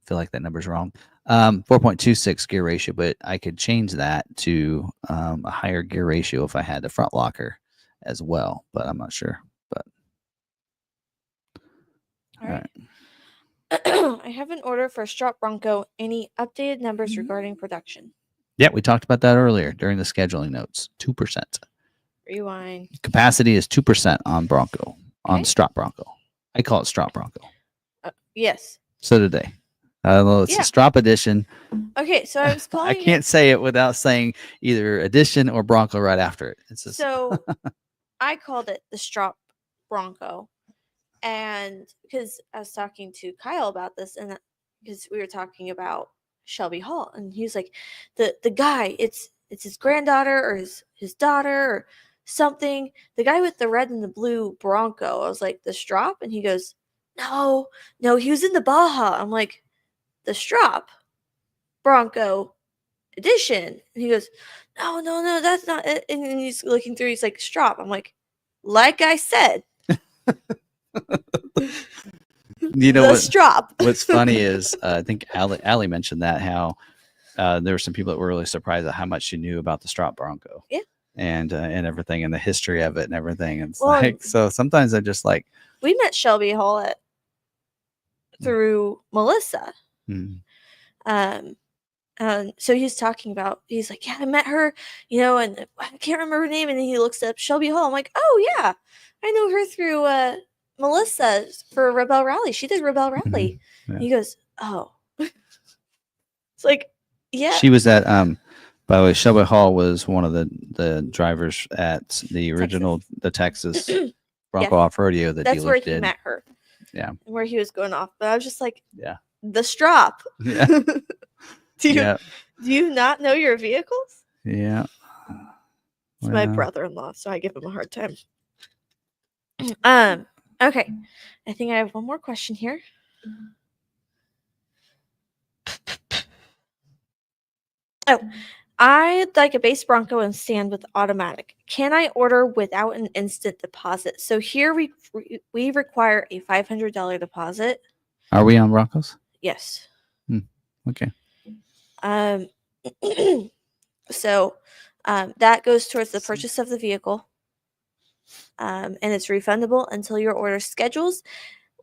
feel like that number's wrong. 4.26 gear ratio, but I could change that to a higher gear ratio if I had the front locker as well, but I'm not sure. But all right. I have an order for a strop Bronco. Any updated numbers regarding production? Yeah, we talked about that earlier during the scheduling notes. 2%. Rewind. Capacity is 2% on Bronco, on strop Bronco. I call it strop Bronco. Yes. So did they. It's a strop edition. Okay, so I was calling. I can't say it without saying either edition or Bronco right after it. It's just so I called it the strop Bronco, and because I was talking to Kyle about this, and because we were talking about Shelby Hall, and he was like, the guy, it's his granddaughter or his daughter or something. The guy with the red and the blue Bronco. I was like, the strop, and he goes, no, he was in the Baja. I'm like, the strop Bronco edition. And he goes, no, that's not it. And then he's looking through, he's like, strop. I'm like I said. You know what? Strop. What's funny is I think Allie mentioned that how there were some people that were really surprised at how much she knew about the strop Bronco. Yeah. And everything and the history of it and everything. And it's like, so sometimes I just like. We met Shelby Hall through Melissa. So he's talking about, he's like, yeah, I met her, and I can't remember her name. And then he looks up Shelby Hall. I'm like, oh yeah, I know her through Melissa for Rebel Rally. She did Rebel Rally. Yeah. He goes, oh. It's like, yeah. She was at, by the way, Shelby Hall was one of the drivers at the original, the Texas Bronco Off Rodeo that that's where he did. met her. Yeah. Where he was going off. But I was just like, yeah, the strop. Yeah. Do you not know your vehicles? Yeah. It's my brother-in-law, so I give him a hard time. Okay. I think I have one more question here. Oh, I'd like a base Bronco and stand with automatic. Can I order without an instant deposit? So here we require a $500 deposit. Are we on Broncos? Yes. Okay. So that goes towards the purchase of the vehicle. And it's refundable until your order schedules.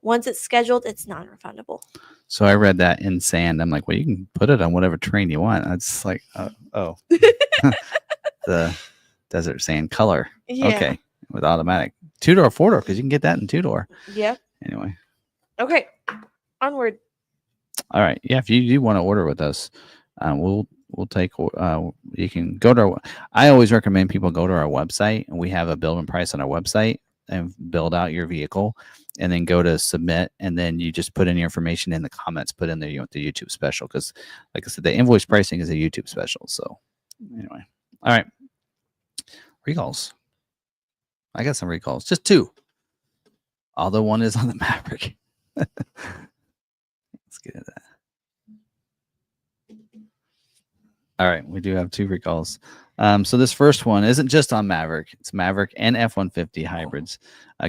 Once it's scheduled, it's non-refundable. So I read that in sand. I'm like, well, you can put it on whatever train you want. It's like, oh, the desert sand color. Yeah. Okay. With automatic 2-door, 4-door, because you can get that in 2-door. Yep. Anyway. Okay. Onward. All right. Yeah. If you do want to order with us, we'll take, you can go to our, I always recommend people go to our website, and we have a build and price on our website, and build out your vehicle, and then go to submit, and then you just put in your information in the comments, put in there you want the YouTube special, because like I said, the invoice pricing is a YouTube special. So anyway, all right, recalls. I got some recalls, just 2, although one is on the Maverick. Let's get into that. All right, we do have 2 recalls. So this first one isn't just on Maverick. It's Maverick and F-150 hybrids.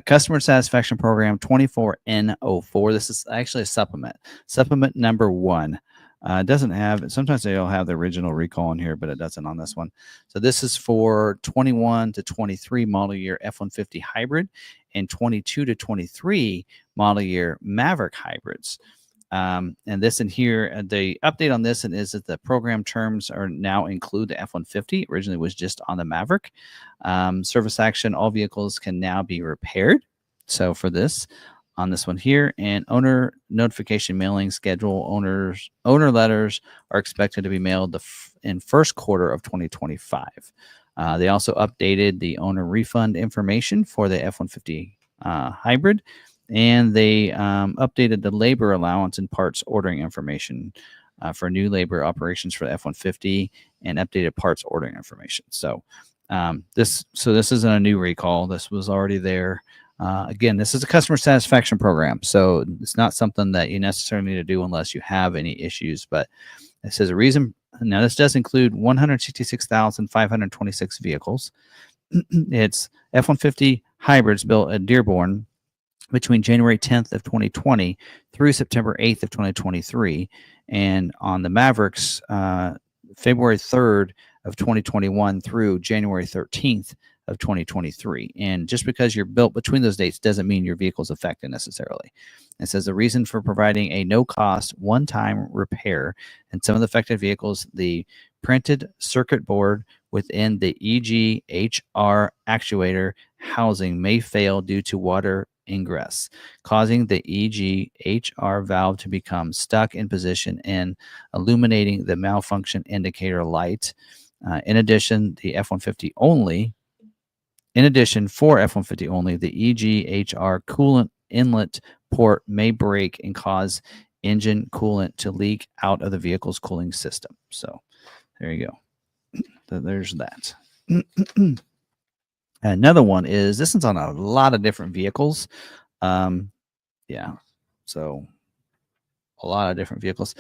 Customer satisfaction program 24N04. This is actually a supplement. Supplement number 1. It doesn't have, sometimes they'll have the original recall in here, but it doesn't on this one. So this is for 21 to 23 model year F-150 hybrid and 22 to 23 model year Maverick hybrids. And this in here, the update on this is that the program terms are now include the F-150. Originally was just on the Maverick. Service action, all vehicles can now be repaired. So for this, on this one here, and owner notification mailing schedule, owner letters are expected to be mailed in first quarter of 2025. They also updated the owner refund information for the F-150 hybrid. And they updated the labor allowance and parts ordering information for new labor operations for the F-150, and updated parts ordering information. So this isn't a new recall. This was already there. Again, this is a customer satisfaction program, so it's not something that you necessarily need to do unless you have any issues. But it says a reason. Now this does include 166,526 vehicles. It's F-150 hybrids built at Dearborn between January 10th of 2020 through September 8th of 2023. And on the Mavericks, February 3rd of 2021 through January 13th of 2023. And just because you're built between those dates doesn't mean your vehicle's affected necessarily. It says the reason for providing a no-cost one-time repair in some of the affected vehicles, the printed circuit board within the EGHR actuator housing may fail due to water ingress, causing the EGHR valve to become stuck in position and illuminating the malfunction indicator light. In addition, for F-150 only, the EGHR coolant inlet port may break and cause engine coolant to leak out of the vehicle's cooling system. So there you go. There's that. Another one is, this one's on a lot of different vehicles. Yeah, so a lot of different vehicles.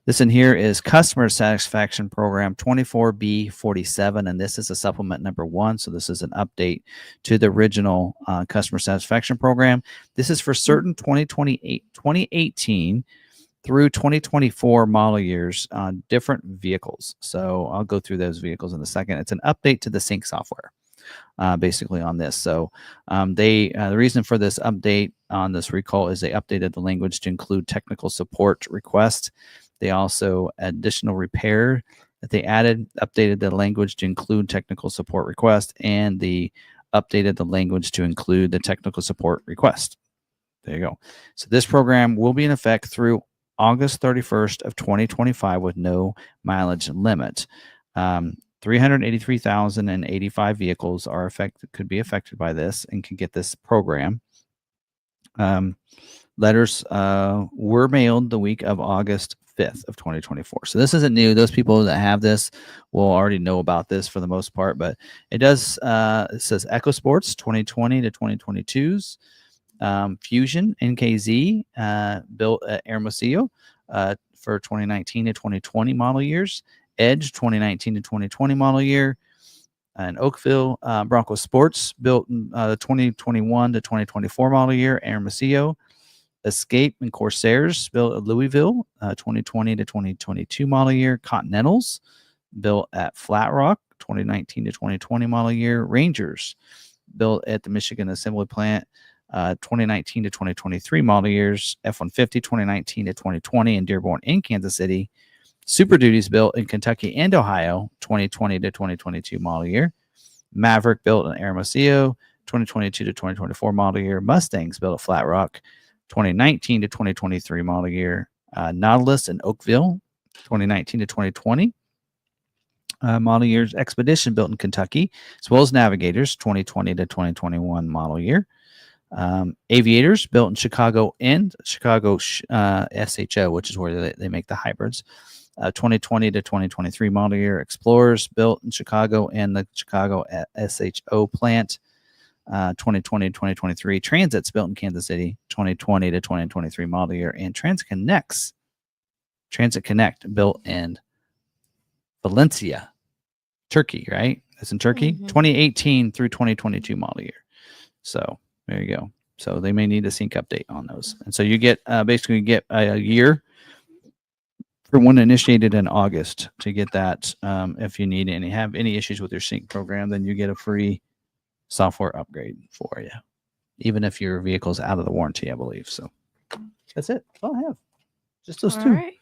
This in here is Customer Satisfaction Program 24B47, and this is a supplement number 1. So this is an update to the original Customer Satisfaction Program. This is for certain 2018 through 2024 model years on different vehicles. So I'll go through those vehicles in a second. It's an update to the sync software. Basically on this. So the reason for this update on this recall is they updated the language to include technical support request. They also additional repair that they added, updated the language to include technical support request, and the updated the language to include the technical support request. There you go. So this program will be in effect through August 31st of 2025 with no mileage limit. 383,085 vehicles could be affected by this and can get this program. Letters were mailed the week of August 5th of 2024. So this isn't new. Those people that have this will already know about this for the most part, but it does, it says EcoSports 2020 to 2022s, Fusion NKZ built at Hermosillo for 2019 to 2020 model years, Edge 2019 to 2020 model year, and Oakville Bronco Sports built in the 2021 to 2024 model year, Hermosillo. Escape and Corsairs built at Louisville 2020 to 2022 model year, Continentals built at Flat Rock 2019 to 2020 model year, Rangers built at the Michigan Assembly Plant 2019 to 2023 model years, F-150 2019 to 2020 in Dearborn in Kansas City, Super Duties built in Kentucky and Ohio 2020 to 2022 model year, Maverick built in Hermosillo 2022 to 2024 model year, Mustangs built at Flat Rock 2019 to 2023 model year, Nautilus in Oakville 2019 to 2020 model years, Expedition built in Kentucky, as well as Navigators 2020 to 2021 model year, Aviators built in Chicago and Chicago SHO, which is where they make the hybrids, 2020 to 2023 model year, Explorers built in Chicago and the Chicago SHO plant, 2020 to 2023, Transits built in Kansas City, 2020 to 2023 model year, and Transit Connect built in Valencia, Turkey, right? It's in Turkey, 2018 through 2022 model year. So there you go. So they may need a sync update on those. And so you get basically get a year for one initiated in August to get that. If you need have any issues with your sync program, then you get a free software upgrade for you, even if your vehicle's out of the warranty, I believe. So that's it. That's all I have. Just those two. Right.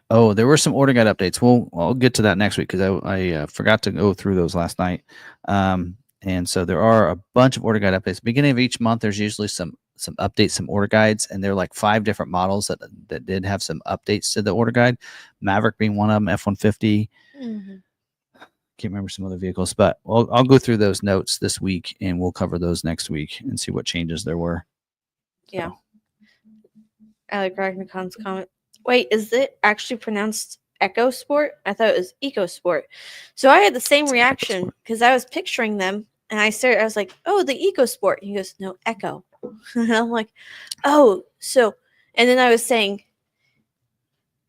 Oh, there were some order guide updates. I'll get to that next week because I forgot to go through those last night. And so there are a bunch of order guide updates. Beginning of each month, there's usually some updates, some order guides, and they're like 5 different models that did have some updates to the order guide. Maverick being one of them, F-150. Can't remember some other vehicles, but I'll go through those notes this week, and we'll cover those next week and see what changes there were. Yeah. Alec Ragnicon's comment. Wait, is it actually pronounced Echo Sport? I thought it was Eco Sport. So I had the same reaction because I was picturing them, and I was like, oh, the Eco Sport. He goes, no, Echo. And I'm like, oh, so, and then I was saying,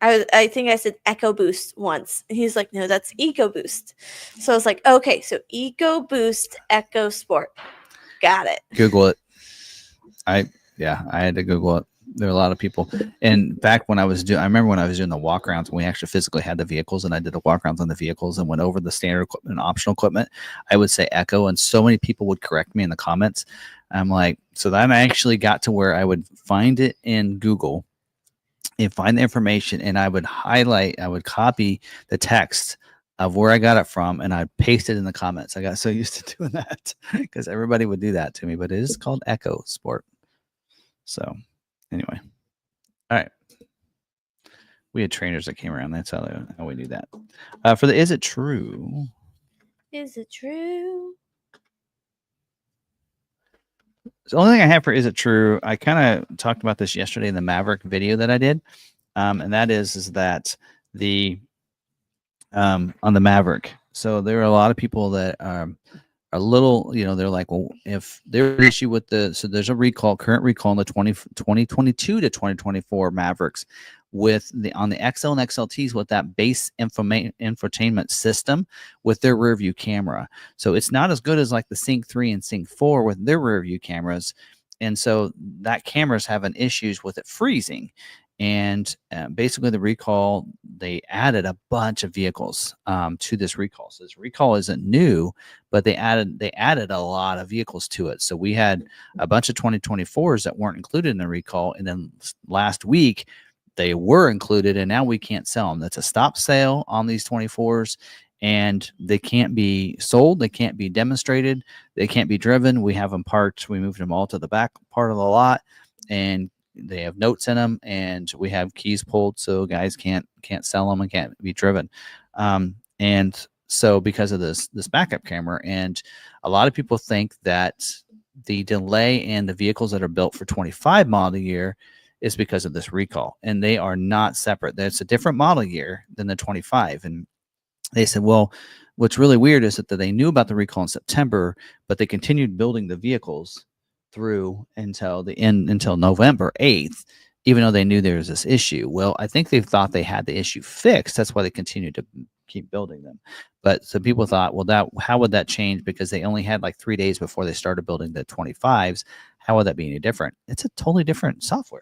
I think I said EcoBoost once. And he's like, no, that's EcoBoost. So I was like, okay, so EcoBoost EcoSport. Got it. Google it. I had to Google it. There are a lot of people. And back when I remember when I was doing the walk arounds, when we actually physically had the vehicles, and I did the walk arounds on the vehicles and went over the standard equipment and optional equipment, I would say Echo, and so many people would correct me in the comments. I'm like, so then I actually got to where I would find it in Google and find the information, and I would copy the text of where I got it from, and I'd paste it in the comments. I got so used to doing that because everybody would do that to me, but it is called Echo Sport. So anyway, all right. We had trainers that came around. That's how we do that. For the Is It True? Is it true? The only thing I have for Is It True, I kind of talked about this yesterday in the Maverick video that I did. And that is that the on the Maverick. So there are a lot of people that are a little, they're like, well, if there's an issue with so there's a current recall in the 2022 to 2024 Mavericks on the XL and XLTs with that base infotainment system with their rear view camera. So it's not as good as like the Sync 3 and Sync 4 with their rear view cameras. And so that camera's having issues with it freezing. And basically the recall, they added a bunch of vehicles to this recall. So this recall isn't new, but they added a lot of vehicles to it. So we had a bunch of 2024s that weren't included in the recall. And then last week they were included, and now we can't sell them. That's a stop sale on these 24s, and they can't be sold. They can't be demonstrated. They can't be driven. We have them parked. We moved them all to the back part of the lot, and they have notes in them, and we have keys pulled so guys can't sell them and can't be driven. And so because of this backup camera, and a lot of people think that the delay in the vehicles that are built for 25 model year is because of this recall, and they are not separate. That's a different model year than the 25. And they said, well, what's really weird is that they knew about the recall in September, but they continued building the vehicles through until November 8th, even though they knew there was this issue. Well, I think they thought they had the issue fixed. That's why they continued to keep building them. But some people thought, well, how would that change? Because they only had like 3 days before they started building the 25s. How would that be any different? It's a totally different software.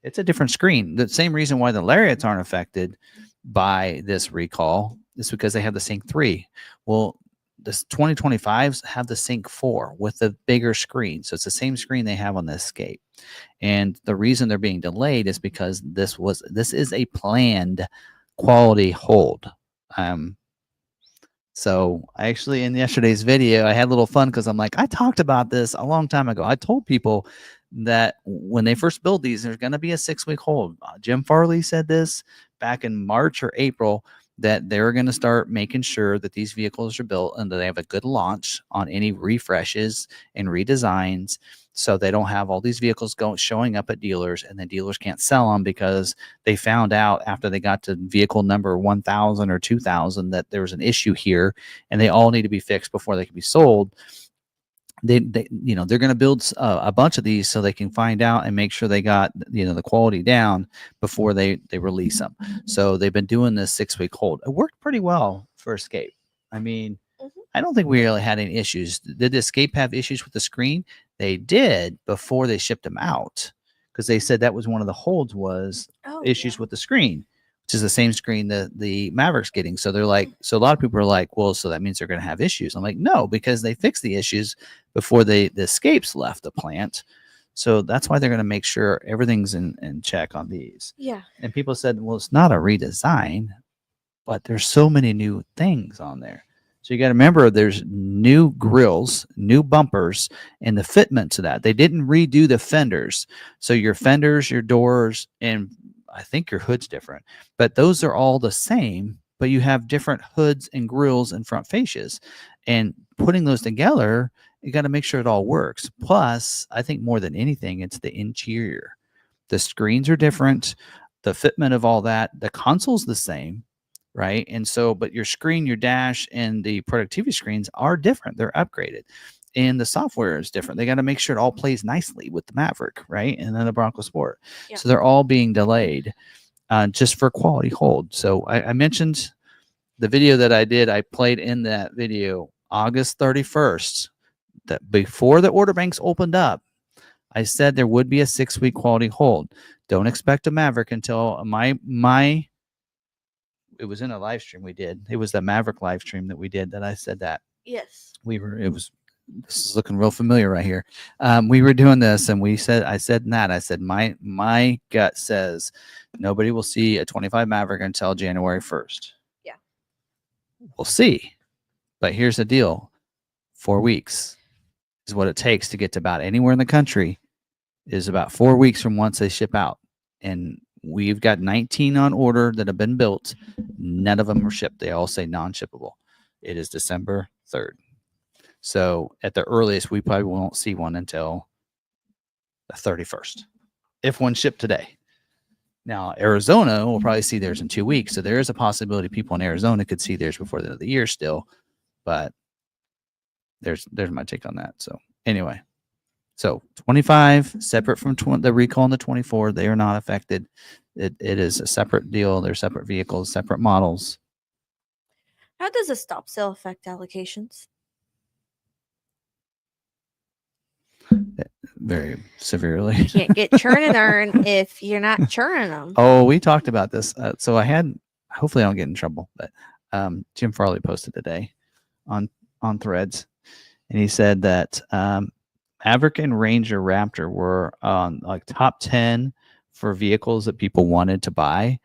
It's a different screen. The same reason why the Lariats aren't affected by this recall is because they have the Sync 3. Well, the 2025s have the Sync 4 with the bigger screen. So it's the same screen they have on the Escape. And the reason they're being delayed is because this is a planned quality hold. So I actually, in yesterday's video, I had a little fun because I'm like, I talked about this a long time ago. I told people that when they first build these, there's going to be a 6-week hold. Jim Farley said this back in March or April, that they're going to start making sure that these vehicles are built and that they have a good launch on any refreshes and redesigns, so they don't have all these vehicles showing up at dealers, and then dealers can't sell them because they found out after they got to vehicle number 1,000 or 2,000 that there was an issue here, and they all need to be fixed before they can be sold. They're going to build a bunch of these so they can find out and make sure they got the quality down before they release them. So they've been doing this 6-week hold. It worked pretty well for Escape. I mean, I don't think we really had any issues. Did the Escape have issues with the screen? They did before they shipped them out, because they said that was one of the holds was issues with the screen, which is the same screen that the Maverick's getting. So they're like, so a lot of people are like, well, so that means they're going to have issues. I'm like, no, because they fixed the issues before the Escapes left the plant. So that's why they're going to make sure everything's in check on these. Yeah. And people said, well, it's not a redesign, but there's so many new things on there. So you got to remember, there's new grills, new bumpers, and the fitment to that. They didn't redo the fenders. So your fenders, your doors, and I think your hood's different, but those are all the same, but you have different hoods and grills and front fascias. And putting those together, you got to make sure it all works. Plus, I think more than anything, it's the interior. The screens are different. The fitment of all that, the console's the same, right? And so, but your screen, your dash, and the productivity screens are different. They're upgraded. And the software is different. They got to make sure it all plays nicely with the Maverick, right? And then the Bronco Sport. Yeah. So they're all being delayed. just for quality hold. So I mentioned the video that I did. I played in that video August 31st, that before the order banks opened up, I said there would be a 6-week quality hold. Don't expect a Maverick until it was in a live stream we did. It was the Maverick live stream that we did that I said that. Yes. This is looking real familiar right here. We were doing this and I said my gut says nobody will see a 25 Maverick until January 1st. Yeah. We'll see. But here's the deal. 4 weeks is what it takes to get to about anywhere in the country, is about 4 weeks from once they ship out. And we've got 19 on order that have been built. None of them are shipped. They all say non-shippable. It is December 3rd. So at the earliest, we probably won't see one until the 31st, if one shipped today. Now, Arizona will probably see theirs in 2 weeks. So there is a possibility people in Arizona could see theirs before the end of the year still. But there's my take on that. So anyway, so 25 separate from the recall and the 24. They are not affected. It is a separate deal. They're separate vehicles, separate models. How does a stop sale affect allocations? Very severely. You can't get churn and earn if you're not churning them. Oh, we talked about this. So hopefully I don't get in trouble, but Jim Farley posted today on Threads, and he said that Maverick and Ranger Raptor were on like top 10 for vehicles that people wanted to buy.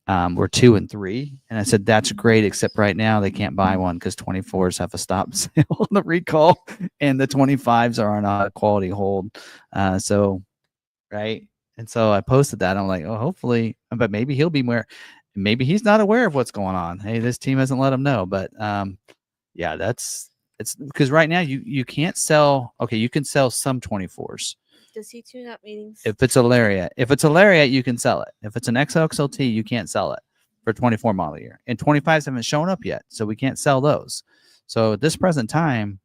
Were 2 and 3, and I said that's great, except right now they can't buy one because 24s have a stop sale on the recall, and the 25s are on a quality hold. So I posted that. I'm like, oh, hopefully, but maybe he'll be more. Maybe he's not aware of what's going on. Hey, this team hasn't let him know, but yeah, it's because right now you can't sell. Okay, you can sell some 24s. Does he tune up meetings? If it's a Lariat, you can sell it. If it's an XLXLT, you can't sell it for 24 model year. And 25s haven't shown up yet, so we can't sell those. So at this present time,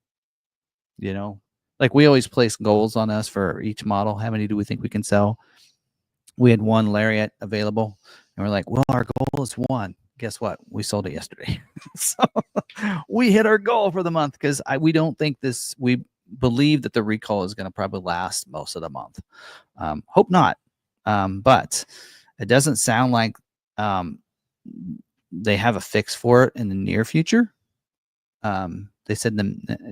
like we always place goals on us for each model. How many do we think we can sell? We had one Lariat available, and we're like, well, our goal is 1. Guess what? We sold it yesterday. So we hit our goal for the month because we don't think we believe that the recall is going to probably last most of the month. Hope not. But it doesn't sound like they have a fix for it in the near future. They said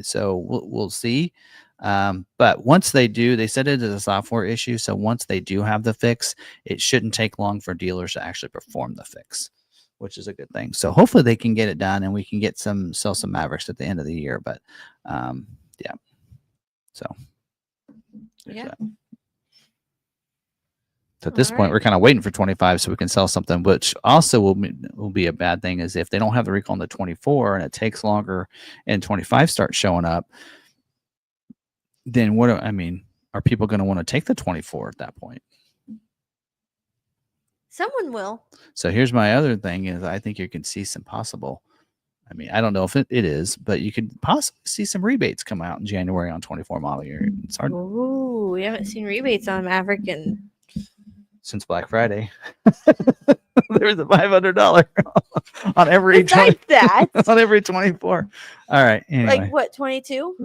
so we'll see. But once they do, they said it is a software issue. So once they do have the fix, it shouldn't take long for dealers to actually perform the fix, which is a good thing. So hopefully they can get it done and we can sell some Mavericks at the end of the year. But yeah. So yeah. So at this point, we're kind of waiting for 25 so we can sell something, which also will be a bad thing is if they don't have the recall on the 24 and it takes longer and 25 starts showing up, then are people going to want to take the 24 at that point? Someone will. So here's my other thing is I think you can see some possible. I don't know if it is, but you could possibly see some rebates come out in January on 24 model year. It's hard. Ooh, we haven't seen rebates on Maverick since Black Friday. There's a $500 on every on every 24. All right. Anyway. Like what, 22?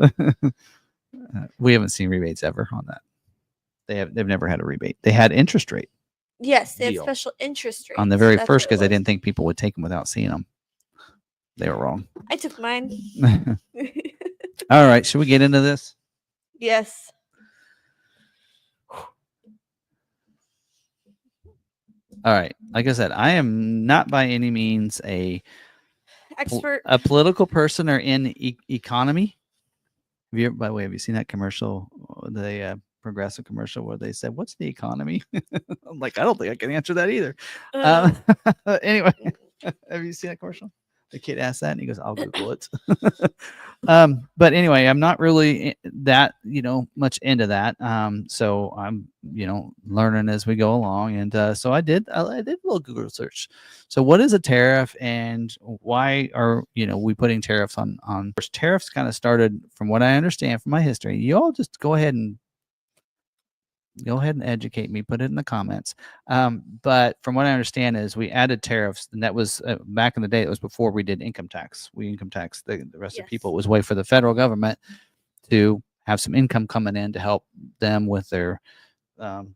We haven't seen rebates ever on that. They've never had a rebate. They had interest rate. Yes, they had special interest rates on the very first because they didn't think people would take them without seeing them. They were wrong. I took mine. All right. Should we get into this? Yes. All right. Like I said, I am not by any means a political person or in economy. By the way, have you seen that commercial, the Progressive commercial where they said, "What's the economy?" I'm like, I don't think I can answer that either. Anyway, have you seen that commercial? The kid asked that and he goes, I'll Google it. But anyway, I'm not really that, much into that. So I'm, learning as we go along. And so I did a little Google search. So what is a tariff and why are, we putting tariffs on tariffs kind of started from what I understand from my history. You all just go ahead and go ahead and educate me. Put it in the comments. But from what I understand is we added tariffs, and that was back in the day. It was before we did income tax. We income tax the rest of people. It was a way for the federal government to have some income coming in to help them with their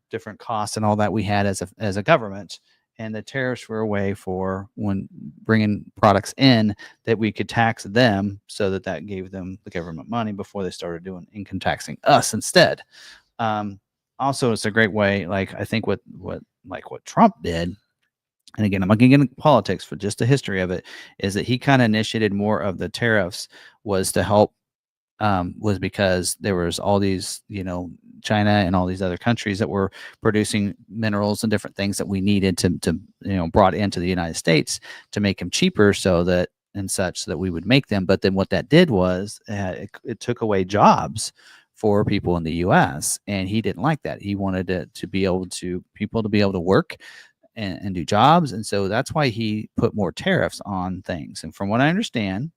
different costs and all that we had as a government. And the tariffs were a way for when bringing products in that we could tax them, so that gave them the government money before they started doing income taxing us instead. Also, it's a great way. Like I think what Trump did, and again, I'm not going to get into politics, for just the history of it, is that he kind of initiated more of the tariffs was to help. Was because there was all these, China and all these other countries that were producing minerals and different things that we needed to brought into the United States to make them cheaper, so that we would make them. But then what that did was it took away jobs for people in the U.S. and he didn't like that. He wanted people to be able to work and do jobs, and so that's why he put more tariffs on things. And from what I understand,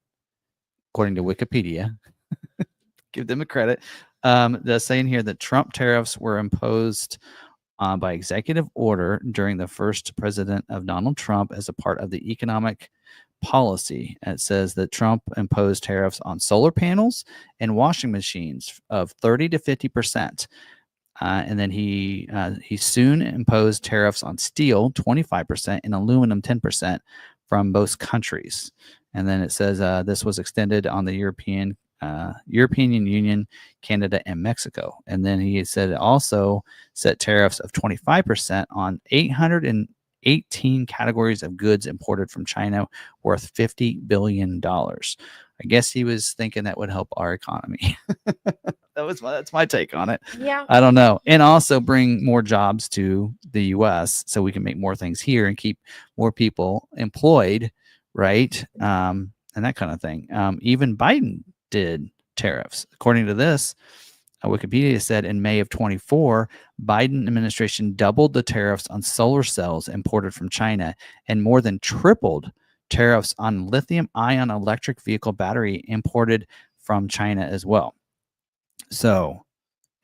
according to Wikipedia, give them a credit. They're saying here that Trump tariffs were imposed by executive order during the first president of Donald Trump as a part of the economic policy. It says that Trump imposed tariffs on solar panels and washing machines of 30 to 50%. And then he soon imposed tariffs on steel 25% and aluminum 10% from both countries. And then it says this was extended on the European Union, Canada, and Mexico. And then he said it also set tariffs of 25% on 818 categories of goods imported from China worth $50 billion. I guess he was thinking that would help our economy. That's my take on it. Yeah. I don't know. And also bring more jobs to the U.S. so we can make more things here and keep more people employed, right? And that kind of thing. Even Biden did tariffs. According to this, Wikipedia said in May of 24, Biden administration doubled the tariffs on solar cells imported from China and more than tripled tariffs on lithium-ion electric vehicle battery imported from China as well. So,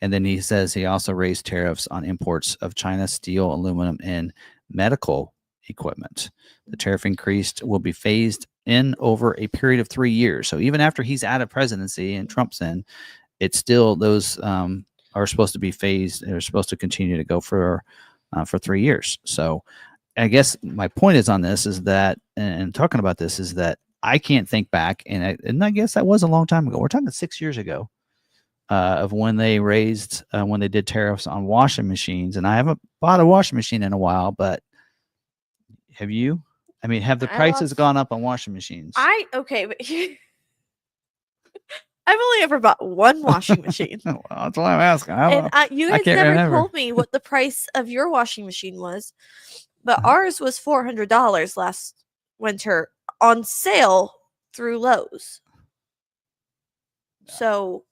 and then he says he also raised tariffs on imports of China steel, aluminum, and medical equipment. The tariff increase will be phased in over a period of 3 years. So even after he's out of presidency and Trump's in, it's still those are supposed to be phased. They're supposed to continue to go for 3 years. So I guess my point is on this is that, and talking about this is that I can't think back, and I guess that was a long time ago. We're talking 6 years ago of when they raised, when they did tariffs on washing machines. And I haven't bought a washing machine in a while, but have you? I mean, have the prices gone up on washing machines? Okay, but I've only ever bought one washing machine. Well, that's why I'm asking. You guys never told me what the price of your washing machine was, but ours was $400 last winter on sale through Lowe's. So,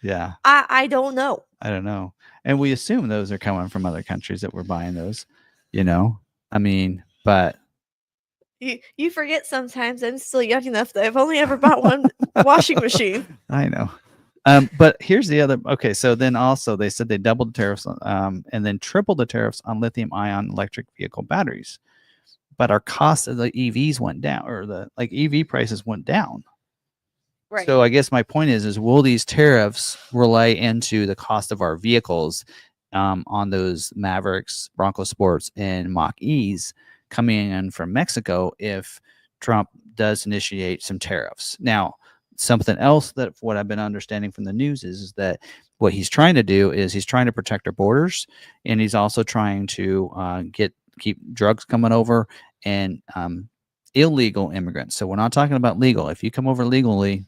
yeah, I don't know. I don't know, and we assume those are coming from other countries that we're buying those. I mean, but. You forget sometimes I'm still young enough that I've only ever bought one washing machine. I know. But here's the other. Okay, so then also they said they doubled the tariffs and then tripled the tariffs on lithium-ion electric vehicle batteries. But our cost of the EVs went down, or the EV prices went down. Right. So I guess my point is will these tariffs relay into the cost of our vehicles on those Mavericks, Bronco Sports, and Mach-E's coming in from Mexico if Trump does initiate some tariffs? Now, something else that what I've been understanding from the news is that what he's trying to do is he's trying to protect our borders, and he's also trying to keep drugs coming over and illegal immigrants. So we're not talking about legal. If you come over legally,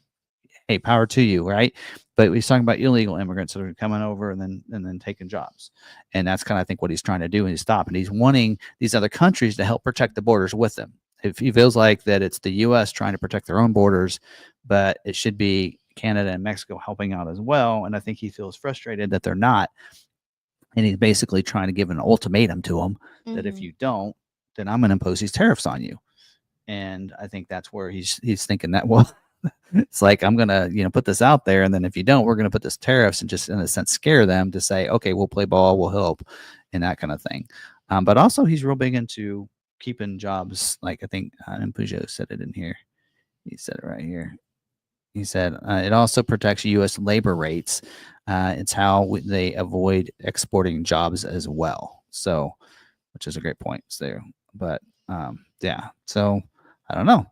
hey, power to you, right? But he's talking about illegal immigrants that are coming over and then taking jobs. And that's kind of, I think, what he's trying to do, and he's stopping. He's wanting these other countries to help protect the borders with him. If he feels like that it's the U.S. trying to protect their own borders, but it should be Canada and Mexico helping out as well. And I think he feels frustrated that they're not. And he's basically trying to give an ultimatum to them that if you don't, then I'm going to impose these tariffs on you. And I think that's where he's thinking that, well, It's like, I'm going to, put this out there. And then if you don't, we're going to put this tariffs and just in a sense scare them to say, okay, we'll play ball, we'll help, and that kind of thing. But also he's real big into keeping jobs. Like I think Peugeot said it in here. He said it right here. He said it also protects U.S. labor rates. It's how they avoid exporting jobs as well. So, which is a great point there. But yeah, so I don't know.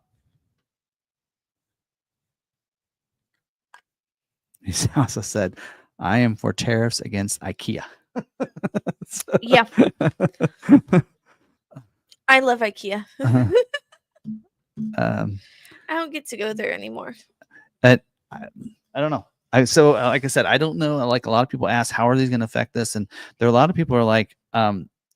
He also said, I am for tariffs against IKEA. Yeah. I love IKEA. I don't get to go there anymore. I don't know. So like I said, I don't know. Like a lot of people ask, how are these going to affect this? And there are a lot of people are like,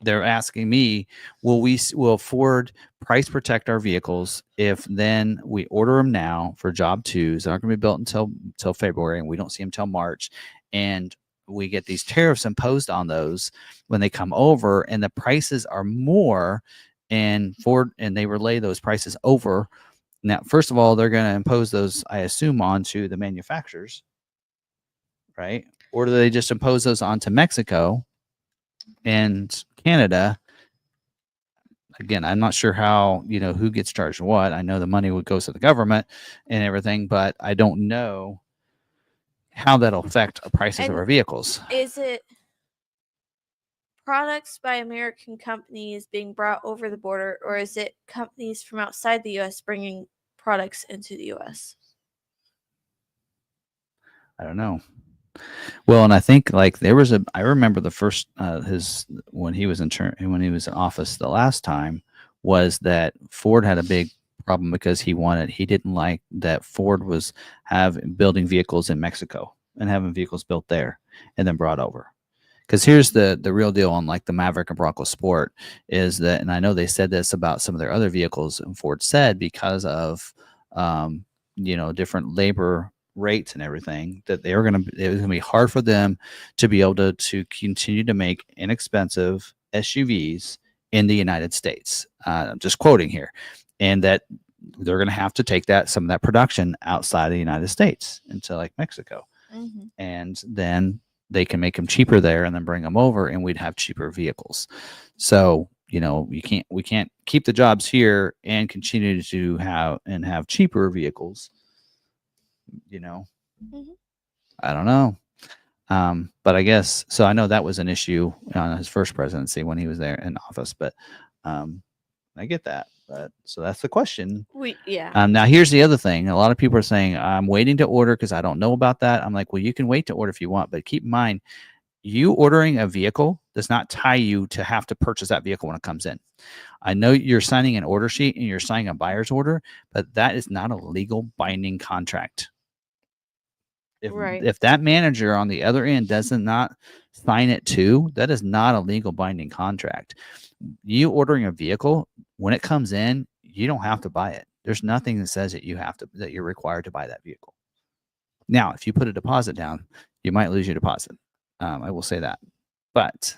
they're asking me, will Ford price protect our vehicles if then we order them now for job 2s that aren't going to be built until February, and we don't see them till March, and we get these tariffs imposed on those when they come over, and the prices are more, and Ford and they relay those prices over. Now, first of all, they're going to impose those, I assume, onto the manufacturers, right? Or do they just impose those onto Mexico and Canada? Again, I'm not sure how, who gets charged what. I know the money would go to the government and everything, but I don't know how that'll affect the prices of our vehicles. Is it products by American companies being brought over the border, or is it companies from outside the U.S. bringing products into the U.S.? I don't know. Well, and I think like I remember the first when he was in office the last time, was that Ford had a big problem because he didn't like that Ford was building vehicles in Mexico and having vehicles built there and then brought over. Because here's the real deal on like the Maverick and Bronco Sport is that, and I know they said this about some of their other vehicles, and Ford said because of different labor rates and everything, that it was going to be hard for them to be able to continue to make inexpensive SUVs in the United States. I'm just quoting here, and that they're going to have to take some of that production outside of the United States into like Mexico, and then they can make them cheaper there and then bring them over, and we'd have cheaper vehicles. So we can't keep the jobs here and continue to have cheaper vehicles. I don't know. But I guess, so I know that was an issue on his first presidency when he was there in office, but I get that. But so that's the question. Now here's the other thing. A lot of people are saying, I'm waiting to order because I don't know about that. I'm like, well, you can wait to order if you want, but keep in mind, you ordering a vehicle does not tie you to have to purchase that vehicle when it comes in. I know you're signing an order sheet and you're signing a buyer's order, but that is not a legal binding contract. If that manager on the other end does not sign it too, that is not a legal binding contract. You ordering a vehicle, when it comes in, you don't have to buy it. There's nothing that says that you're required to buy that vehicle. Now, if you put a deposit down, you might lose your deposit. I will say that. But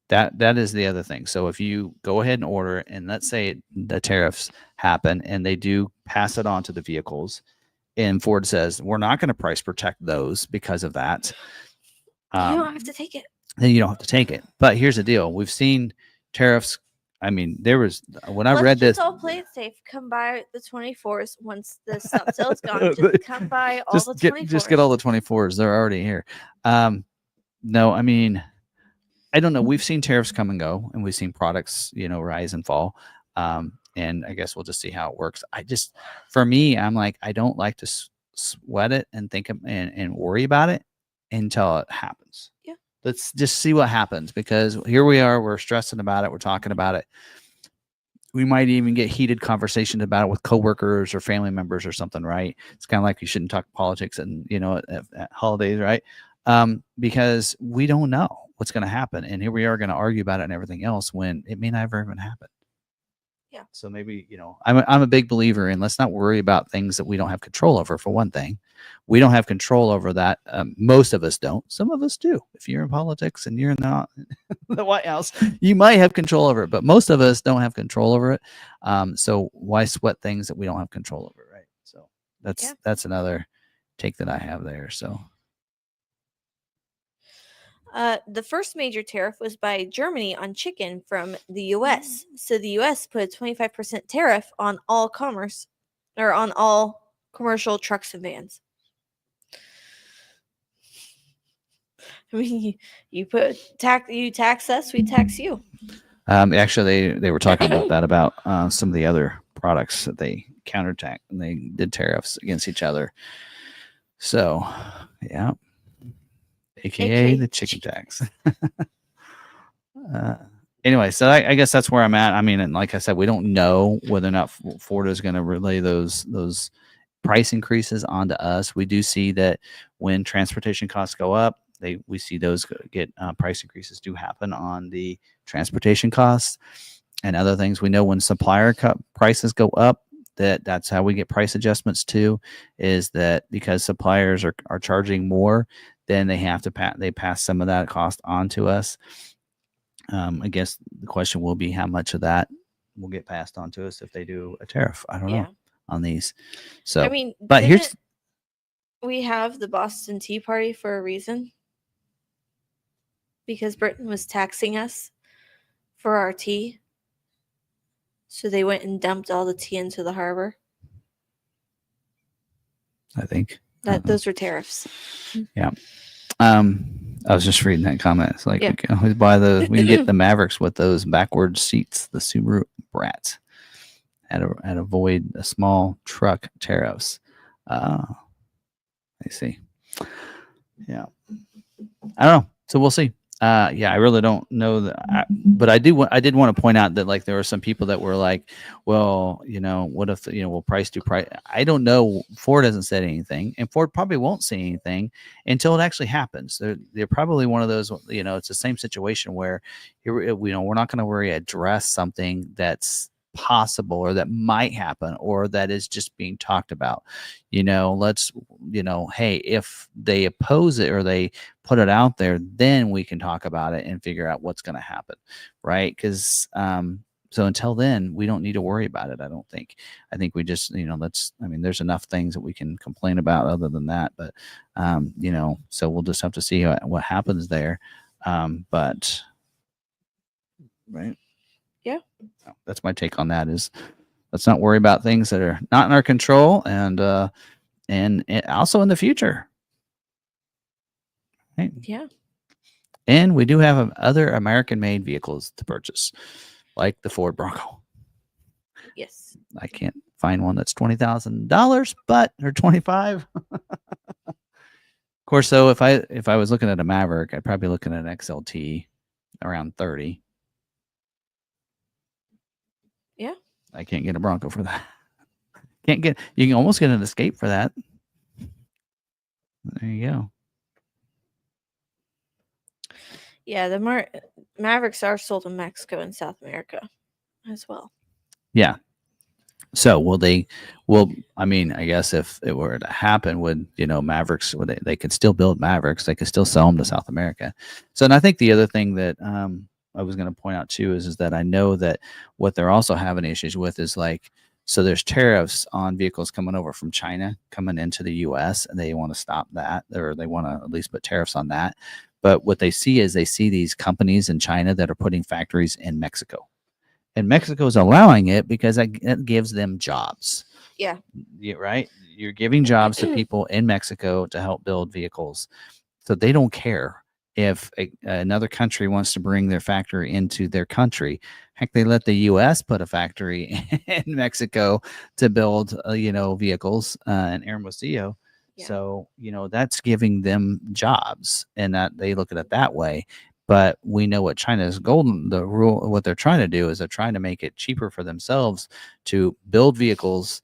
that is the other thing. So if you go ahead and order, and let's say the tariffs happen and they do pass it on to the vehicles, and Ford says, we're not going to price protect those because of that. You don't have to take it. Then you don't have to take it. But here's the deal. We've seen tariffs. I mean, when I read this. Let's all play it safe. Come by the 24s once the stop sale is gone. Just come by all the 24s. Just get all the 24s. They're already here. No, I mean, I don't know. We've seen tariffs come and go, and we've seen products, rise and fall. And I guess we'll just see how it works. For me, I'm like, I don't like to sweat it and think and worry about it until it happens. Yeah. Let's just see what happens, because here we are, we're stressing about it. We're talking about it. We might even get heated conversations about it with coworkers or family members or something, right? It's kind of like you shouldn't talk politics and, at holidays, right? Because we don't know what's going to happen. And here we are going to argue about it and everything else when it may never even happen. Yeah. So maybe, I'm a big believer in, let's not worry about things that we don't have control over. For one thing, we don't have control over that. Most of us don't. Some of us do. If you're in politics and you're in the White House, you might have control over it, but most of us don't have control over it. So why sweat things that we don't have control over, right? So that's another take that I have there. So the first major tariff was by Germany on chicken from the U.S. So the U.S. put a 25% tariff on all commerce, or on all commercial trucks and vans. I mean, you tax us, we tax you. Actually, they were talking about that about some of the other products that they counterattacked and they did tariffs against each other. So, yeah, aka the chicken tax. Anyway, so I guess that's where I'm at. I mean, and like I said, we don't know whether or not Ford is going to relay those price increases onto us. We do see that when transportation costs go up, we see those get price increases do happen on the transportation costs and other things. We know when supplier prices go up, that's how we get price adjustments too, is that because suppliers are charging more, then they have to pass some of that cost on to us. I guess the question will be how much of that will get passed on to us if they do a tariff. I don't know on these. So, I mean, but we have the Boston Tea Party for a reason, because Britain was taxing us for our tea. So they went and dumped all the tea into the harbor. I think those were tariffs. Yeah. I was just reading that comment. It's like we can always buy those. We can get the Mavericks with those backwards seats, the Subaru Brat, and avoid a small truck tariffs. I see. Yeah. I don't know. So we'll see. I really don't know that, but I did want to point out that like there were some people that were like, well, what if will price do price? I don't know. Ford hasn't said anything, and Ford probably won't say anything until it actually happens. They're probably one of those. It's the same situation where we're not going to address something that's possible or that might happen or that is just being talked about. Hey, if they oppose it or they put it out there, then we can talk about it and figure out what's going to happen, right? Because so until then, we don't need to worry about it. I don't think. I think we just there's enough things that we can complain about other than that, but so we'll just have to see what happens there. But right. Yeah. That's my take on that. Is let's not worry about things that are not in our control, and also in the future. Right? Yeah. And we do have other American-made vehicles to purchase, like the Ford Bronco. Yes. I can't find one that's $20,000, or $25,000. Of course, though, if I was looking at a Maverick, I'd probably be looking at an XLT around $30,000. Yeah. I can't get a Bronco for that. You can almost get an Escape for that. There you go. Yeah, the Mavericks are sold in Mexico and South America as well. Yeah. So I mean, I guess if it were to happen, Mavericks, they could still build Mavericks. They could still sell them to South America. So, and I think the other thing that I was going to point out too is that I know that what they're also having issues with is like, so there's tariffs on vehicles coming over from China coming into the U.S. and they want to stop that, or they want to at least put tariffs on that. But what they see is these companies in China that are putting factories in Mexico. And Mexico is allowing it because it gives them jobs. Yeah. Right? You're giving jobs to people in Mexico to help build vehicles. So they don't care if another country wants to bring their factory into their country. Heck, they let the U.S. put a factory in Mexico to build, vehicles in Hermosillo. Yeah. So, that's giving them jobs, and that they look at it that way. But we know what China's what they're trying to do is they're trying to make it cheaper for themselves to build vehicles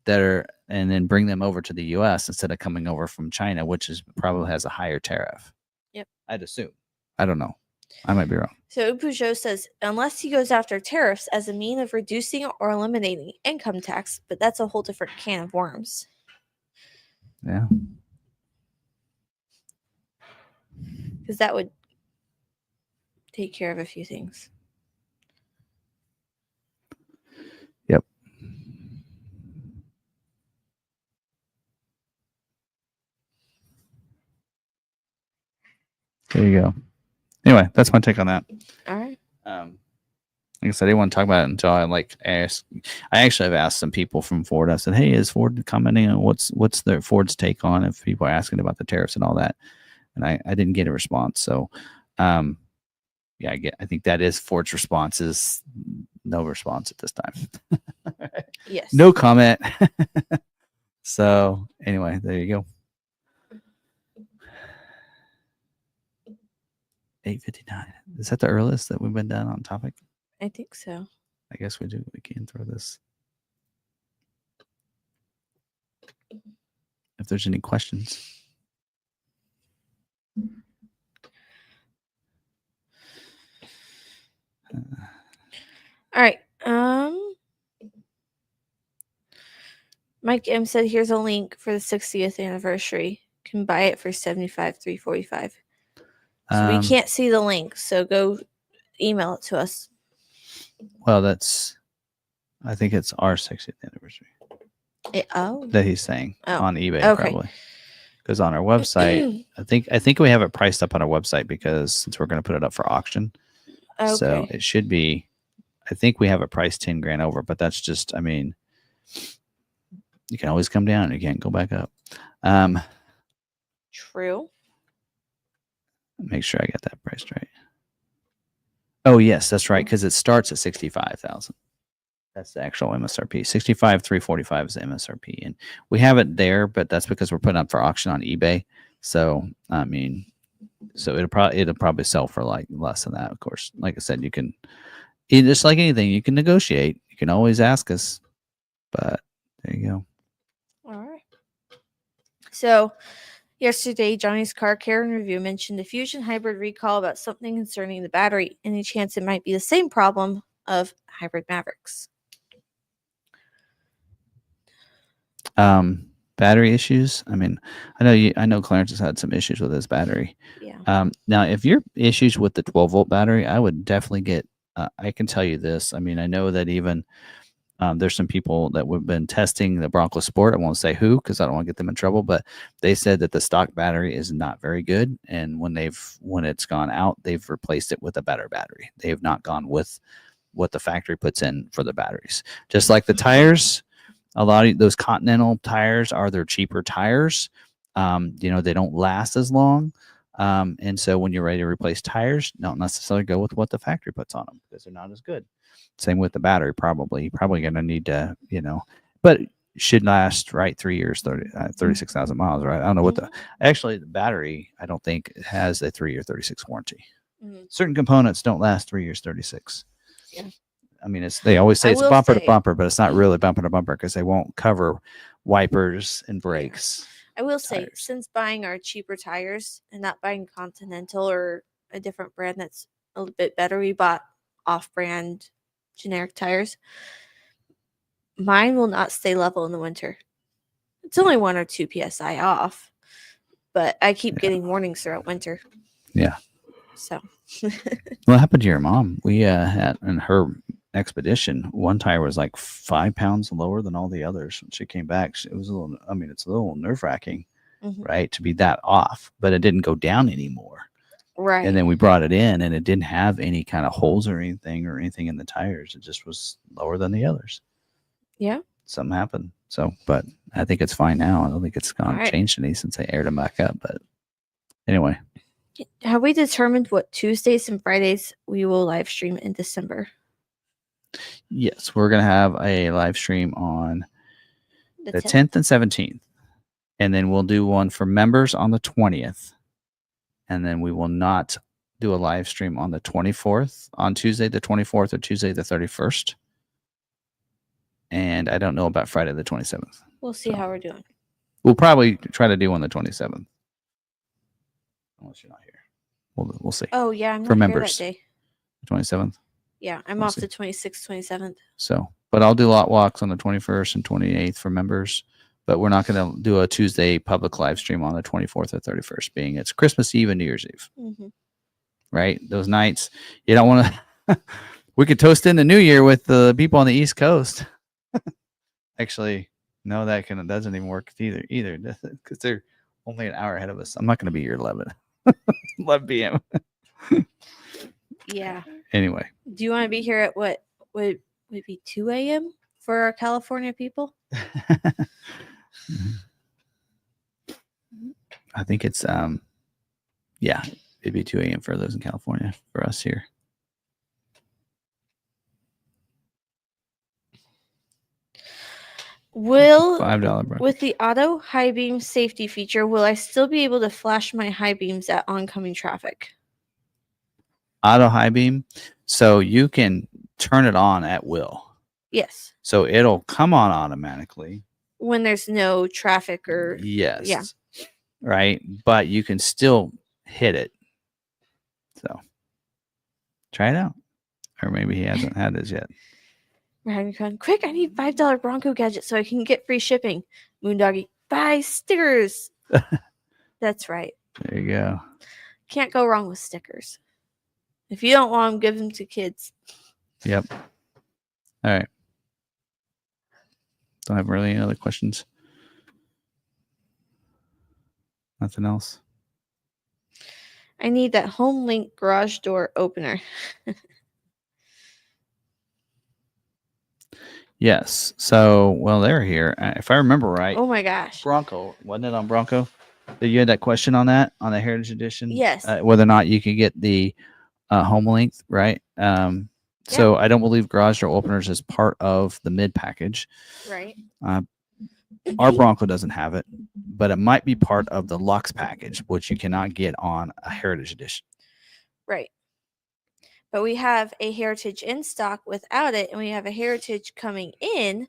and then bring them over to the U.S. instead of coming over from China, which probably has a higher tariff. Yep. I'd assume. I don't know. I might be wrong. So Peugeot says, unless he goes after tariffs as a mean of reducing or eliminating income tax, but that's a whole different can of worms. Yeah. Because that would take care of a few things. Yep. There you go. Anyway, that's my take on that. All right. Like I said, I didn't want to talk about it until I asked. I actually have asked some people from Ford. I said, "Hey, is Ford commenting on what's their Ford's take on if people are asking about the tariffs and all that?" And I didn't get a response. So, yeah, I think that is Ford's response is no response at this time. Yes. No comment. So anyway, there you go. 8:59. Is that the earliest that we've been done on topic? I think so. I guess we do. We can throw this. If there's any questions. All right. Mike M said, "Here's a link for the 60th anniversary. You can buy it for $75,345." So we can't see the link, so go email it to us. Well, I think it's our 60th anniversary. That he's saying on eBay, probably. Because on our website, I think we have it priced up on our website because since we're going to put it up for auction, so it should be. I think we have it priced 10 grand over, but that's just. I mean, you can always come down. You can't go back up. True. Make sure I get that priced right. Oh yes, that's right. Because it starts at 65,000. That's the actual MSRP. 65,345 is the MSRP, and we have it there, but that's because we're putting up for auction on eBay. So I mean, so it'll probably sell for like less than that. Of course, like I said, you can just like anything, you can negotiate. You can always ask us, but there you go. All right. So yesterday, Johnny's Car Care and Review mentioned the Fusion Hybrid recall about something concerning the battery. Any chance it might be the same problem of hybrid Mavericks? Battery issues. I mean, I know Clarence has had some issues with his battery. Yeah. Now, if you're issues with the 12-volt battery, I would definitely get. I can tell you this. I mean, I know that even there's some people that have been testing the Bronco Sport. I won't say who because I don't want to get them in trouble, but they said that the stock battery is not very good, and when it's gone out, they've replaced it with a better battery. They have not gone with what the factory puts in for the batteries. Just like the tires, a lot of those Continental tires are their cheaper tires. They don't last as long. And so when you're ready to replace tires, don't necessarily go with what the factory puts on them because they're not as good. Same with the battery, probably. You're probably going to need to, but should last, right, 3 years, 36,000 miles, right? I don't know what actually the battery, I don't think has a 3 year 36 warranty. Certain components don't last 3 years, 36. Yeah. I mean, they always say it's bumper to bumper, but it's not really bumper to bumper because they won't cover wipers and brakes. I will say, since buying our cheaper tires and not buying Continental or a different brand that's a little bit better, we bought off-brand generic tires. Mine will not stay level in the winter. It's only 1 or 2 psi off, but I keep getting warnings throughout winter. Yeah. So. What happened to your mom? We had in her expedition, one tire was like 5 pounds lower than all the others. When she came back, it was it's a little nerve-wracking, right, to be that off, but it didn't go down anymore. Right. And then we brought it in and it didn't have any kind of holes or anything in the tires. It just was lower than the others. Yeah. Something happened. So, but I think it's fine now. I don't think it's changed any since they aired them back up. But anyway. Have we determined what Tuesdays and Fridays we will live stream in December? Yes, we're going to have a live stream on the 10th and 17th. And then we'll do one for members on the 20th. And then we will not do a live stream on the 24th, on Tuesday the 24th or Tuesday the 31st. And I don't know about Friday the 27th. We'll see how we're doing. We'll probably try to do on the 27th. Unless you're not here. We'll see. Oh, yeah, I'm for not members. Here that day. 27th? Yeah, I'm off the 26th, 27th. So, but I'll do lot walks on the 21st and 28th for members. But we're not going to do a Tuesday public live stream on the 24th or 31st, being it's Christmas Eve and New Year's Eve. Right? Those nights, you don't want to. We could toast in the New Year with the people on the East Coast. Actually, no, that doesn't even work either because they're only an hour ahead of us. I'm not going to be here 11. 11 p.m. Yeah. Anyway. Do you want to be here at what would it be 2 a.m. for our California people? I think it's yeah, it'd be 2 a.m. for those in California for us here. Will $5 with the auto high beam safety feature, will I still be able to flash my high beams at oncoming traffic? Auto high beam, so you can turn it on at will. Yes. So it'll come on automatically when there's no traffic or yes, yeah, right. But you can still hit it. So try it out, or maybe he hasn't had this yet. We're having fun. Quick! I need $5 Bronco gadget so I can get free shipping. Moondoggy, buy stickers. That's right. There you go. Can't go wrong with stickers. If you don't want them, give them to kids. Yep. All right. Don't have really any other questions. Nothing else. I need that home link garage door opener. Yes. So, well, they're here. If I remember right. Oh my gosh. Bronco. Wasn't it on Bronco? That you had that question on that on the Heritage Edition? Yes. Whether or not you could get the home length, right? So I don't believe garage door openers is part of the mid package. Right. Our Bronco doesn't have it, but it might be part of the Lux package, which you cannot get on a Heritage Edition. Right. But we have a Heritage in stock without it, and we have a Heritage coming in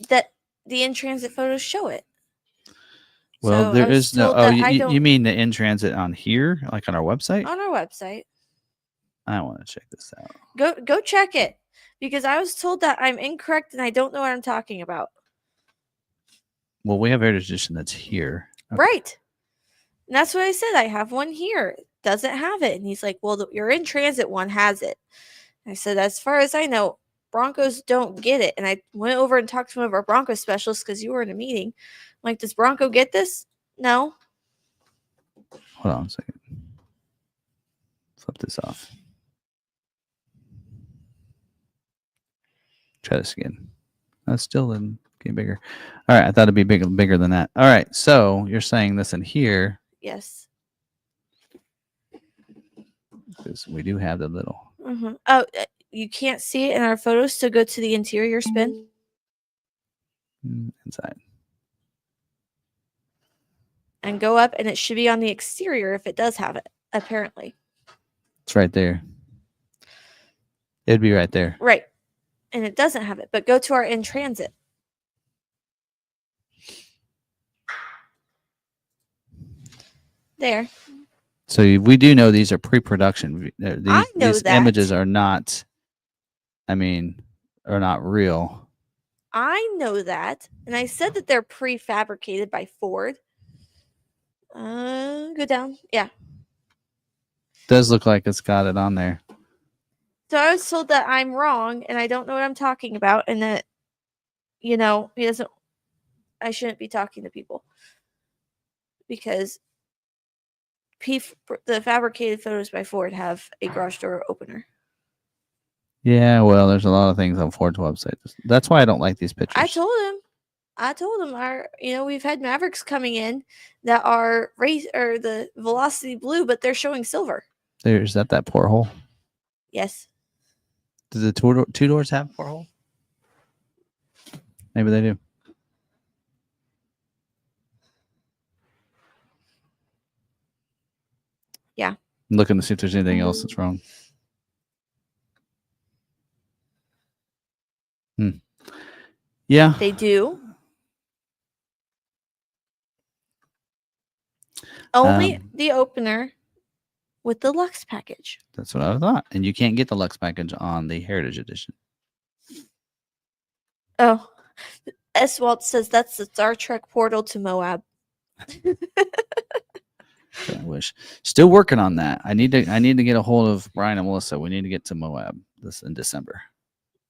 that the in-transit photos show it. Well, so there is no. Oh, you mean the in-transit on here, like on our website? On our website. I want to check this out. Go check it, because I was told that I'm incorrect and I don't know what I'm talking about. Well, we have Heritage Edition that's here. Okay. Right. And that's what I said. I have one here. Doesn't have it. And he's like, well, your in-transit one has it. And I said, as far as I know, Broncos don't get it. And I went over and talked to one of our Bronco specialists because you were in a meeting. I'm like, does Bronco get this? No. Hold on a second. Flip this off. Try this again. That's still in getting bigger. All right, I thought it'd be bigger than that. All right, so you're saying this in here? Yes. Because we do have the little. Mm-hmm. Oh, you can't see it in our photos. So go to the interior spin. Inside. And go up, and it should be on the exterior if it does have it. Apparently. It's right there. It'd be right there. Right. And it doesn't have it, but go to our in-transit. There. So we do know these are pre-production. These that. images are not, are not real. I know that. And I said that they're prefabricated by Ford. Go down. Yeah. Does look like it's got it on there. So I was told that I'm wrong and I don't know what I'm talking about, and that, I shouldn't be talking to people because the fabricated photos by Ford have a garage door opener. Yeah, well, there's a lot of things on Ford's website. That's why I don't like these pictures. I told him we've had Mavericks coming in that are the Velocity blue, but they're showing silver. Is that porthole? Yes. Do the two doors have a porthole? Maybe they do. Yeah. I'm looking to see if there's anything else that's wrong. Yeah. They do. Only the opener with the Lux package. That's what I thought. And you can't get the Lux package on the Heritage Edition. Oh. S. Walt says that's the Star Trek portal to Moab. I wish. Still working on that. I need to get a hold of Brian and Melissa. We need to get to Moab this in December.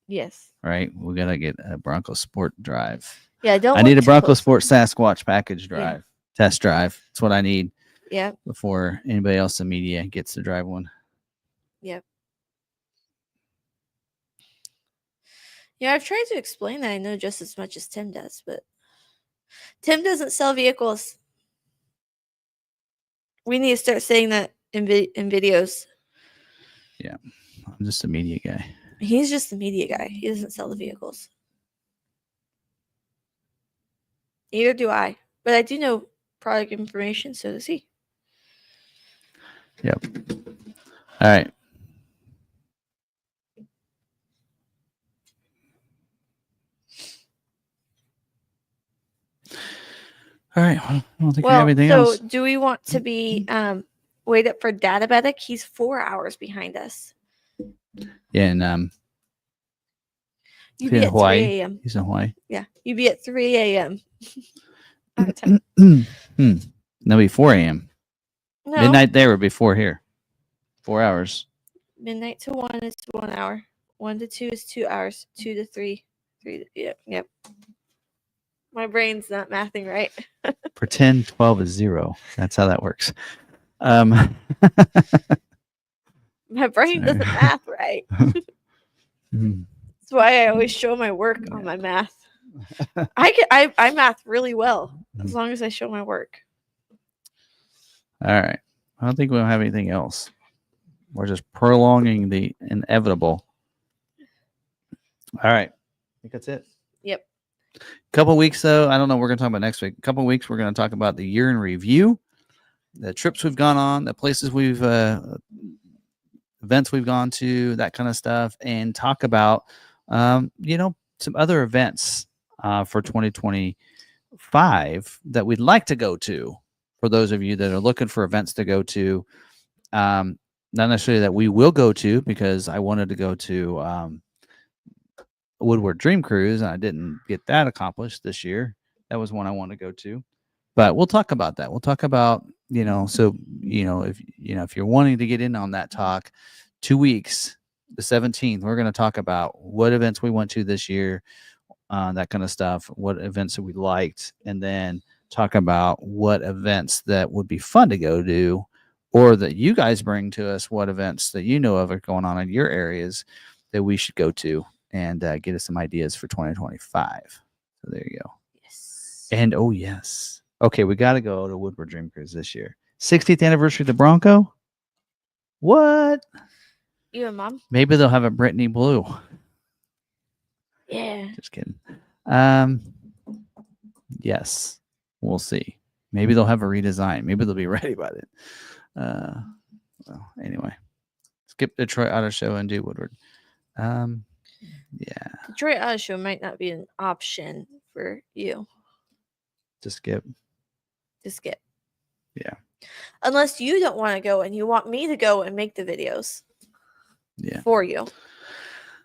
Yes. Right? We gotta get a Bronco Sport drive. Yeah, I need a Bronco Sport Sasquatch package drive. Test drive. That's what I need. Yep. Before anybody else in media gets to drive one. Yep. Yeah, I've tried to explain that I know just as much as Tim does, but Tim doesn't sell vehicles. We need to start saying that in videos. Yeah, I'm just a media guy. He's just the media guy. He doesn't sell the vehicles. Neither do I. But I do know product information, so does he. Yep. All right. All right. I don't think we have anything else. So do we want to be wait up for Databetic? He's 4 hours behind us. Yeah, and you be at Hawaii. 3 a.m. He's in Hawaii. Yeah, you be at 3 a.m. That'll be 4 a.m. No. Midnight there would be 4 here. 4 hours. Midnight to 1 is 1 hour. 1 to 2 is 2 hours. 2 to 3. 3 to, yep. My brain's not mathing right. Pretend 12 is 0. That's how that works. My brain doesn't math right. That's why I always show my work on my math. I math really well as long as I show my work. All right. I don't think we'll have anything else. We're just prolonging the inevitable. All right. I think that's it. Yep. Couple weeks, though. I don't know. We're going to talk about next week. Couple weeks, we're going to talk about the year in review, the trips we've gone on, the places we've, events we've gone to, that kind of stuff, and talk about, some other events for 2025 that we'd like to go to. For those of you that are looking for events to go to, not necessarily that we will go to, because I wanted to go to Woodward Dream Cruise, and I didn't get that accomplished this year. That was one I wanted to go to, but we'll talk about that. We'll talk about, if you're wanting to get in on that talk, 2 weeks, the 17th, we're going to talk about what events we went to this year, that kind of stuff, what events that we liked, and then talk about what events that would be fun to go to, or that you guys bring to us, what events that you know of are going on in your areas that we should go to, and get us some ideas for 2025. So there you go. Yes. And oh yes. Okay, we got to go to Woodward Dream Cruise this year. 60th anniversary of the Bronco. What? You and Mom? Maybe they'll have a Brittany Blue. Yeah. Just kidding. Yes. We'll see. Maybe they'll have a redesign. Maybe they'll be ready by then. Well, anyway. Skip Detroit Auto Show and do Woodward. Yeah. Detroit Auto Show might not be an option for you. To skip. Yeah. Unless you don't want to go and you want me to go and make the videos. Yeah. For you.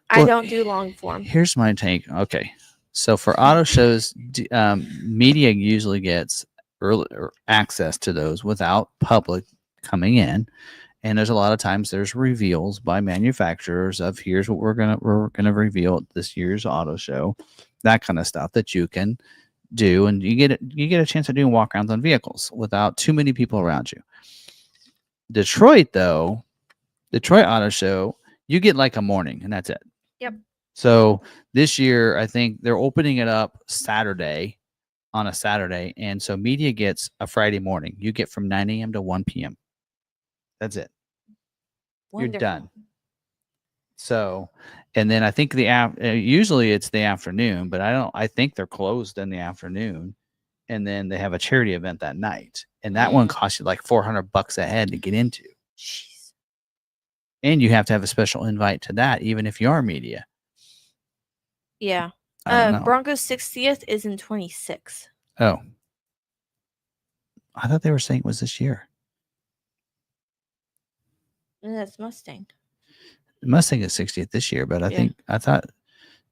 I don't do long form. Here's my take. Okay. So for auto shows, media usually gets early access to those without public coming in. And there's a lot of times there's reveals by manufacturers of here's what we're gonna reveal at this year's auto show, that kind of stuff that you can do, and you get a chance of doing walk arounds on vehicles without too many people around you. Detroit Auto Show, you get like a morning and that's it. Yep. So this year, I think they're opening it up on a Saturday. And so media gets a Friday morning. You get from 9 a.m. to 1 p.m. That's it. Wonderful. You're done. So, and then I think usually it's the afternoon, but I think they're closed in the afternoon. And then they have a charity event that night. And that one costs you like $400 a head to get into. Jeez. And you have to have a special invite to that, even if you are media. Yeah. Broncos 60th is in 26. Oh. I thought they were saying it was this year. And that's Mustang. Mustang is 60th this year, but I thought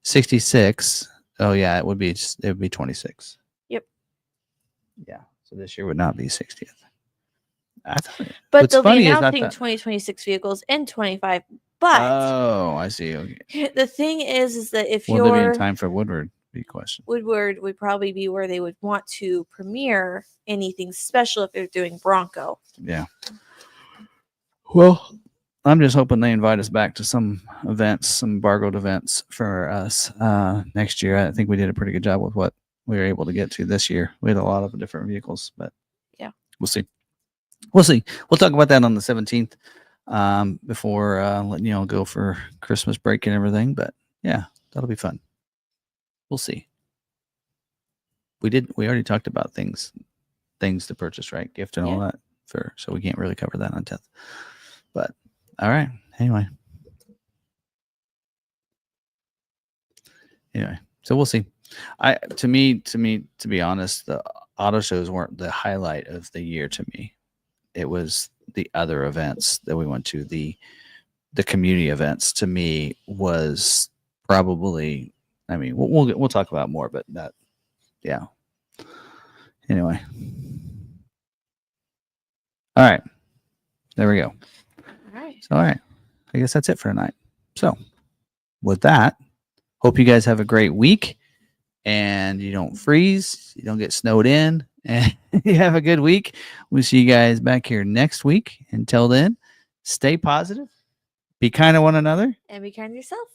66. Oh yeah, it would be 26. Yep. Yeah. So this year would not be 60th. But they'll be announcing 2026 vehicles in 25. But I see. Okay. The thing is that if they'll be in time for Woodward Big question. Woodward would probably be where they would want to premiere anything special if they're doing Bronco. Yeah. Well, I'm just hoping they invite us back to some events, some embargoed events for us next year. I think we did a pretty good job with what we were able to get to this year. We had a lot of different vehicles, but yeah, we'll see. We'll see. We'll talk about that on the 17th before letting y'all go for Christmas break and everything. But yeah, that'll be fun. We'll see. We already talked about things to purchase, right? Gift and all that so we can't really cover that on 10th. But all right. Anyway, so we'll see. To be honest, the auto shows weren't the highlight of the year to me. It was the other events that we went to. The community events to me was probably. I mean, we'll talk about more, but that, yeah. Anyway, all right, there we go. All right. So, all right, I guess that's it for tonight. So, with that, hope you guys have a great week, and you don't freeze, you don't get snowed in, and you have a good week. We'll see you guys back here next week. Until then, stay positive, be kind to one another, and be kind to yourself.